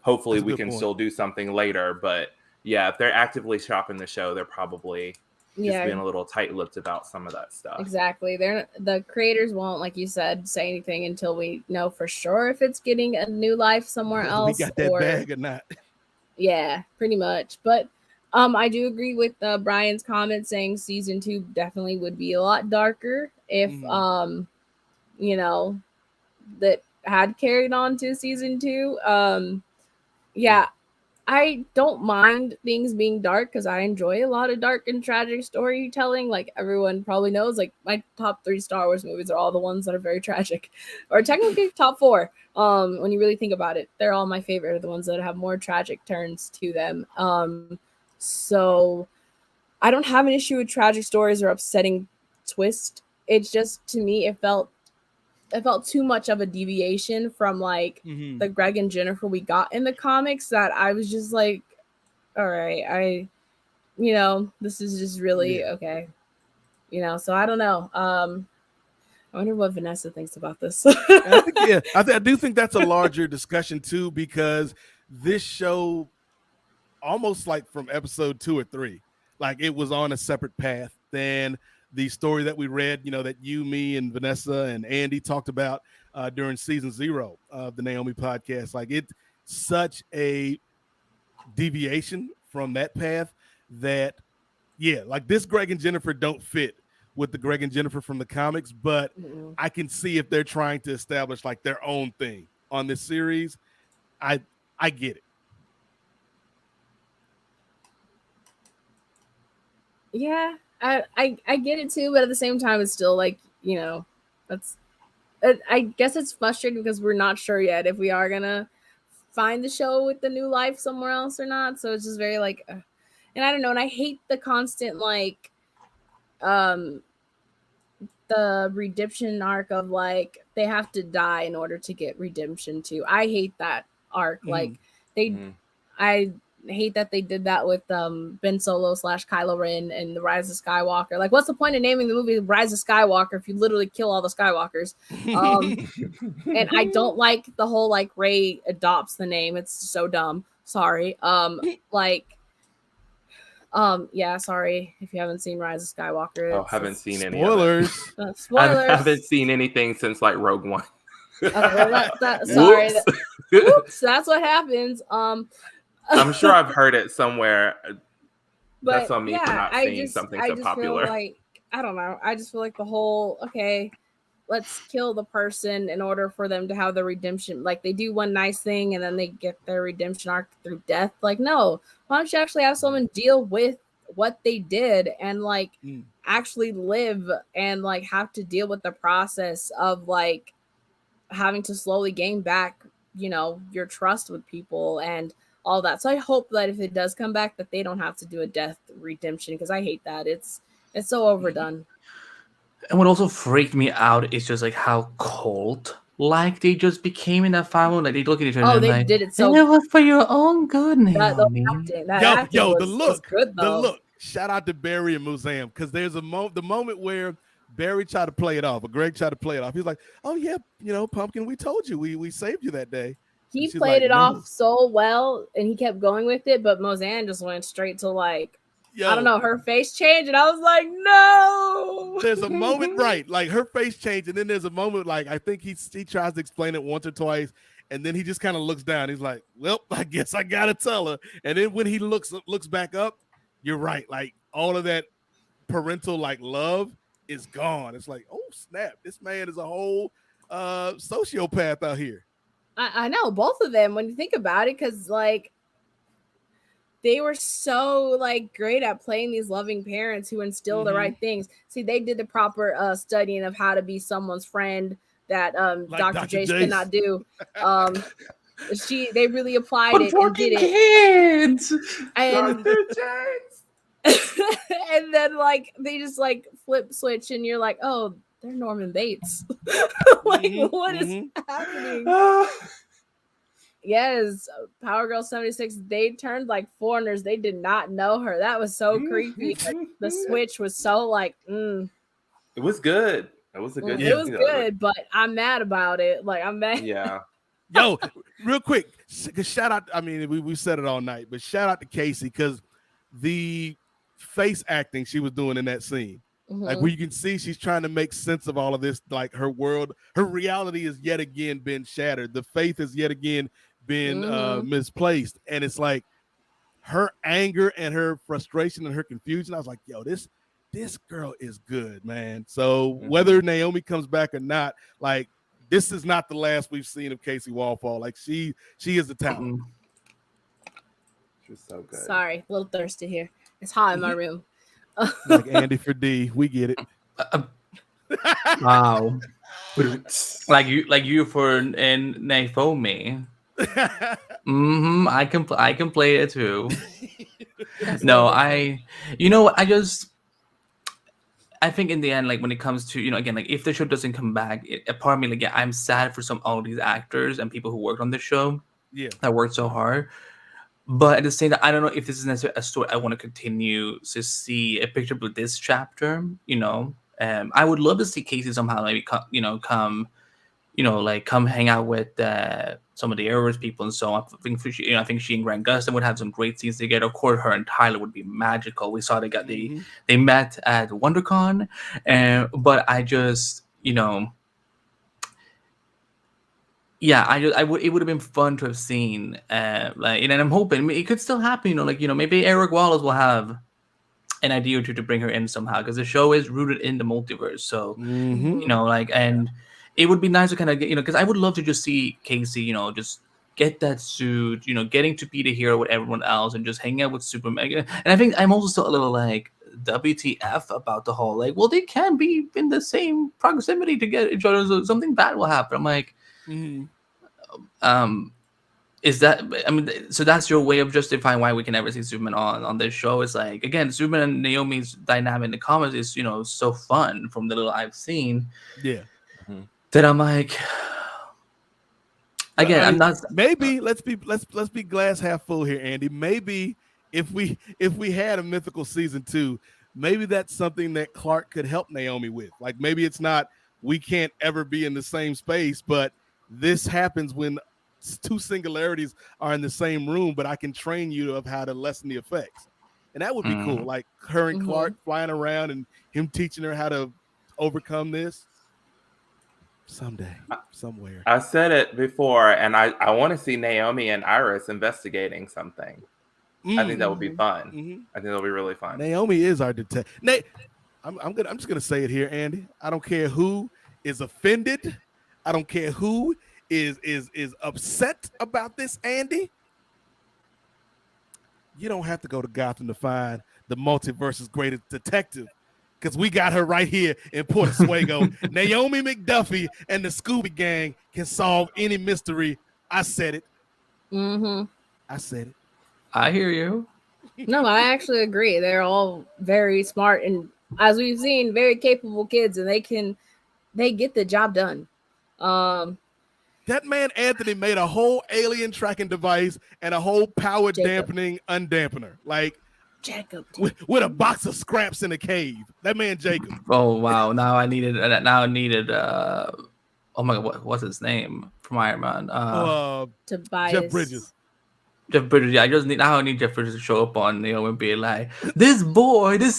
S3: Hopefully we can still do something later. But yeah, if they're actively shopping the show, they're probably just being a little tight-lipped about some of that stuff.
S1: Exactly. The creators won't, like you said, say anything until we know for sure if it's getting a new life somewhere else.
S2: We got that bag or not.
S1: Yeah, pretty much. But I do agree with Brian's comment saying season 2 definitely would be a lot darker if you know, that had carried on to season 2. Yeah, I don't mind things being dark because I enjoy a lot of dark and tragic storytelling. Like everyone probably knows, like my top 3 Star Wars movies are all the ones that are very tragic, or technically top 4. When you really think about it, they're all my favorite. Are the ones that have more tragic turns to them. So I don't have an issue with tragic stories or upsetting twist. It's just to me, it felt too much of a deviation from like the Greg and Jennifer we got in the comics that I was just like, all right, this is just really okay, so I don't know. I wonder what Vanessa thinks about this.
S2: I do think that's a larger discussion too, because this show almost like from episode 2 or 3, like it was on a separate path than the story that we read, that you, me, and Vanessa and Andy talked about during season 0 of the Naomi podcast. Like it's such a deviation from that path that, like this Greg and Jennifer don't fit with the Greg and Jennifer from the comics, but I can see if they're trying to establish like their own thing on this series. I get it.
S1: Yeah, I get it too, but at the same time, it's still like that's. I guess it's frustrating because we're not sure yet if we are gonna find the show with the new life somewhere else or not. So it's just very like, and I don't know, and I hate the constant like, the redemption arc of like they have to die in order to get redemption too. I hate that arc. Like I hate that they did that with Ben Solo / Kylo Ren and the Rise of Skywalker. Like, what's the point of naming the movie Rise of Skywalker if you literally kill all the Skywalkers? And I don't like the whole like Rey adopts the name. It's so dumb. Sorry. Yeah, sorry if you haven't seen Rise of Skywalker.
S3: Haven't seen any
S2: spoilers.
S1: Spoilers.
S3: I haven't seen anything since like Rogue One.
S1: Okay, well, sorry. Whoops, that's what happens.
S3: I'm sure I've heard it somewhere.
S1: But
S3: that's on me for not seeing something so popular.
S1: Feel like, I don't know. I just feel like the whole, okay, let's kill the person in order for them to have the redemption. Like they do one nice thing and then they get their redemption arc through death. Like, no, why don't you actually have someone deal with what they did and like actually live and like have to deal with the process of like having to slowly gain back, your trust with people and all that. So I hope that if it does come back that they don't have to do a death redemption because I hate that. It's so overdone.
S4: And what also freaked me out is just like how cold like they just became in that final. Like they look at each other.
S1: Oh, they
S4: like,
S1: did it so.
S4: It was for your own good, Naomi.
S1: That
S2: yo,
S1: was,
S2: the look,
S1: was good,
S2: the look. Shout out to Barry and Muzam because there's the moment where Barry tried to play it off, or Greg tried to play it off. He's like, "Oh yeah, Pumpkin, we told you, we saved you that day."
S1: He played it off so well, and he kept going with it. But Mozan just went straight to like, I don't know, her face changed, and I was like, no.
S2: There's a moment, right? Like her face changed, and then there's a moment, like I think he tries to explain it once or twice, and then he just kind of looks down. He's like, "Well, I guess I gotta tell her." And then when he looks back up, you're right. Like all of that parental like love is gone. It's like, oh snap, this man is a whole sociopath out here.
S1: I know both of them when you think about it, because like they were so like great at playing these loving parents who instill the right things. See, they did the proper studying of how to be someone's friend that like Dr. Jace could not do. They really applied it and did it.
S4: Kids.
S1: And
S3: Dr. Jace.
S1: And then like they just like flip switch and you're like, oh, they're Norman Bates. Like what is happening? Yes, Power Girl 76, they turned like foreigners. They did not know her. That was so creepy. Like, the switch was so like It
S3: was good. It was a good
S1: It was good, but I'm mad about it. Like I'm mad.
S3: Yeah.
S2: Yo, real quick, shout out. I mean, we said it all night, but shout out to Casey because the face acting she was doing in that scene. Like where you can see she's trying to make sense of all of this, like her world, her reality has yet again been shattered. The faith has yet again been misplaced. And it's like her anger and her frustration and her confusion, I was like, yo, this girl is good, man. So whether Naomi comes back or not, like, this is not the last we've seen of Casey Wallfall. Like, she is the talent.
S3: She's so good.
S1: Sorry, a little thirsty here. It's hot in my room.
S2: Like Andy for D, we get it.
S4: Wow. like you for Naomi. I can play it too. No, I think in the end, like when it comes to, again, like if the show doesn't come back, a part of me, like, yeah, I'm sad for all these actors and people who worked on the show, that worked so hard. But at the same time, I don't know if this is necessarily a story I want to continue to see a picture with this chapter. I would love to see Casey somehow maybe come hang out with some of the Arrows people and so on. I think she and Grant Gustin would have some great scenes together. Of course, her and Tyler would be magical. We saw they met at WonderCon, but I just it would have been fun to have seen, and I'm hoping it could still happen. Maybe Eric Wallace will have an idea or two to bring her in somehow, because the show is rooted in the multiverse. So and it would be nice to kind of get because I would love to just see Casey, just get that suit, getting to be the hero with everyone else and just hang out with Superman. And I think I'm also still a little like WTF about the whole well, they can be in the same proximity to get each other, so something bad will happen. I'm like. Is that? So that's your way of justifying why we can never see Superman on this show? Is like, again, Superman and Naomi's dynamic in the comics is so fun from the little I've seen.
S2: Yeah.
S4: That I'm like, again, I'm not.
S2: Maybe let's be glass half full here, Andy. Maybe if we had a mythical season 2, maybe that's something that Clark could help Naomi with. Like, maybe it's not we can't ever be in the same space, but this happens when 2 singularities are in the same room, but I can train you of how to lessen the effects. And that would be cool. Like her and Clark flying around and him teaching her how to overcome this someday, somewhere.
S3: I said it before, and I want to see Naomi and Iris investigating something. I think that would be fun. I think that'll be really fun.
S2: Naomi is our detective. I'm just gonna say it here, Andy. I don't care who is offended. I don't care who is upset about this, Andy. You don't have to go to Gotham to find the multiverse's greatest detective, because we got her right here in Port Oswego. Naomi McDuffie and the Scooby Gang can solve any mystery. I said it. I said it.
S4: I hear you.
S1: No, I actually agree. They're all very smart and, as we've seen, very capable kids, and they get the job done.
S2: That man Anthony made a whole alien tracking device and a whole power dampening undampener, like
S1: Jacob
S2: with a box of scraps in a cave. That man Jacob.
S4: Oh wow! Now I needed. Oh my God! What's his name from Iron Man?
S1: Tobias.
S2: Jeff Bridges.
S4: Jeff Bridges. Yeah, I need Jeff Bridges to show up on and be like, this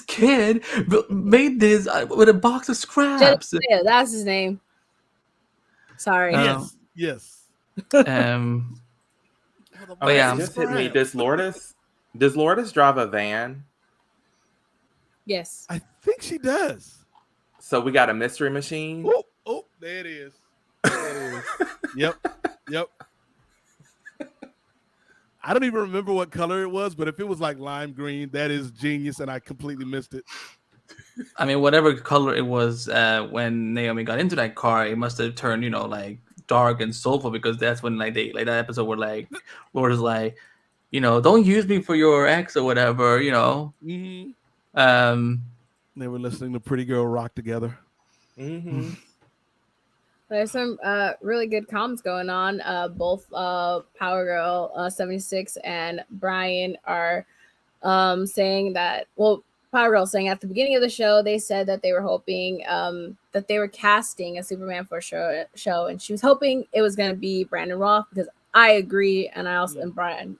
S4: kid made this with a box of scraps.
S1: Yeah, that's his name. Sorry.
S2: Yes.
S3: Oh yeah, just hit me. Does Lourdes drive a van?
S1: Yes,
S2: I think she does.
S3: So we got a mystery machine.
S2: Oh, there it is. Yep. I don't even remember what color it was, but if it was like lime green, that is genius, and I completely missed it.
S4: I mean, whatever color it was when Naomi got into that car, it must have turned, like dark and soulful, because that's when that episode where Lord is like, don't use me for your ex or whatever,
S2: They were listening to Pretty Girl Rock together.
S1: There's some really good comms going on. Both Power Girl 76 and Brian are saying that, Power Girl saying at the beginning of the show, they said that they were hoping that they were casting a Superman for a show, and she was hoping it was going to be Brandon Roth, because I agree, and Brian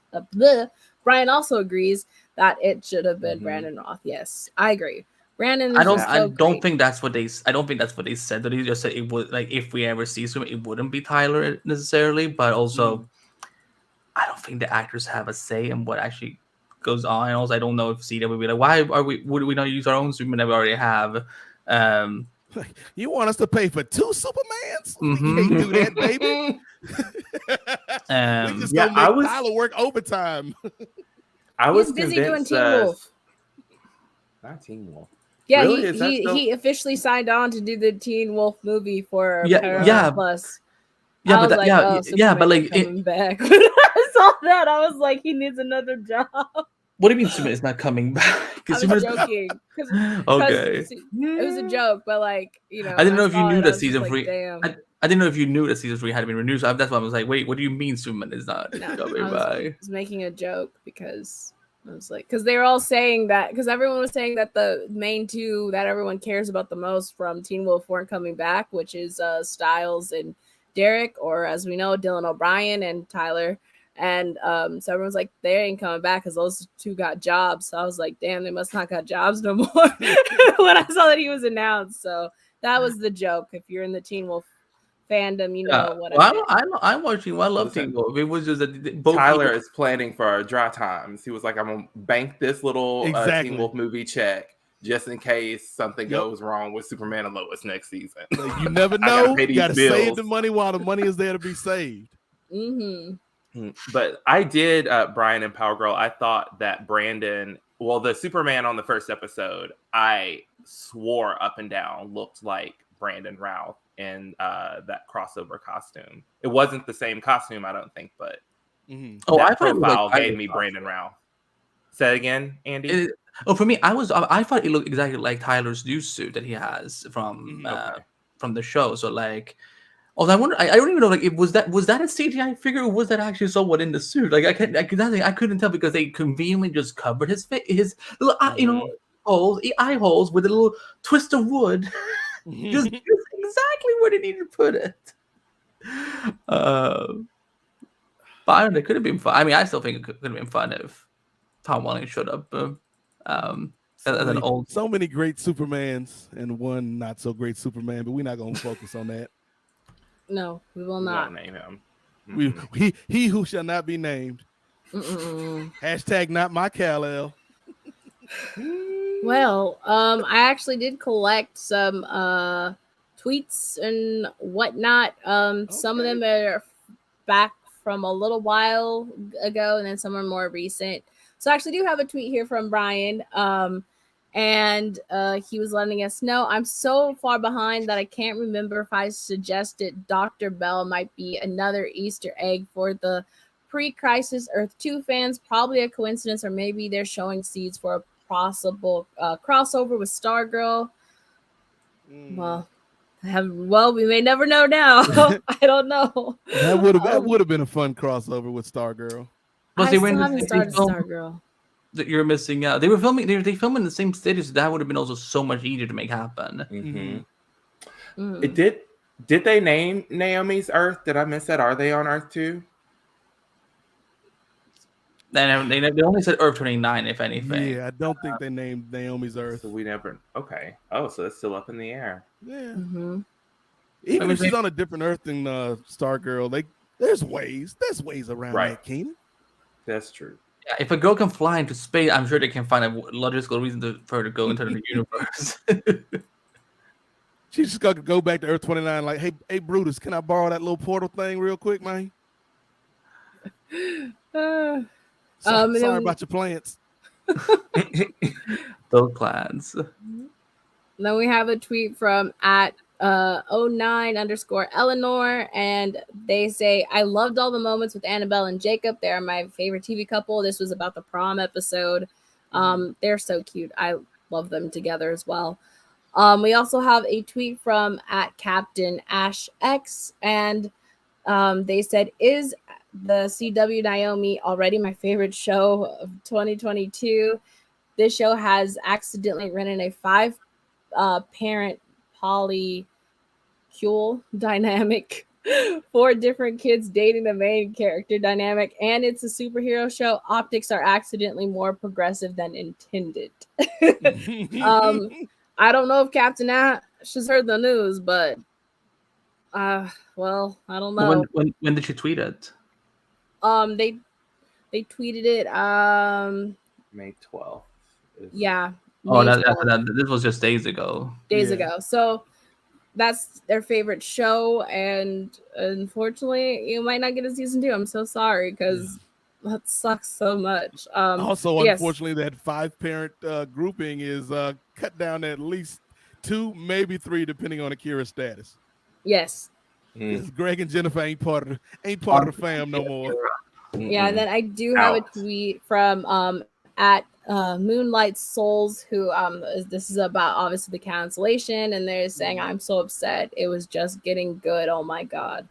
S1: also agrees that it should have been Brandon Roth. Yes, I agree. Brandon,
S4: I don't think that's what they said. That he just said it would, like, if we ever see Superman, it wouldn't be Tyler necessarily, but also I don't think the actors have a say in what actually goes on. Also, I don't know if CW will be like, why would we not use our own Superman that we already have?
S2: You want us to pay for 2 Supermans?
S4: Mm-hmm.
S2: We can't do that, baby. We just gonna make Tyler work overtime.
S3: I was
S1: He's busy doing
S3: convinced.
S1: Teen Wolf.
S3: Not Teen Wolf.
S1: Yeah,
S3: Really?
S1: he officially signed on to do the Teen Wolf movie for
S4: yeah.
S1: Plus.
S4: Yeah,
S1: I was
S4: but
S1: like,
S4: but like
S1: coming back. When I saw that, I was like, he needs another job.
S4: What do you mean Superman is not coming back?
S1: I was joking.
S4: Okay.
S1: It was a joke, but like, you know,
S4: I didn't know if you knew that season
S1: like,
S4: 3.
S1: Damn.
S4: I didn't know if you knew that season 3 had been renewed. So that's why I was like, wait, what do you mean Superman is not coming back?
S1: I was making a joke because I was like, because they were all saying that, because everyone was saying that the main 2 that everyone cares about the most from Teen Wolf weren't coming back, which is Styles and Derek, or as we know, Dylan O'Brien and Tyler. And so everyone's like, they ain't coming back because those 2 got jobs. So I was like, damn, they must not got jobs no more when I saw that he was announced. So that was the joke. If you're in the Teen Wolf fandom, you know what
S4: I'm watching. I love Teen Wolf. It was just that
S3: Tyler is planning for dry times. He was like, I'm gonna bank this little Teen Wolf movie check just in case something goes wrong with Superman and Lois next season.
S2: You never know. You gotta save the money while the money is there to be saved.
S3: But I did, Brian and Power Girl, I thought that Brandon, well, the Superman on the first episode, I swore up and down looked like Brandon Routh in that crossover costume. It wasn't the same costume, I don't think, but that profile gave me Brandon Routh. Say it again, Andy?
S4: For me, I thought it looked exactly like Tyler's new suit that he has from the show. So like, I wonder. I don't even know. Like, was that a CGI figure, or was that actually someone in the suit? Like, I couldn't tell because they conveniently just covered his face, his little eye holes with a little twist of wood, just exactly where they needed to put it. But I don't know. It could have been fun. I mean, I still think it could have been fun if Tom Welling showed up.
S2: So many great Supermans and one not so great Superman, but we're not going to focus on that.
S1: No, we will not
S3: name him.
S2: He who shall not be named. Hashtag not my Kal-El.
S1: Well, I actually did collect some tweets and whatnot. Some of them are back from a little while ago, and then some are more recent. So I actually do have a tweet here from Brian. And he was letting us know, I'm so far behind that I can't remember if I suggested Dr. Bell might be another Easter egg for the pre-Crisis Earth 2 fans. Probably a coincidence, or maybe they're showing seeds for a possible crossover with Stargirl. Well, we may never know now. I don't know.
S2: That would have been a fun crossover with Stargirl.
S1: I still haven't started Stargirl.
S4: That you're missing out. They were filming. They filming in the same city, so that would have been also so much easier to make happen.
S3: Did they name Naomi's Earth? Did I miss that? Are they on Earth 2?
S4: They only said Earth 29, if anything.
S2: Yeah, I don't think they named Naomi's Earth.
S3: So we never. Okay. Oh, so it's still up in the air.
S2: Yeah. Even if she's on a different Earth than Stargirl, there's ways. There's ways around that, Keenan.
S3: That's true.
S4: Yeah, if a girl can fly into space, I'm sure they can find a logical reason for her to go into the universe.
S2: She's just gonna go back to Earth 29, like, hey, Brutus, can I borrow that little portal thing real quick, man? Sorry about your plants.
S4: Those plans.
S1: Then we have a tweet from at 09_Eleanor, and they say, I loved all the moments with Annabelle and Jacob. They're my favorite TV couple. This was about the prom episode. They're so cute. I love them together as well. We also have a tweet from at Captain Ash X, and they said, is the CW Naomi already my favorite show of 2022? This show has accidentally written a 5-parent polycule dynamic, 4 different kids dating the main character dynamic, and it's a superhero show. Optics are accidentally more progressive than intended. I don't know if Captain Ash has heard the news, but well, I don't know.
S4: When did you tweet it?
S1: They tweeted it
S3: May 12th.
S1: Yeah.
S4: Oh,
S1: May 12th,
S4: this was just days ago.
S1: days ago. So that's their favorite show, and unfortunately, you might not get a season 2. I'm so sorry because that sucks so much.
S2: Also,
S1: yes,
S2: unfortunately, that 5-parent grouping is cut down to at least 2, maybe 3, depending on Akira's status.
S1: yes,
S2: Because Greg and Jennifer ain't part of the fam no more.
S1: yeah. And then I do have a tweet from at Moonlight Souls, who this is about obviously the cancellation, and they're saying, I'm so upset, it was just getting good, oh my god.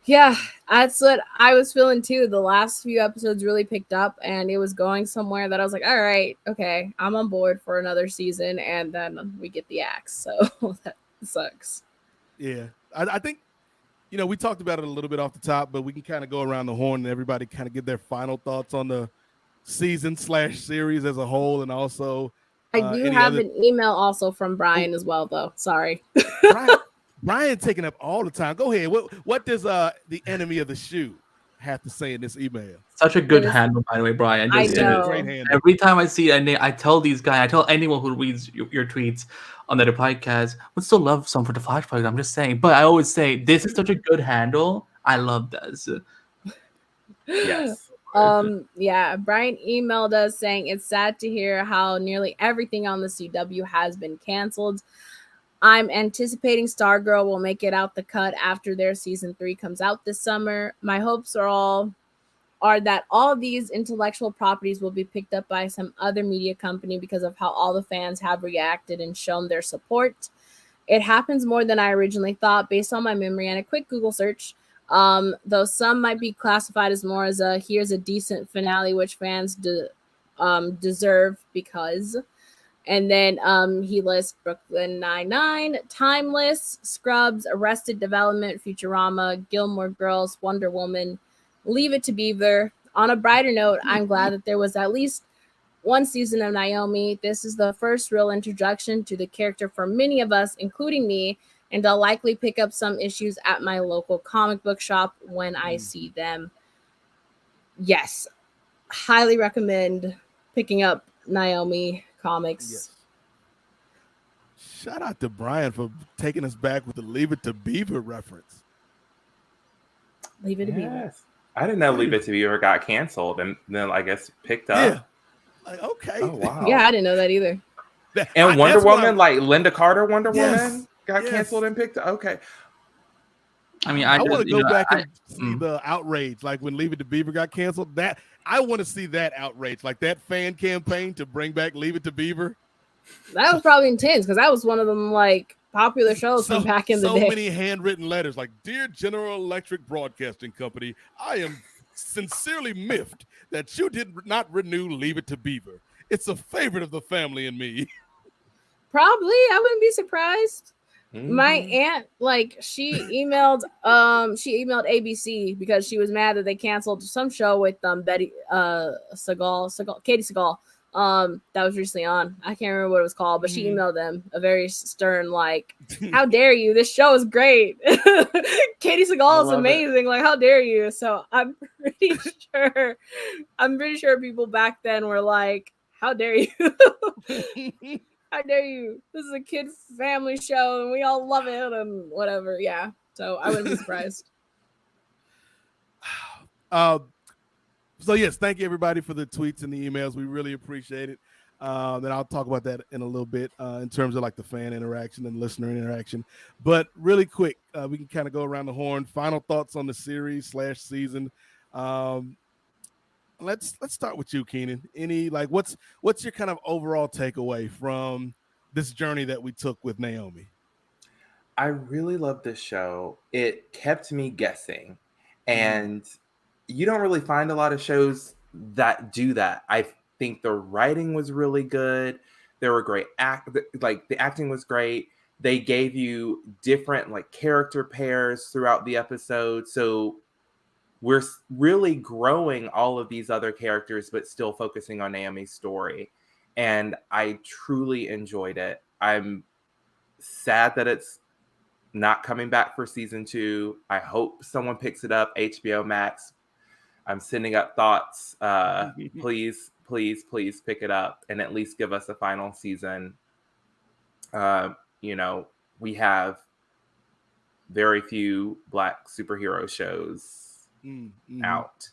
S1: Yeah, that's what I was feeling too. The last few episodes really picked up, and it was going somewhere that I was like, all right, okay, I'm on board for another season. And then we get the axe, so that sucks.
S2: Yeah, I think, we talked about it a little bit off the top, but we can kind of go around the horn and everybody kind of give their final thoughts on the season/series as a whole, and also
S1: I do have an email also from Brian as well, though. Sorry.
S2: Brian taking up all the time. Go ahead. What does the enemy of the shoe have to say in this email?
S4: Such a good handle, by the way, Brian.
S1: I know.
S2: Great handle.
S4: Every time I see a name, I tell these guys, I tell anyone who reads your tweets on the podcast, would still love some for the Flash Project. I'm just saying, but I always say this is such a good handle. I love this.
S3: Yes.
S1: Yeah, Brian emailed us saying it's sad to hear how nearly everything on the CW has been canceled. I'm anticipating Stargirl will make it out the cut after their season 3 comes out this summer. My hopes are that all these intellectual properties will be picked up by some other media company because of how all the fans have reacted and shown their support. It happens more than I originally thought based on my memory and a quick Google search. Though some might be classified as more as here's a decent finale, which fans deserve because. And then he lists Brooklyn Nine-Nine, Timeless, Scrubs, Arrested Development, Futurama, Gilmore Girls, Wonder Woman, Leave It to Beaver. On a brighter note, I'm glad that there was at least one season of Naomi. This is the first real introduction to the character for many of us, including me, and I'll likely pick up some issues at my local comic book shop when I see them. Yes, highly recommend picking up Naomi comics.
S2: Yes. Shout out to Brian for taking us back with the Leave It to Beaver reference.
S1: Leave It to Beaver.
S3: I didn't know Leave It to Beaver got canceled and then I guess picked up.
S2: Yeah. Like, okay.
S3: Oh, wow.
S1: Yeah, I didn't know that either.
S3: And Wonder Woman, like Linda Carter Wonder Woman got canceled and picked up. Okay.
S4: I mean,
S2: I want to go back and see the outrage, like when Leave It to Beaver got canceled. That I want to see that outrage, like that fan campaign to bring back Leave It to Beaver.
S1: That was probably intense because that was one of them like popular shows from back in the day.
S2: So many handwritten letters, like "Dear General Electric Broadcasting Company, I am sincerely miffed that you did not renew Leave It to Beaver. It's a favorite of the family and me."
S1: Probably, I wouldn't be surprised. My aunt, like, she emailed ABC because she was mad that they canceled some show with Katie Segal. That was recently on. I can't remember what it was called, but she emailed them a very stern, like, how dare you? This show is great. Katie Segal is amazing. Like, how dare you? So I'm pretty sure people back then were like, how dare you? How dare you? This is a kid family show and we all love it and whatever. Yeah. So I wouldn't be surprised.
S2: So yes, thank you everybody for the tweets and the emails. We really appreciate it. And I'll talk about that in a little bit in terms of like the fan interaction and listener interaction. But really quick, we can kind of go around the horn. Final thoughts on the series/season. Let's start with you, Keenan. What's your kind of overall takeaway from this journey that we took with Naomi?
S3: I really love this show. It kept me guessing, and you don't really find a lot of shows that do that. I think the writing was really good. There were great the acting was great. They gave you different like character pairs throughout the episode, so we're really growing all of these other characters, but still focusing on Naomi's story. And I truly enjoyed it. I'm sad that it's not coming back for season 2. I hope someone picks it up. HBO Max. I'm sending up thoughts. Please please pick it up and at least give us a final season. You know, we have very few Black superhero shows out.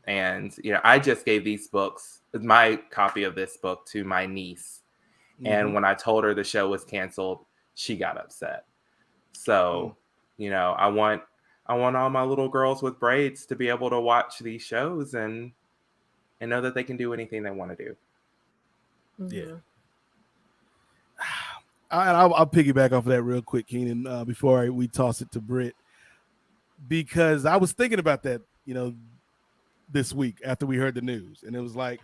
S3: And, you know, I just gave my copy of this book to my niece. And when I told her the show was canceled, she got upset. So, you know, I want all my little girls with braids to be able to watch these shows and know that they can do anything they want to do.
S2: Yeah. I'll piggyback off of that real quick, Keenan, before we toss it to Britt, because I was thinking about that, you know, this week after we heard the news, and it was like,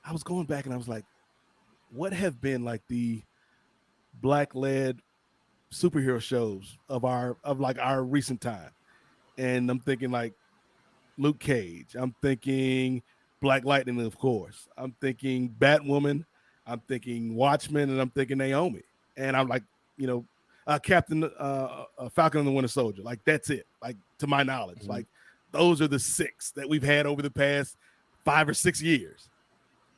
S2: I was going back and I was like, what have been like the Black-led superhero shows of our recent time? And I'm thinking like Luke Cage. I'm thinking Black Lightning, of course. I'm thinking Batwoman. I'm thinking Watchmen, and I'm thinking Naomi. And I'm like, you know, Captain Falcon and the Winter Soldier. Like, that's it. Like, to my knowledge, like those are the 6 that we've had over the past 5 or 6 years.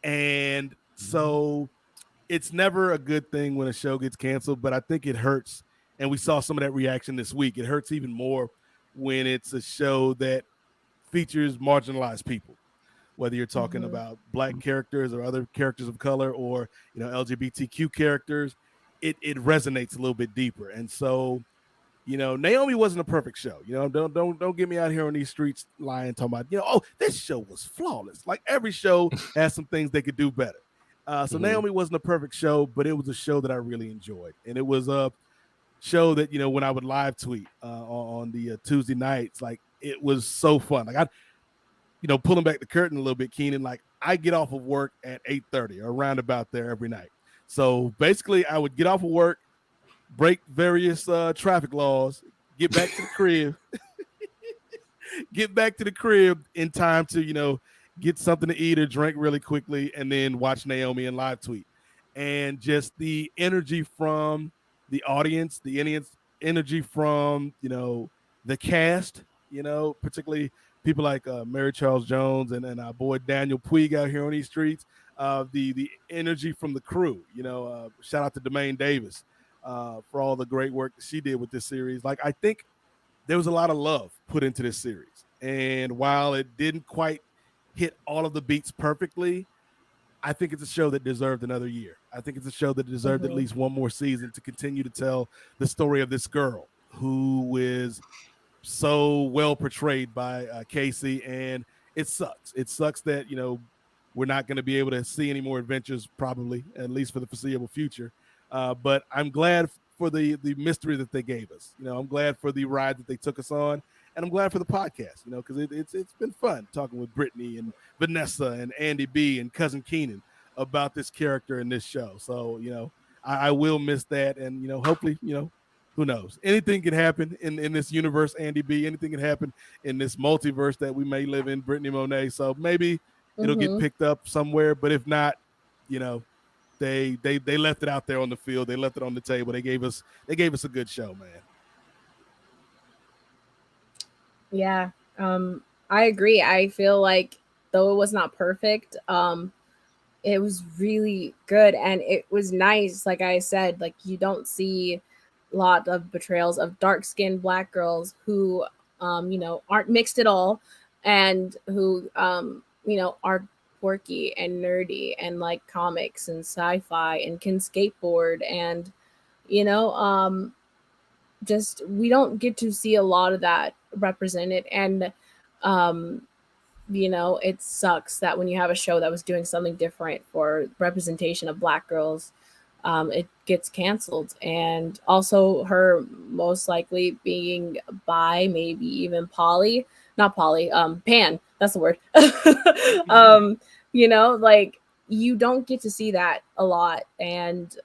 S2: And so it's never a good thing when a show gets canceled, but I think it hurts. And we saw some of that reaction this week. It hurts even more when it's a show that features marginalized people, whether you're talking about Black characters or other characters of color, or, you know, LGBTQ characters. It resonates a little bit deeper. And so, you know, Naomi wasn't a perfect show. You know, don't get me out here on these streets lying, talking about, you know, oh, this show was flawless. Like, every show has some things they could do better. So Naomi wasn't a perfect show, but it was a show that I really enjoyed. And it was a show that, you know, when I would live tweet on the Tuesday nights, like, it was so fun. Like, you know, pulling back the curtain a little bit, Keenan, like, I get off of work at 8:30 or around about there every night. So basically I would get off of work, break various traffic laws, get back to the crib, in time to, you know, get something to eat or drink really quickly, and then watch Naomi and live tweet. And just the energy from the audience, the energy from, you know, the cast, you know, particularly people like Mary Charles Jones and our boy Daniel Puig out here on these streets. The energy from the crew, you know, shout out to Demaine Davis for all the great work that she did with this series. Like, I think there was a lot of love put into this series. And while it didn't quite hit all of the beats perfectly, I think it's a show that deserved another year. I think it's a show that deserved at least one more season to continue to tell the story of this girl who is so well portrayed by Casey. And it sucks. It sucks that, you know, we're not going to be able to see any more adventures, probably, at least for the foreseeable future. But I'm glad for the mystery that they gave us. You know, I'm glad for the ride that they took us on, and I'm glad for the podcast, you know, because it's been fun talking with Britney and Vanessa and Andy B and Cousin Keenan about this character in this show. So, you know, I will miss that. And, you know, hopefully, you know, who knows? Anything can happen in this universe, Andy B. Anything can happen in this multiverse that we may live in, Britney Monae. So maybe it'll get picked up somewhere. But if not, you know, they left it out there on the field. They left it on the table. They gave us a good show, man.
S1: Yeah, I agree. I feel like, though it was not perfect, it was really good, and it was nice. Like I said, like, you don't see a lot of portrayals of dark-skinned Black girls who, you know, aren't mixed at all, and who, you know, are quirky and nerdy and like comics and sci-fi and can skateboard, and, you know, just, we don't get to see a lot of that represented. And you know, it sucks that when you have a show that was doing something different for representation of Black girls, it gets canceled. And also, her most likely being bi, maybe even pan, that's the word. You know, like, you don't get to see that a lot. And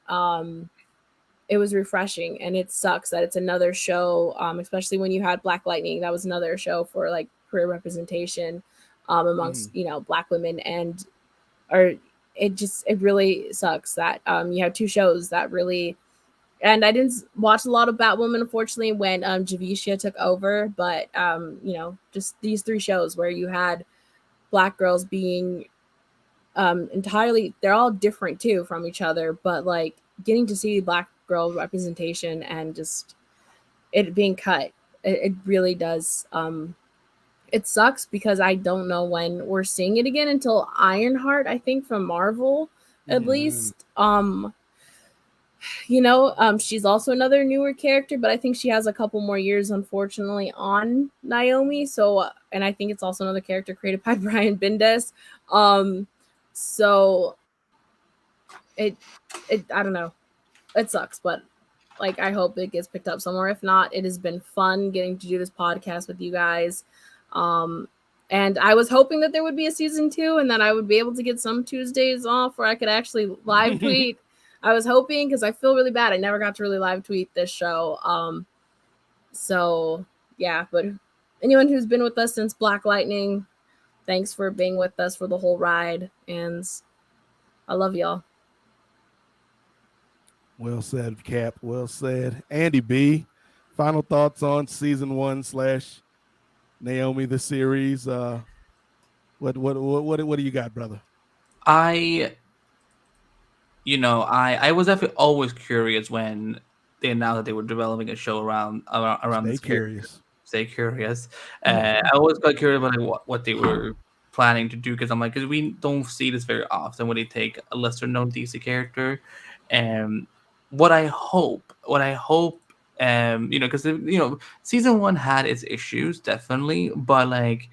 S1: it was refreshing, and it sucks that it's another show, especially when you had Black Lightning. That was another show for like queer representation amongst, you know, Black women. And it really sucks that you have two shows that really. And I didn't watch a lot of Batwoman, unfortunately, when Javicia took over. But you know, just these three shows where you had Black girls being entirely, they're all different too from each other, but like getting to see black girl representation and just it being cut, it really does. It sucks because I don't know when we're seeing it again until Ironheart, I think, from Marvel at least. She's also another newer character, but I think she has a couple more years, unfortunately, on Naomi. So, and I think it's also another character created by Brian Bendis. So it I don't know. It sucks, but like I hope it gets picked up somewhere. If not, it has been fun getting to do this podcast with you guys. And I was hoping that there would be a season 2 and that I would be able to get some Tuesdays off where I could actually live tweet. I was hoping because I feel really bad. I never got to really live tweet this show. So yeah, but anyone who's been with us since Black Lightning, thanks for being with us for the whole ride. And I love y'all.
S2: Well said, Cap. Well said. Andy B, final thoughts on season 1 / Naomi the series. What do you got, brother?
S4: I was definitely always curious when they announced that they were developing a show around
S2: Stay
S4: this
S2: curious.
S4: character. Stay curious. I always got curious about like, what they were planning to do because I'm like, because we don't see this very often when they take a lesser known DC character, and what I hope, because season 1 had its issues definitely, but like.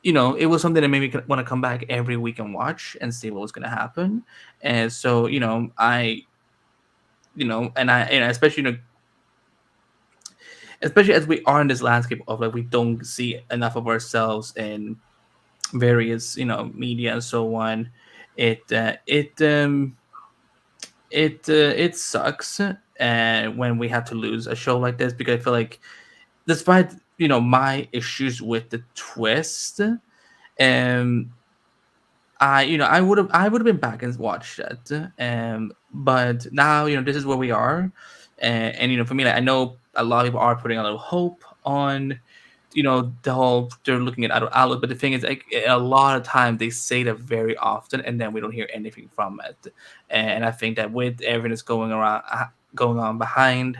S4: It was something that made me want to come back every week and watch and see what was going to happen. And so, especially, especially as we are in this landscape of like, we don't see enough of ourselves in various, media and so on. It sucks when we have to lose a show like this because I feel like, despite my issues with the twist, I would have been back and watched it. But now this is where we are, and for me, like, I know a lot of people are putting a little hope on the whole they're looking at outlook, but the thing is, like, a lot of times they say that very often, and then we don't hear anything from it. And I think that with everything that's going on behind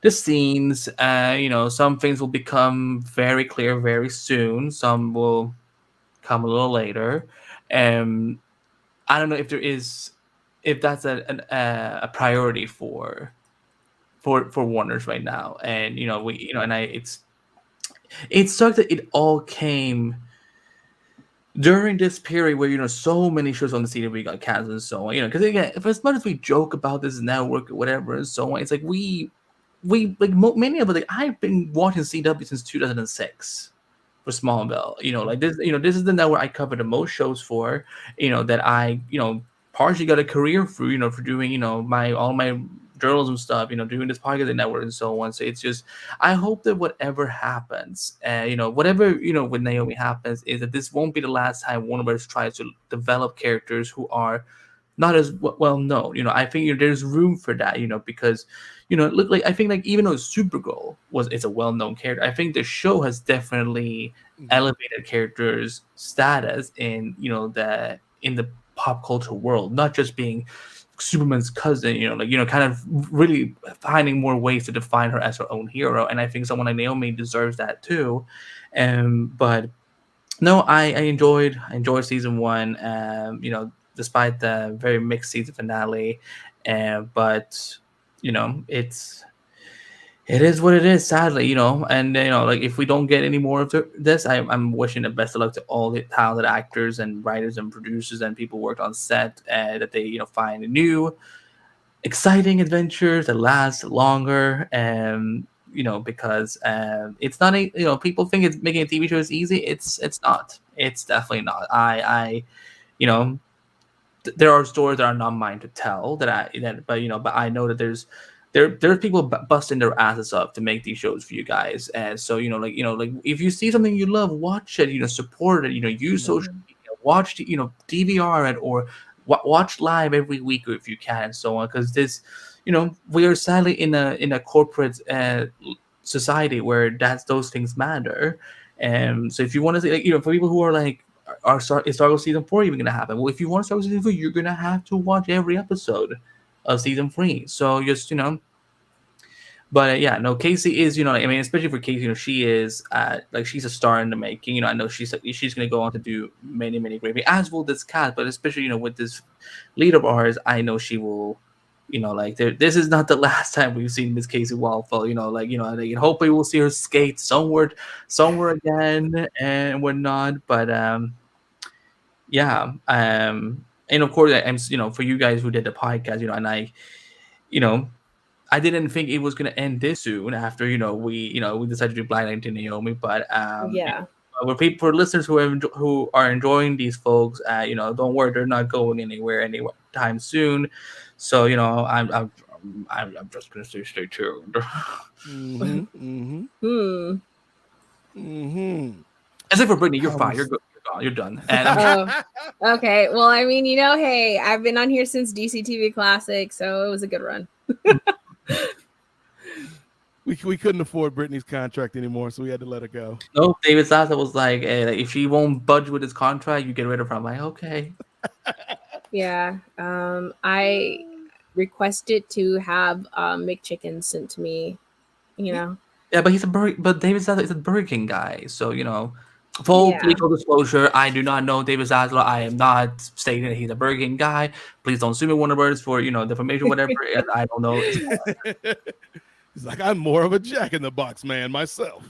S4: the scenes, some things will become very clear very soon. Some will come a little later. I don't know if that's a priority for Warner's right now. And it sucks that it all came during this period where so many shows on the CW got canceled and so on. Because again, if as much as we joke about this network or whatever and so on, it's like we like many of us. Like, I've been watching CW since 2006 for Smallville. Like this. This is the network I cover the most shows for. That I partially got a career through. For doing all my journalism stuff. Doing this podcast network and so on. So it's just, I hope that whatever happens, whatever with Naomi happens, is that this won't be the last time Warner Bros. Tries to develop characters who are not as well known. I think there's room for that. Because look, like, I think, like, even though Supergirl is a well-known character, I think the show has definitely elevated characters' status in the pop culture world, not just being Superman's cousin, kind of really finding more ways to define her as her own hero. And I think someone like Naomi deserves that too. But no, I enjoyed season 1. Despite the very mixed season finale, but it is what it is, sadly. And like, if we don't get any more of this, I'm wishing the best of luck to all the talented actors and writers and producers and people who worked on set, that they find new exciting adventures that last longer. Because it's not people think it's making a TV show is easy. It's not. It's definitely not. There are stories that are not mine to tell but I know that there's people busting their asses up to make these shows for you guys. And so like if you see something you love, watch it, support it, use social media, watch DVR it, or watch live every week if you can, and so on. Because this we are sadly in a corporate society where those things matter. And so if you want to see, for people who are like, is Star Wars season 4 even gonna happen? Well, if you want Star Wars season 4, you're gonna have to watch every episode of season 3. So just but yeah, no, Casey is, I mean, especially for Casey, she is like, she's a star in the making. I know she's going to go on to do many, many great things, as will this cast. But especially, with this lead of ours, I know she will, like, this is not the last time we've seen Miss Casey Wildfell. Like, hopefully we'll see her skate somewhere again and whatnot. But yeah, and of course, I'm, for you guys who did the podcast, and I didn't think it was gonna end this soon after we decided to do Black Lightning to Naomi, but
S1: Yeah.
S4: for listeners who are enjoying these folks, don't worry, they're not going anywhere anytime soon. So I'm just gonna say stay tuned. Except for Britney, you're fine. You're good. You're done. And
S1: okay. Well, I mean, hey, I've been on here since DCTV Classic, so it was a good run.
S2: We couldn't afford Britney's contract anymore, so we had to let her go.
S4: No, David Zaza was like, hey, like, if she won't budge with his contract, you get rid of her. I'm like, okay.
S1: Yeah. I requested to have McChicken sent to me,
S4: Yeah, but David Zaza is a Burger King guy, so full legal disclosure, I do not know David Zazzler. I am not stating that he's a Burger King guy. Please don't sue me, Warner Bros. For defamation, whatever. I don't know.
S2: He's like, I'm more of a Jack in the Box man myself.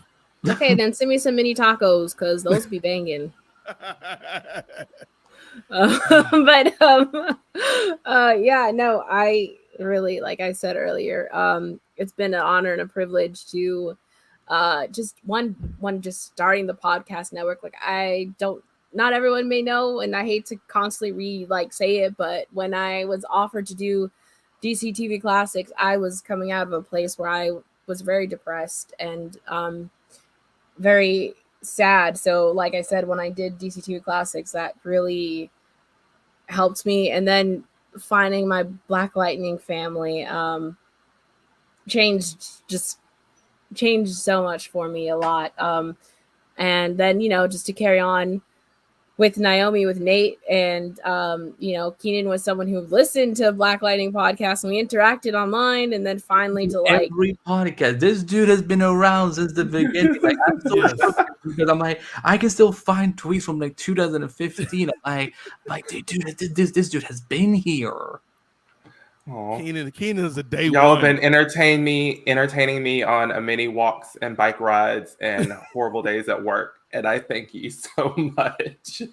S1: Okay, then send me some mini tacos because those be banging. Yeah, no, I really, like I said earlier, it's been an honor and a privilege to just just starting the podcast network. Like, not everyone may know, and I hate to constantly say it, but when I was offered to do DC TV Classics, I was coming out of a place where I was very depressed and very sad. So like I said, when I did DC TV Classics, that really helped me. And then finding my Black Lightning family changed so much for me, a lot. And then, just to carry on with Naomi, with Nate, and Keenan was someone who listened to Black Lightning podcast, and we interacted online, and then finally to
S4: every podcast. This dude has been around since the beginning. Like, I'm so shocked because I'm like, I can still find tweets from like 2015. I'm like, dude, this dude has been here.
S2: Keenan is a day
S3: Y'all
S2: one.
S3: have been entertaining me on many walks and bike rides and horrible days at work. And I thank you so much.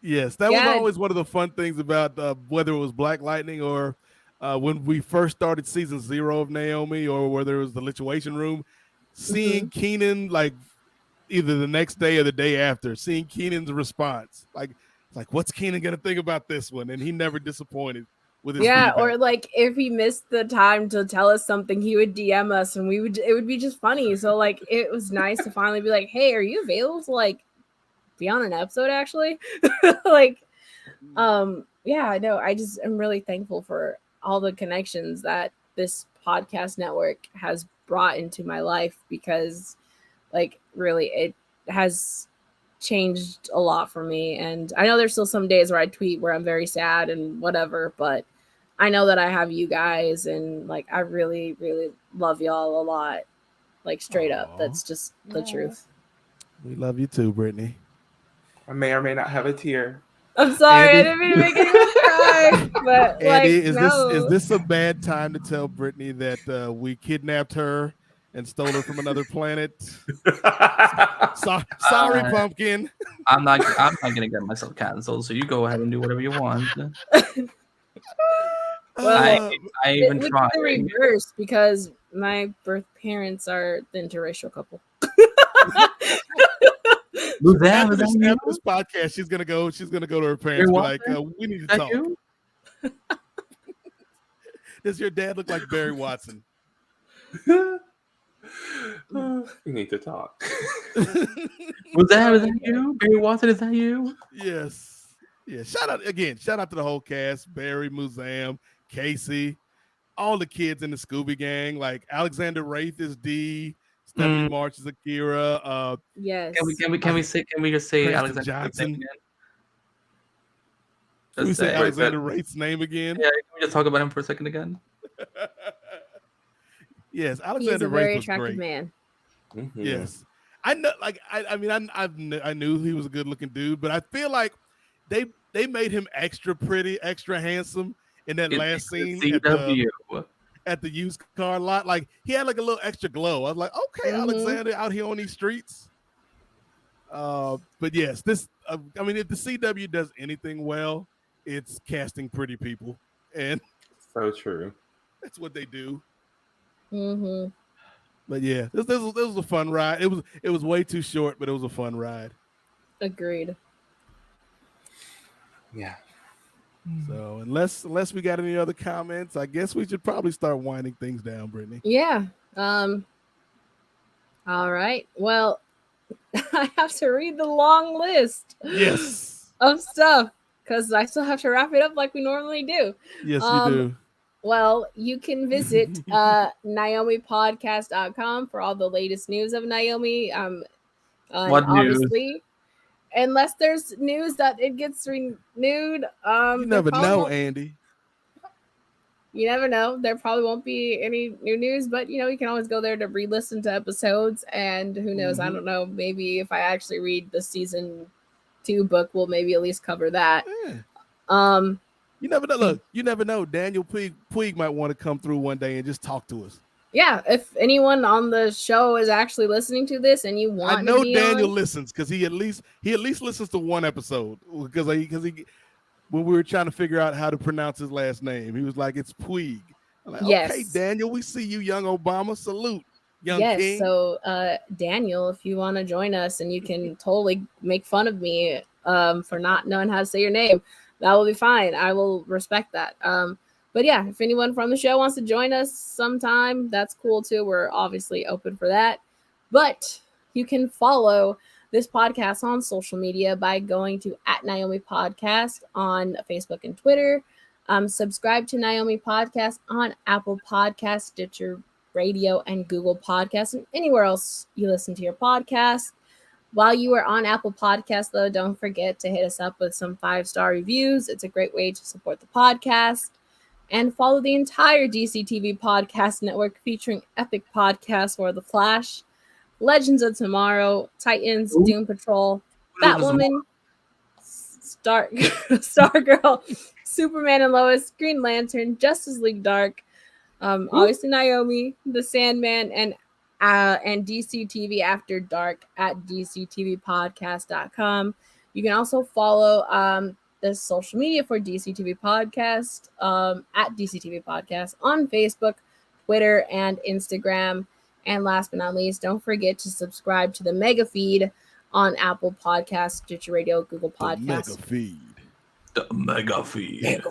S2: Yes, that was always one of the fun things about whether it was Black Lightning or when we first started season 0 of Naomi, or whether it was the Lituation Room, seeing Keenan, like, either the next day or the day after, seeing Keenan's response. Like, what's Keenan going to think about this one? And he never disappointed with his feedback.
S1: Or like if he missed the time to tell us something, he would DM us and it would be just funny. So like, it was nice to finally be like, hey, are you available to like be on an episode actually? Like, yeah, no, I just am really thankful for all the connections that this podcast network has brought into my life, because like, really, it has changed a lot for me. And I know there's still some days where I tweet where I'm very sad and whatever, but I know that I have you guys, and like, I really, really love y'all a lot. Like, straight up, that's just the truth.
S2: We love you too, Brittany.
S3: I may or may not have a tear.
S1: I'm sorry, Andy, I didn't mean to make anyone cry. But
S2: Andy,
S1: like,
S2: is this a bad time to tell Brittany that we kidnapped her and stole her from another planet? Sorry, pumpkin.
S4: I'm not gonna get myself canceled, so you go ahead and do whatever you want.
S1: Well,
S4: I even
S1: it's
S4: tried.
S1: the reverse, because my birth parents are the interracial couple.
S2: After this podcast, she's gonna go to her parents and be like, we need to talk. Does your dad look like Barry Watson?
S3: We need to talk.
S4: Was that you? Barry Watson, is that you?
S2: Yes. Yeah. Shout out to the whole cast: Barry, Muzam, Casey, all the kids in the Scooby Gang. Like, Alexander Wraith is D, Stephanie March is Akira.
S1: Yes.
S4: Can we just say
S2: Preston
S4: Alexander
S2: Johnson.
S4: again?
S2: Can we
S4: Just
S2: say
S4: say-
S2: Alexander Wright's name again?
S4: Yeah, can we just talk about him for a second again?
S2: Yes,
S1: He's
S2: Alexander
S1: a very
S2: Wright was
S1: attractive
S2: great.
S1: man.
S3: Mhm.
S2: Yes, I know. Like I knew he was a good looking dude, but I feel like they made him extra pretty, extra handsome in that last scene
S4: CW.
S2: at the used car lot. Like he had like a little extra glow. I was like, okay, Alexander out here on these streets. But yes, this. I mean, if the CW does anything well, it's casting pretty people, and
S3: So true.
S2: that's what they do.
S1: Mm-hmm.
S2: But yeah, this was a fun ride. It was way too short, but it was a fun ride.
S1: Agreed.
S3: Yeah.
S2: So unless we got any other comments, I guess we should probably start winding things down, Brittany.
S1: Yeah. All right. Well, I have to read the long list.
S2: Yes.
S1: Of stuff because I still have to wrap it up like we normally do.
S2: Yes, you do.
S1: Well, you can visit NaomiPodcast.com for all the latest news of Naomi.
S4: What
S1: obviously, unless there's news that it gets renewed.
S2: You never know, Andy.
S1: You never know. There probably won't be any new news, but you can always go there to re-listen to episodes. And who knows? I don't know. Maybe if I actually read the season 2 book, we'll maybe at least cover that.
S2: Yeah. You never know. Look, you never know. Daniel Puig might want to come through one day and just talk to us.
S1: Yeah, if anyone on the show is actually listening to this and you want,
S2: I know Daniel listens because he at least listens to one episode because he when we were trying to figure out how to pronounce his last name, he was like, "It's Puig." I'm like,
S1: yes.
S2: Okay, Daniel, we see you, young Obama. Salute, young king.
S1: So Daniel, if you want to join us and you can totally make fun of me for not knowing how to say your name, that will be fine. I will respect that. But yeah, if anyone from the show wants to join us sometime, that's cool too. We're obviously open for that. But you can follow this podcast on social media by going to @Naomi Podcast on Facebook and Twitter. Subscribe to Naomi Podcast on Apple Podcasts, Stitcher Radio, and Google Podcasts, and anywhere else you listen to your podcast. While you are on Apple Podcasts, though, don't forget to hit us up with some 5-star reviews. It's a great way to support the podcast. And follow the entire DCTV podcast network featuring epic podcasts for The Flash, Legends of Tomorrow, Titans, Doom Patrol, Batwoman, Stargirl, Superman and Lois, Green Lantern, Justice League Dark, obviously Naomi, The Sandman, and DCTV After Dark at DCTVpodcast.com. You can also follow the social media for DCTV Podcast at DCTV Podcast on Facebook, Twitter, and Instagram. And last but not least, don't forget to subscribe to the Mega Feed on Apple Podcasts, Stitcher Radio, Google Podcasts.
S4: The Mega Feed.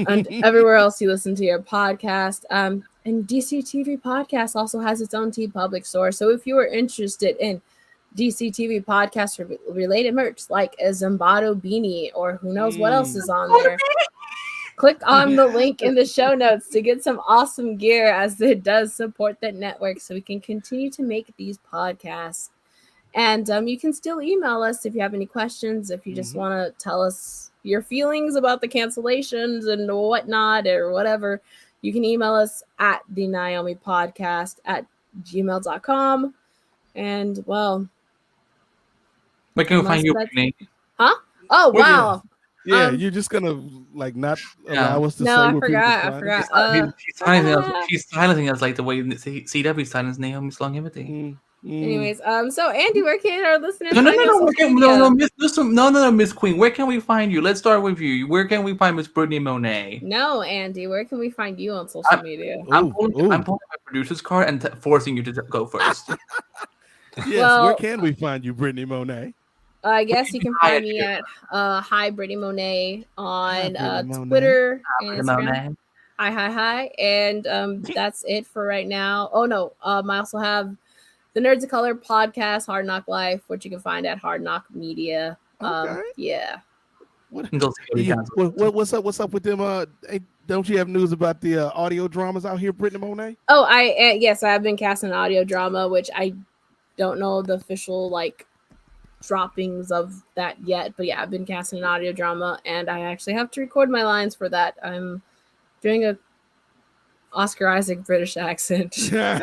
S1: And everywhere else you listen to your podcast. And DCTV Podcast also has its own TeePublic store. So if you are interested in DCTV Podcast related merch like a Zimbardo beanie or who knows what else is on there, click on the link in the show notes to get some awesome gear, as it does support that network so we can continue to make these podcasts. And you can still email us if you have any questions, if you just want to tell us your feelings about the cancellations and whatnot or whatever. You can email us at the Naomi Podcast at gmail.com. And well,
S4: where can we find you, Britney?
S1: Huh? Oh, wow.
S2: Yeah, you're just gonna not allow us to say where people can find us?
S4: She's silencing us like the way CW silenced Naomi's longevity.
S1: Anyways, so Andy, where can our listeners
S4: No, Miss Queen. Where can we find you? Let's start with you. Where can we find Miss Britney Monae?
S1: No, Andy, where can we find you on social media?
S4: I'm pulling my producer's card and forcing you to go first.
S2: Yes, where can we find you, Britney Monae?
S1: I guess you can find me at Hi Britney Monae on Twitter and Instagram. Hi. And that's it for right now. Oh no, I also have the Nerds of Color podcast, Hard Knock Life, which you can find at Hard Knock Media.
S2: Okay.
S1: Yeah.
S2: What's up with them? don't you have news about the audio dramas out here, Britney Monae?
S1: Oh, yes, I have been casting an audio drama, which I don't know the official like droppings of that yet, but yeah, I've been casting an audio drama, and I actually have to record my lines for that. I'm doing a Oscar Isaac British accent.
S4: Oh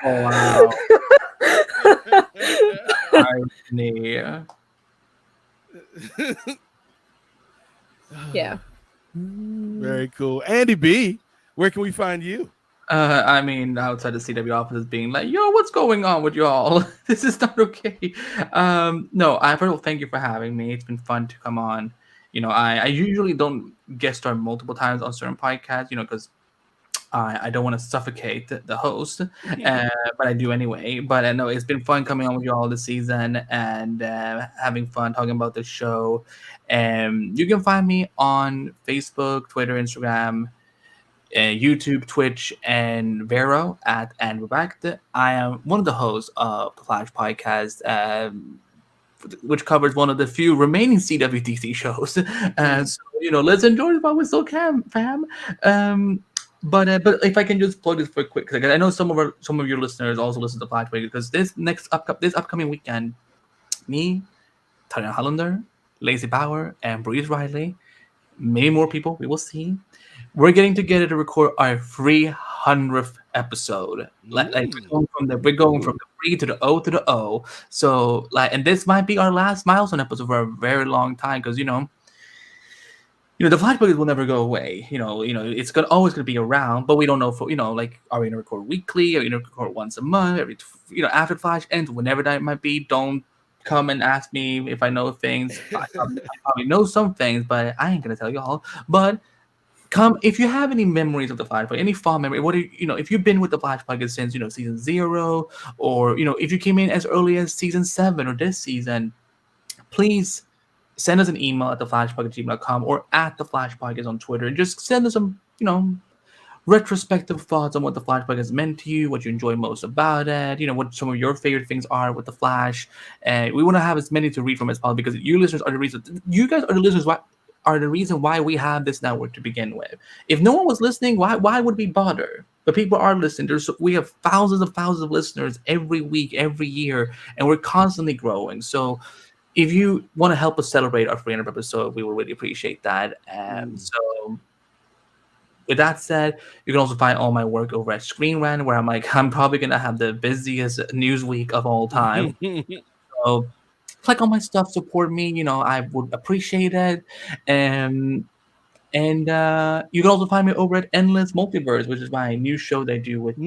S4: wow. Irony.
S1: Yeah.
S2: Very cool. Andy B, where can we find you?
S4: I mean, outside the CW offices being like, yo, what's going on with y'all? This is not okay. No, first of all, thank you for having me. It's been fun to come on. You know, I usually don't guest star multiple times on certain podcasts, you know, because I don't want to suffocate the host, but I do anyway. But I know it's been fun coming on with you all this season and having fun talking about the show. You can find me on Facebook, Twitter, Instagram, YouTube, Twitch, and Vero at Andrew Backed. I am one of the hosts of the Flash podcast, which covers one of the few remaining CWDC shows. So, you know, let's enjoy it while we still can, fam. But if I can just plug this for quick, because I know some of your listeners also listen to Flash because this upcoming weekend, me, Tanya Hollander, Lacey Bauer, and Breeze Riley, many more people we will see. We're getting together to record our 300th episode. Like we're going from the 3 to the O to the O. So and this might be our last milestone episode for a very long time because you know the Flash Buckets will never go away. You know it's always gonna be around, but we don't know for like are we gonna record weekly? Are we gonna record once a month? After Flash ends, whenever that might be. Don't come and ask me if I know things. I probably know some things, but I ain't gonna tell y'all. But come if you have any memories of the Flash Pocket, any fond memory. If you've been with the Flash Pocket since season 0, or if you came in as early as season 7 or this season, please send us an email at theflashpocket@gmail.com or at the Flash Pocket on Twitter and just send us some retrospective thoughts on what the Flash Pocket has meant to you, what you enjoy most about it, what some of your favorite things are with the Flash. And we want to have as many to read from as possible because you listeners are the reason. You guys are the listeners are the reason why we have this network to begin with. If no one was listening, why would we bother? But people are listening. We have thousands of listeners every week, every year, and we're constantly growing. So if you want to help us celebrate our 300th episode, we will really appreciate that. So with that said, you can also find all my work over at Screen Rant, where I'm probably going to have the busiest news week of all time. So click on my stuff, support me. I would appreciate it. And you can also find me over at Endless Multiverse, which is my new show that I do with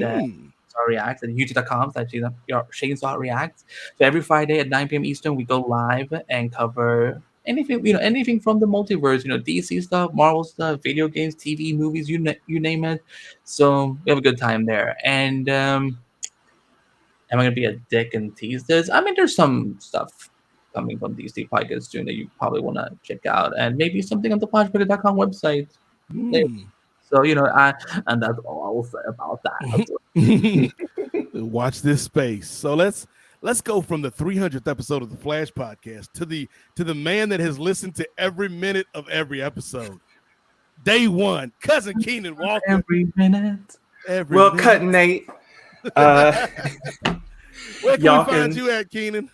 S4: React at youtube.com/Shanesaw So every Friday at 9 p.m. Eastern, we go live and cover anything from the multiverse, DC stuff, Marvel stuff, video games, TV, movies, you name it. So we have a good time there. And am I going to be a dick and tease this? I mean, there's some stuff coming from DC podcasts soon that you probably want to check out, and maybe something on the flashpocket.com website. So and that's all I will say about that.
S2: Watch this space. So let's go from the 300th episode of the Flash Podcast to the man that has listened to every minute of every episode. Day one, cousin Keenan Walker.
S4: Every minute.
S3: Cut Nate.
S2: Where can we find you at, Keenan?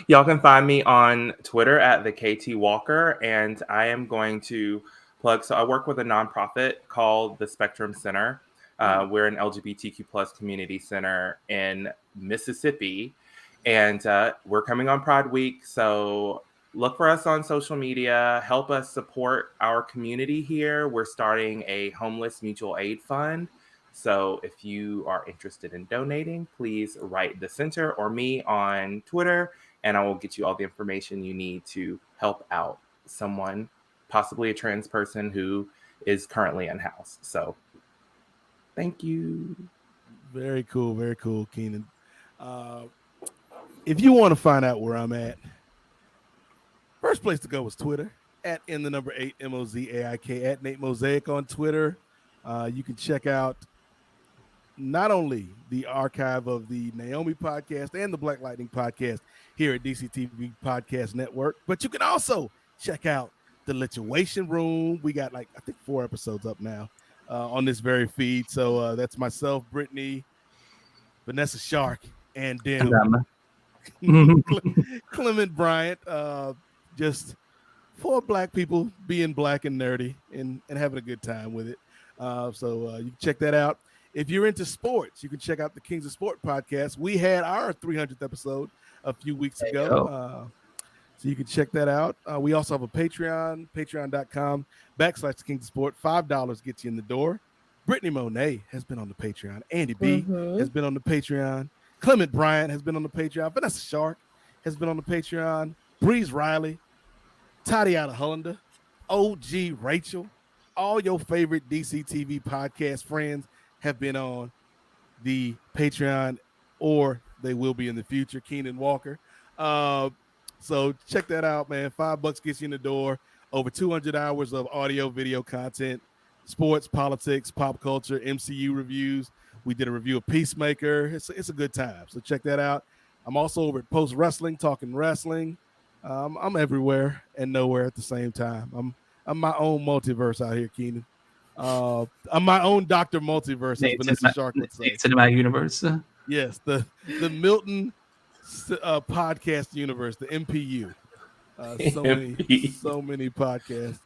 S3: Y'all can find me on Twitter at the KT Walker, and I am going to plug. So I work with a nonprofit called the Spectrum Center. We're an LGBTQ plus community center in Mississippi, and we're coming on Pride Week. So look for us on social media. Help us support our community here. We're starting a homeless mutual aid fund. So if you are interested in donating, please write the center or me on Twitter, and I will get you all the information you need to help out someone, possibly a trans person who is currently unhoused. So thank you.
S2: Very cool, Keenan. If you want to find out where I'm at, first place to go is Twitter at @8 MOZAIK at Nate Mosaic on Twitter. You can check out not only the archive of the Naomi podcast and the Black Lightning podcast here at DCTV Podcast Network, but you can also check out the Lituation Room. We got like I think 4 episodes up now on this very feed. So that's myself, Britney, Vanessa Shark, and them. Clement Bryant. Just 4 black people being black and nerdy and having a good time with it. So you can check that out. If you're into sports, you can check out the Kings of Sport podcast. We had our 300th episode a few weeks ago. So you can check that out. We also have a Patreon, patreon.com/the Kings of Sport. $5 gets you in the door. Brittany Monae has been on the Patreon. Andy B has been on the Patreon. Clement Bryant has been on the Patreon. Vanessa Shark has been on the Patreon. Breeze Riley, Tatiana Hollander, OG Rachel, all your favorite DC TV podcast friends have been on the Patreon, or they will be in the future. Keenan Walker. So check that out, man. $5 gets you in the door. Over 200 hours of audio, video content, sports, politics, pop culture, MCU reviews. We did a review of Peacemaker. It's a good time. So check that out. I'm also over at Post Wrestling, talking wrestling. I'm everywhere and nowhere at the same time. I'm my own multiverse out here, Keenan. I'm my own Dr. Multiverse, as Vanessa Shark would say.
S4: Cinematic universe.
S2: Yes, the Milton podcast universe, the MPU. So many podcasts.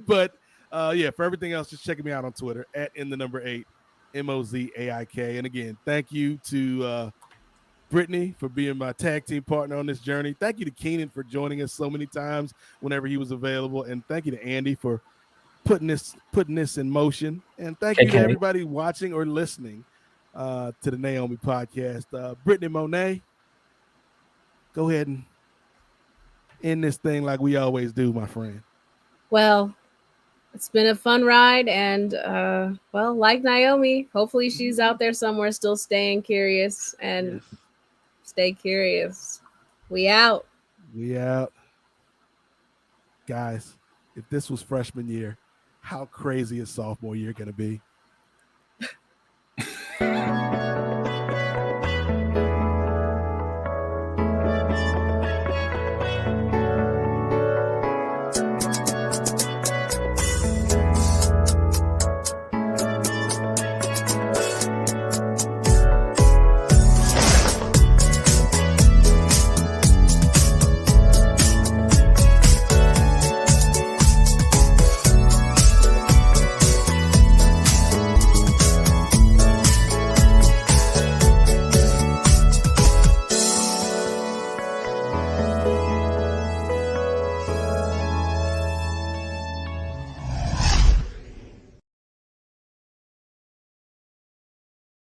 S2: But yeah, for everything else, just check me out on Twitter at @8 MOZAIK. And again, thank you to Britney for being my tag team partner on this journey. Thank you to Keenan for joining us so many times whenever he was available, and thank you to Andy for putting this in motion. And thank you to everybody watching or listening to the Naomi podcast. Britney Monae, go ahead and end this thing like we always do, my friend.
S1: Well, it's been a fun ride, and well, like Naomi, hopefully she's out there somewhere still staying curious, and stay curious. We out.
S2: Guys, if this was freshman year, how crazy is sophomore year going to be?